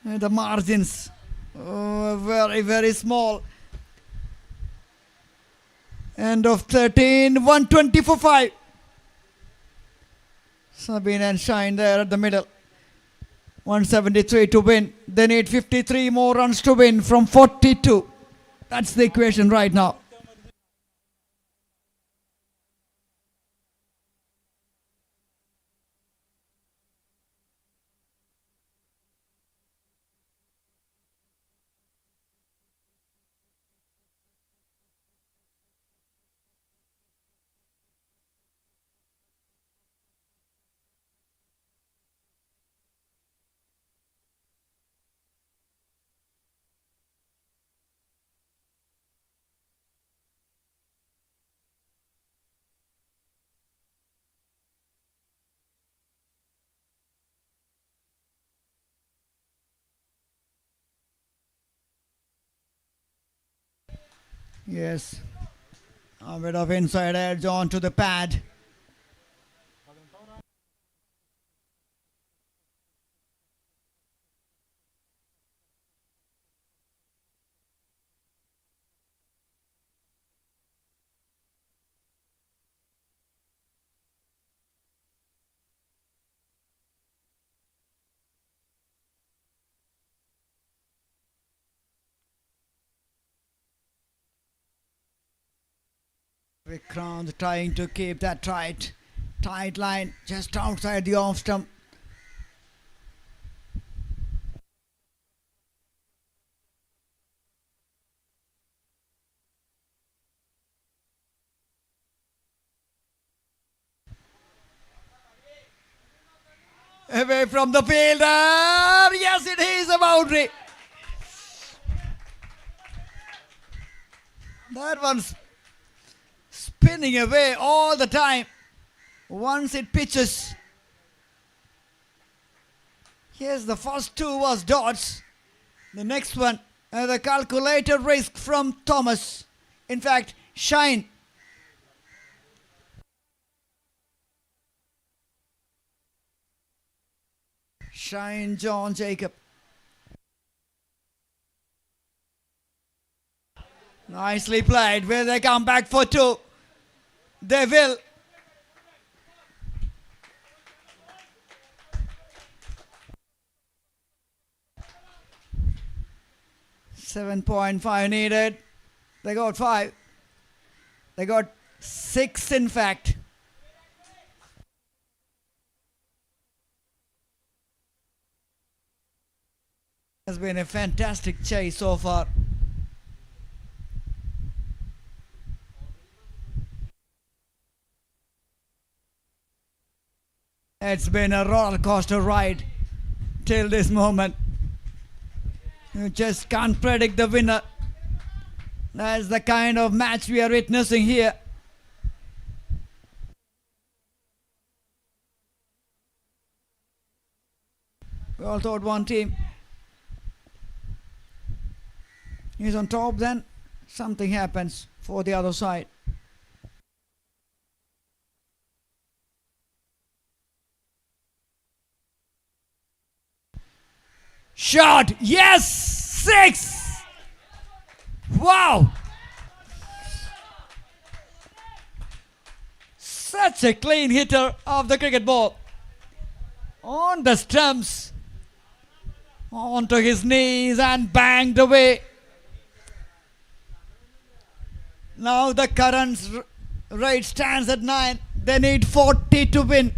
The margins. Oh, very, very small. End of 13. 120 for 5. Sabine and Shine there at the middle. 173 to win. They need 53 more runs to win from 42. That's the equation right now. Yes. A bit of inside edge onto the pad. Vikrant trying to keep that tight line just outside the off stump. Away from the fielder. Yes, it is a boundary. That one's spinning away all the time. Once it pitches. Yes, the first two was dots. The next one, the calculated risk from Thomas. In fact, Shine. Shine John Jacob. Nicely played. Will they come back for two? They will. .5 needed. They got 5. They got 6 in fact. Has been a fantastic chase so far. It's been a roller coaster ride till this moment. You just can't predict the winner. That's the kind of match we are witnessing here. We all thought one team is on top, then something happens for the other side. Shot! Yes! 6! Wow! Such a clean hitter of the cricket ball. On the stumps. Onto his knees and banged away. Now the current rate stands at 9. They need 40 to win.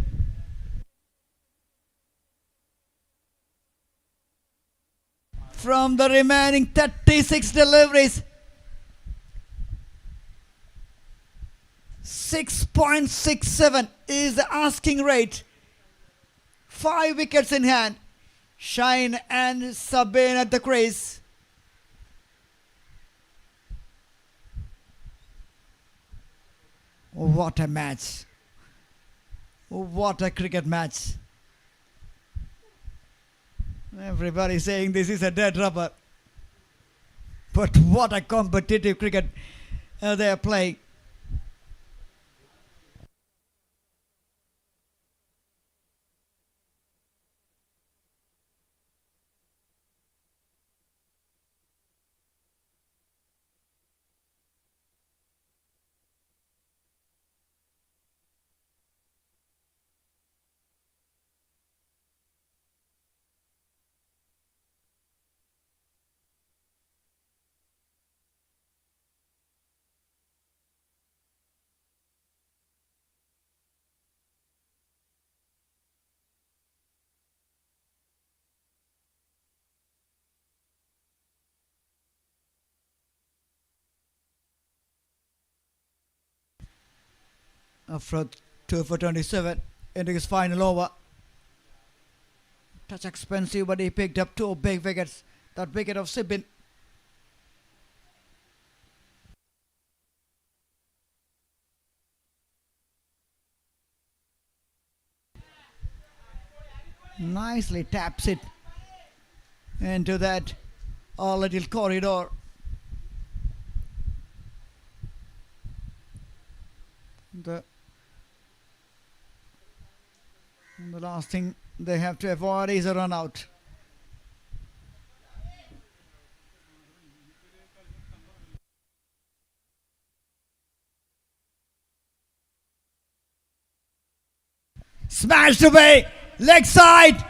From the remaining 36 deliveries, 6.67 is the asking rate. 5 wickets in hand. Shine and Sabine at the crease. What a match. What a cricket match. Everybody saying this is a dead rubber. But what a competitive cricket they are playing. After 2 for 27 into his final over. Touch expensive, but he picked up 2 big wickets. That wicket of Sibin. Nicely taps it into that little corridor. The last thing they have to avoid is a run out. Smashed away, leg side.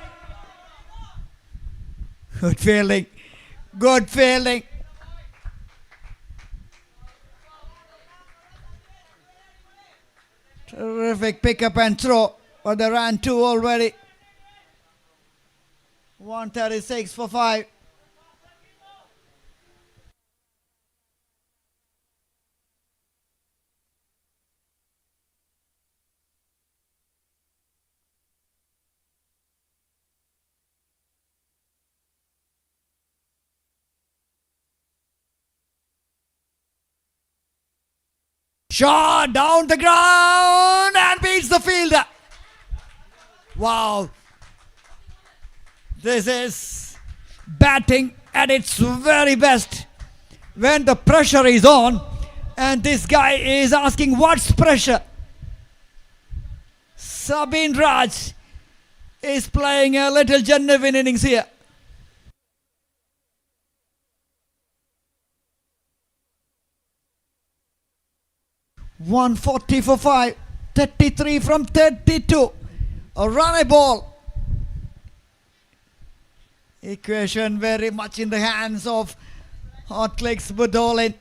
Good fielding, good fielding. Terrific pick up and throw. But they ran two already. 136 for 5. Shot down the ground and beats the fielder. Wow. This is batting at its very best when the pressure is on, and this guy is asking what's pressure. Sabin Raj is playing a little genuine innings here. .140 for 5, 33 from 32. A run ball. Equation very much in the hands of Hot Clicks Budolin.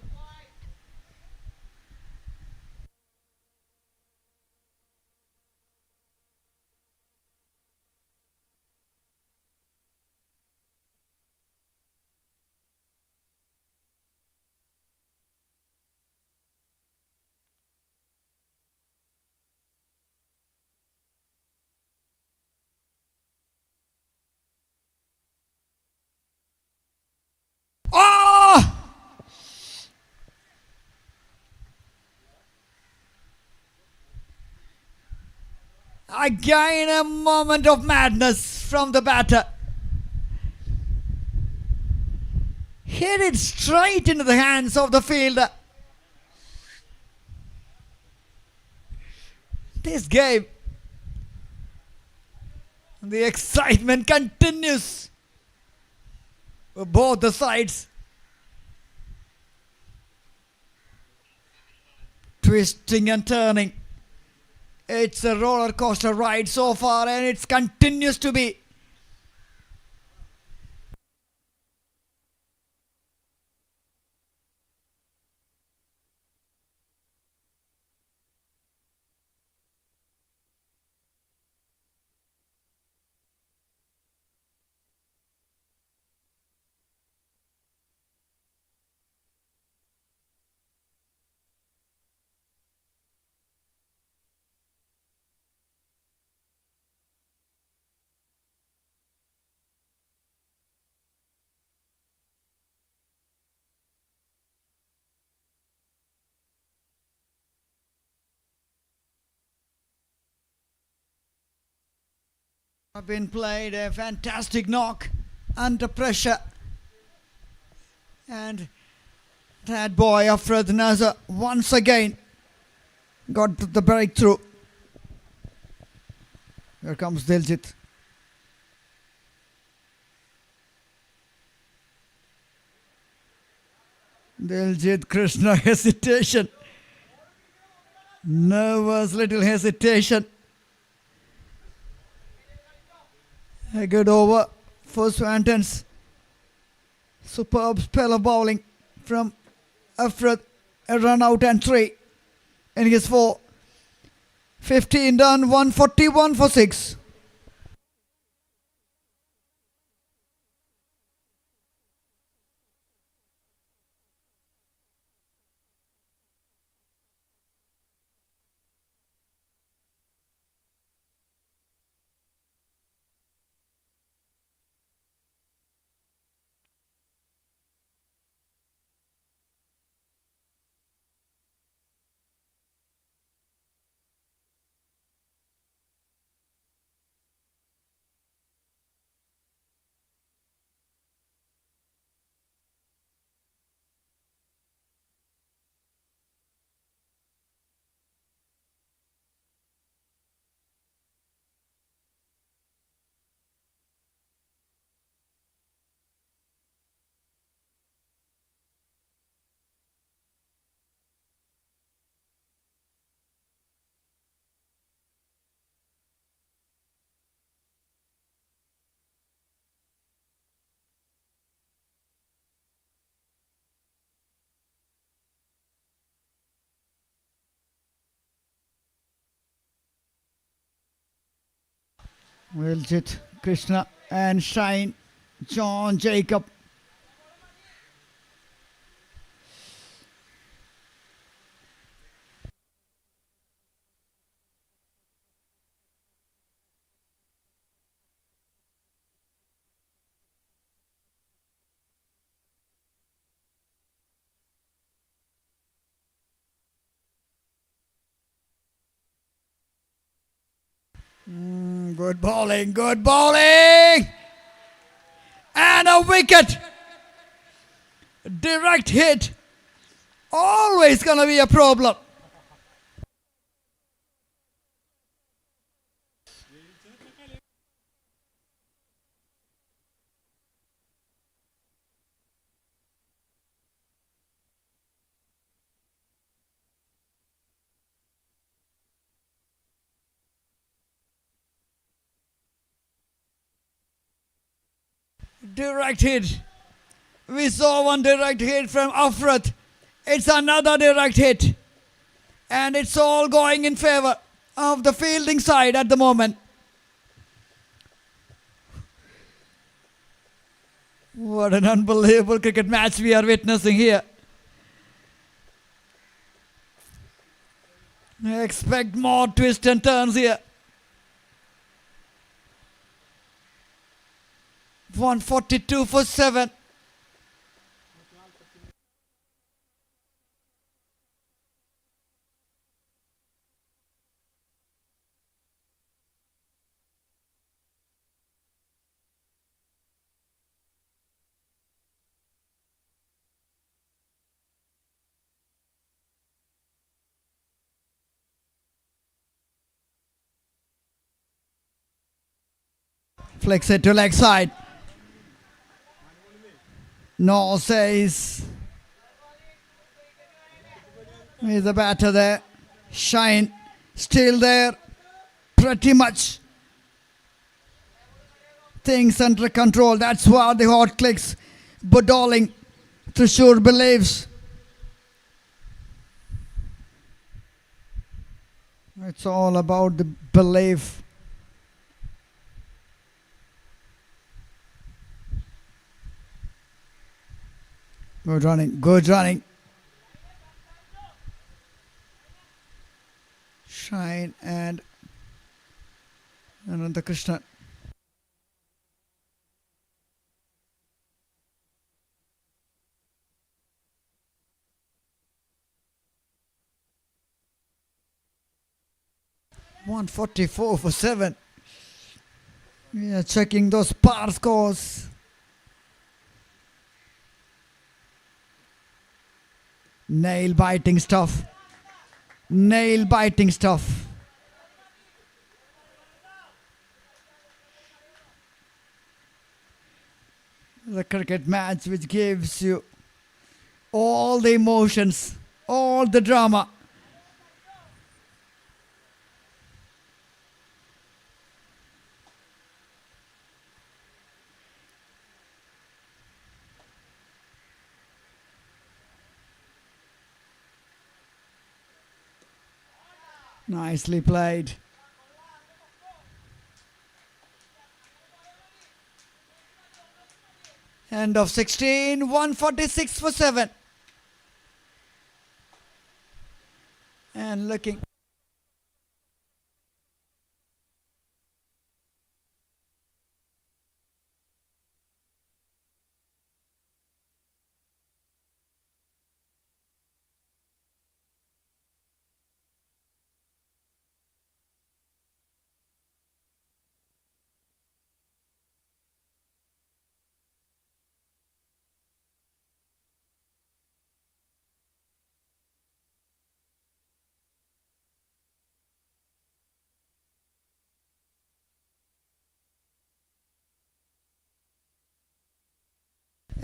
Oh! Again a moment of madness from the batter. Hit it straight into the hands of the fielder. This game, the excitement continues for both the sides. Twisting and turning. It's a roller coaster ride so far, and it continues to be. Have been played a fantastic knock under pressure, and that boy Afrad Nazar once again got the breakthrough. Here comes Diljit. Diljit Krishna, hesitation, nervous little hesitation. A good over for Swantons. Superb spell of bowling from Afrad. A run out and 3 in his 4. 15 done, 141 for 6. Viljit Krishna and Shine John Jacob. Good bowling, good bowling! And a wicket! Direct hit. Always gonna be a problem. Direct hit. We saw one direct hit from Afrat. It's another direct hit. And it's all going in favor of the fielding side at the moment. What an unbelievable cricket match we are witnessing here. Expect more twists and turns here. 142 for 7. Flicks it to leg side. No says. He's the batter there. Shine still there. Pretty much things under control. That's why the hot clicks. Budolin, Trishur believes. It's all about the belief. Good running, good running. Shine and another Krishna. $144 for 7. We are checking those par scores. Nail biting stuff. Nail biting stuff. The cricket match which gives you all the emotions, all the drama. Nicely played. End of 16, 146 for 7. And looking.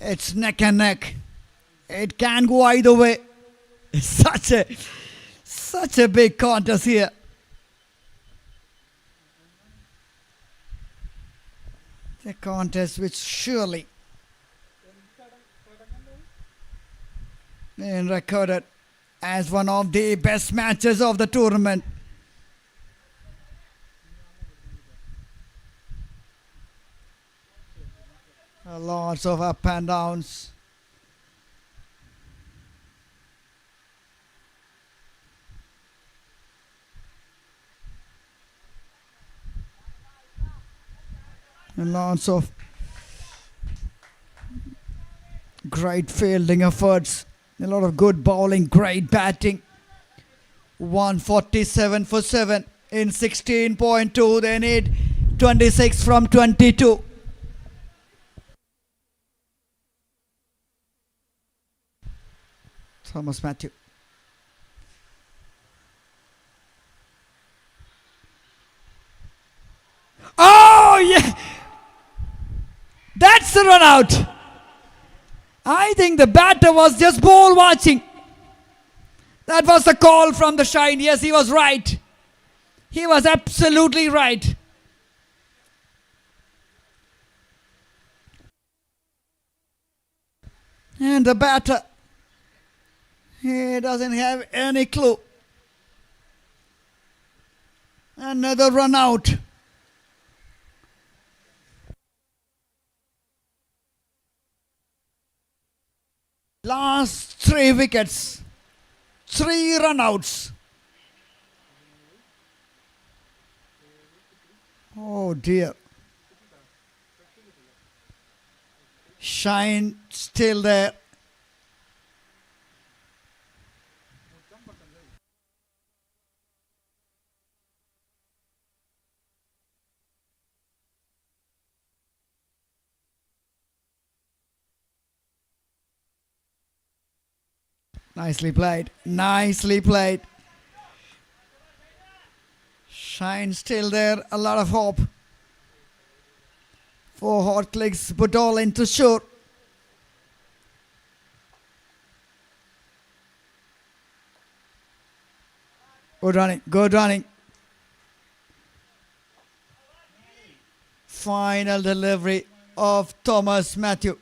It's neck and neck. It can go either way. It's such a big contest here. The contest which surely been recorded as one of the best matches of the tournament. Lots of up and downs. And lots of great fielding efforts. A lot of good bowling, great batting. 147 for 7 in 16.2. They need 26 from 22. Thomas Matthew. Oh, yeah! That's the run out. I think the batter was just ball watching. That was the call from the Shine. Yes, he was right. He was absolutely right. And the batter, he doesn't have any clue. Another run out. Last 3 wickets. 3 run outs. Oh dear. Shine still there. Nicely played. Nicely played. Shine still there. A lot of hope for hot clicks. Budolin to shoot. Good running. Good running. Final delivery of Thomas Matthew.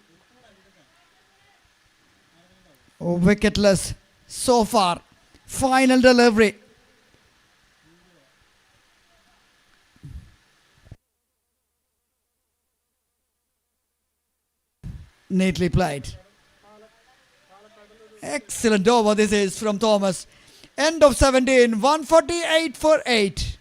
Wicketless so far. Final delivery. Neatly played. Excellent over this is from Thomas. End of 17. 148 for 8.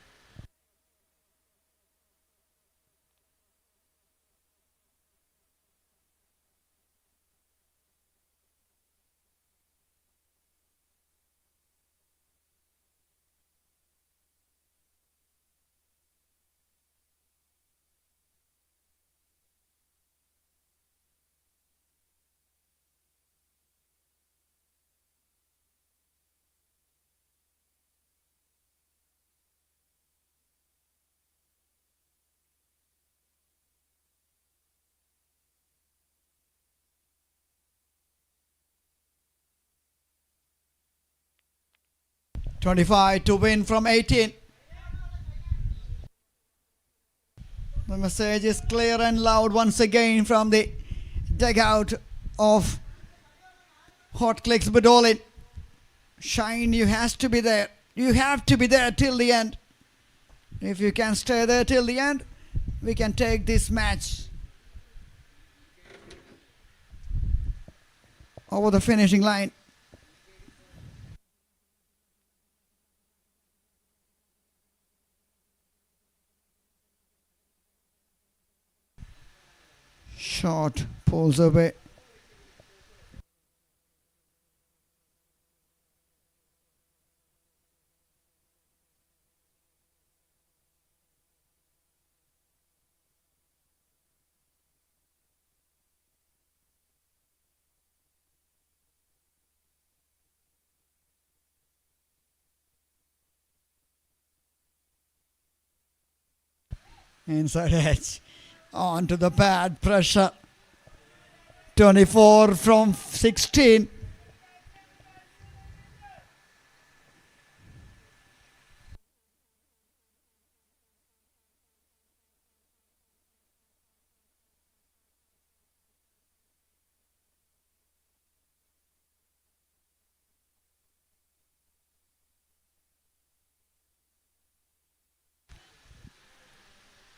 .25 to win from 18. The message is clear and loud once again from the dugout of Hot Clicks Budolin. Shine, you have to be there. You have to be there till the end. If you can stay there till the end, we can take this match over the finishing line. Shot pulls away. Inside edge. On to the pad. Pressure. 24 from 16.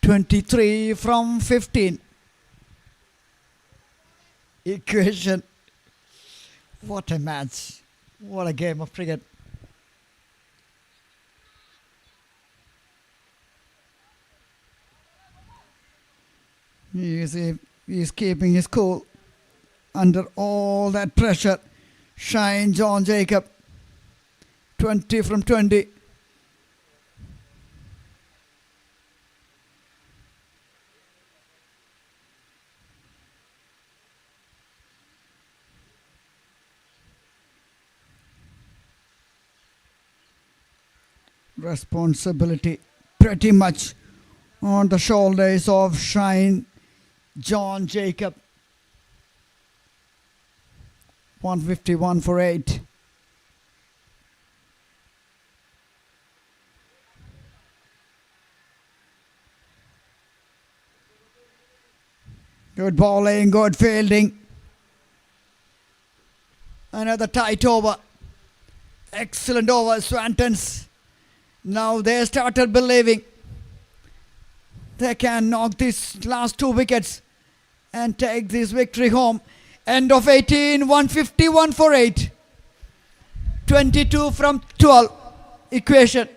.23 from 15. equation. What a match. What a game of cricket. He is keeping his cool under all that pressure. Shine John Jacob. 20 from 20. Responsibility pretty much on the shoulders of Shine John Jacob. 151 for 8. Good bowling, good fielding. Another tight over. Excellent over, Swantons. Now they started believing they can knock these last 2 wickets and take this victory home. End of 18, 151 for 8. 22 from 12. Equation.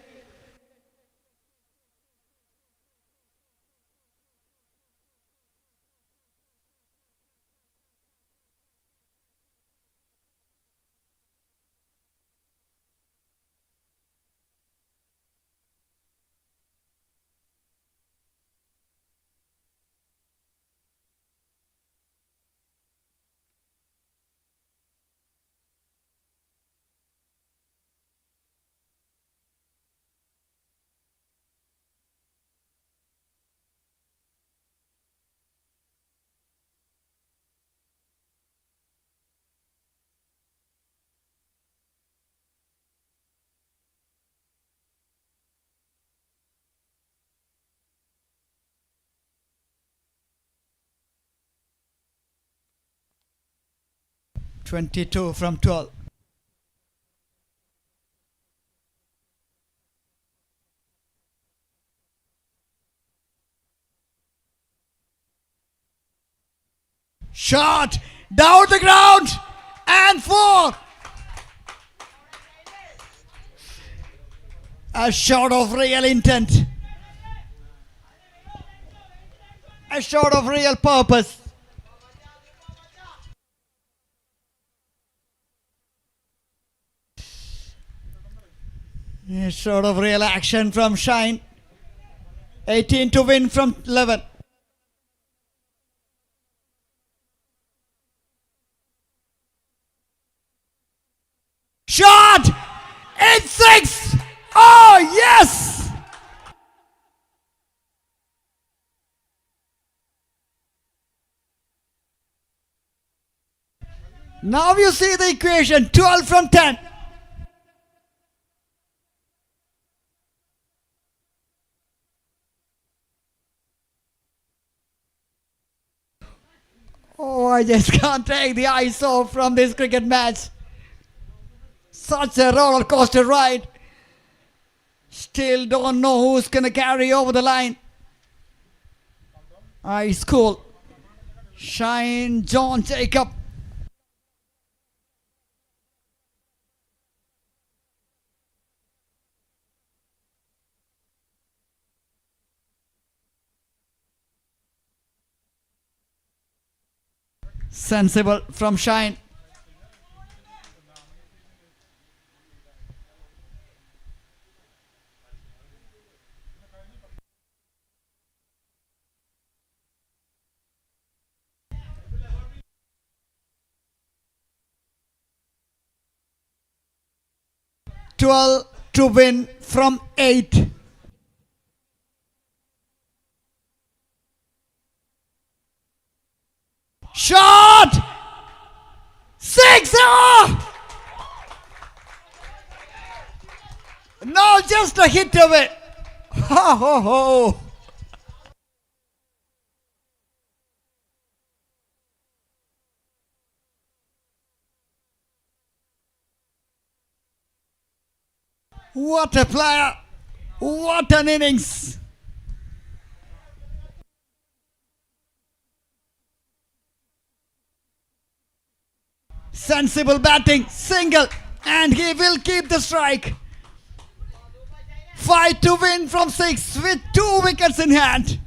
.22 from 12. Shot down the ground and 4. A shot of real intent. A shot of real purpose. A shot of real action from Shine. 18 to win from 11. Shot! It's 6! Oh, yes! Now you see the equation. 12 from 10. Oh, I just can't take the eyes off from this cricket match. Such a roller coaster ride. Still don't know who's going to carry over the line. Ice cool. Shine John Jacob. Sensible from Shine. .12 to win from 8. Shot! 6! Oh! No, just a hit of it. Ho, ho, ho. What a player. What an innings. Sensible batting, single, and he will keep the strike. 5 to win from 6 with 2 wickets in hand.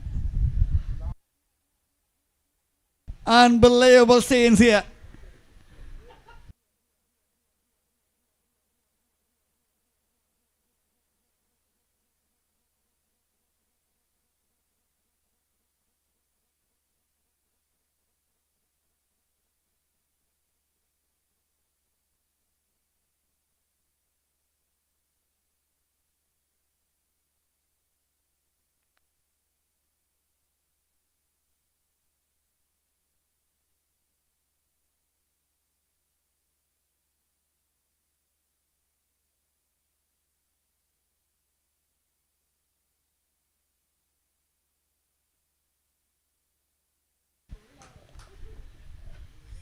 Unbelievable scenes here.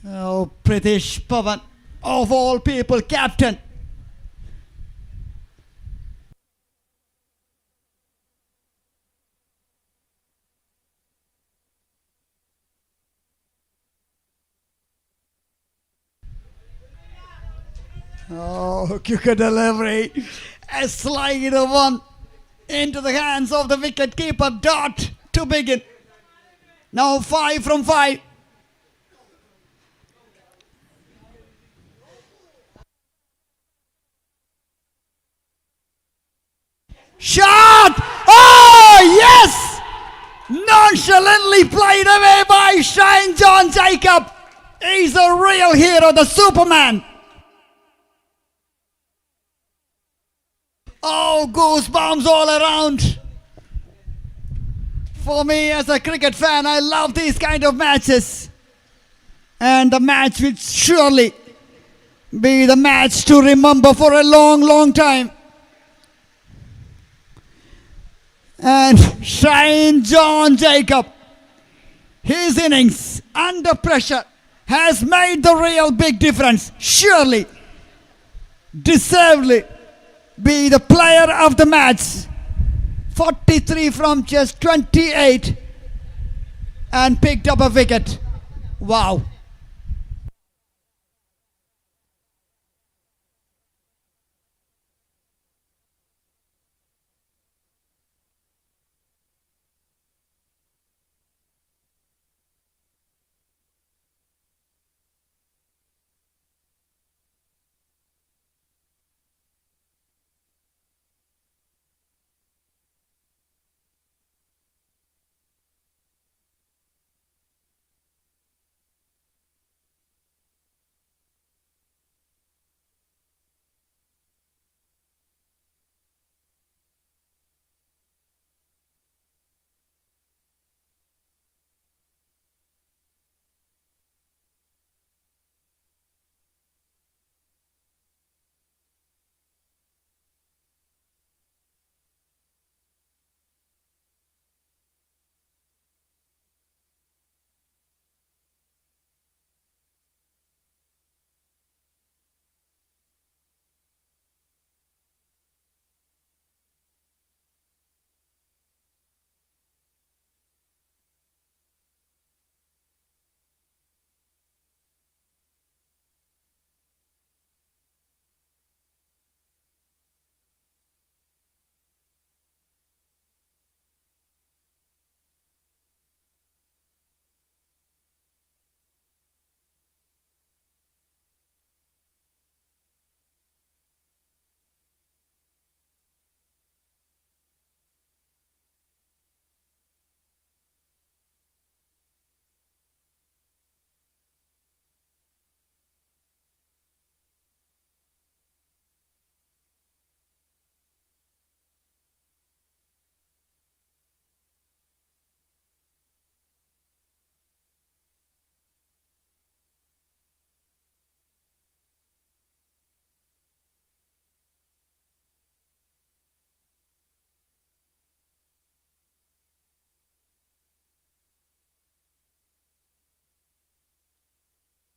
Oh, Pritish Pavan, of all people, captain. Oh, kicker delivery. A slider one into the hands of the wicket keeper. Dot to begin. Now 5 from 5. Shot! Oh, yes! Nonchalantly played away by Shine John Jacob. He's a real hero, the Superman. Oh, goosebumps all around. For me as a cricket fan, I love these kind of matches. And the match will surely be the match to remember for a long, long time. And Shine John Jacob, his innings under pressure has made the real big difference. Surely, deservedly be the player of the match. 43 from just 28 and picked up a wicket. Wow.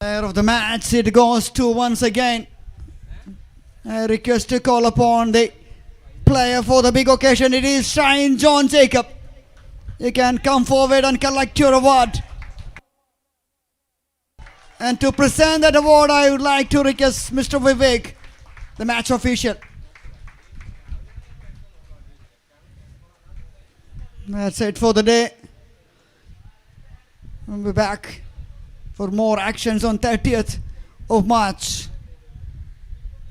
Player of the match, it goes to once again. I request to call upon the player for the big occasion. It is Shine John Jacob. You can come forward and collect your award. And to present that award, I would like to request Mr. Vivek, the match official. That's it for the day. We'll be back for more actions on 30th of March.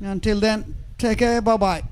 Until then, take care. Bye-bye.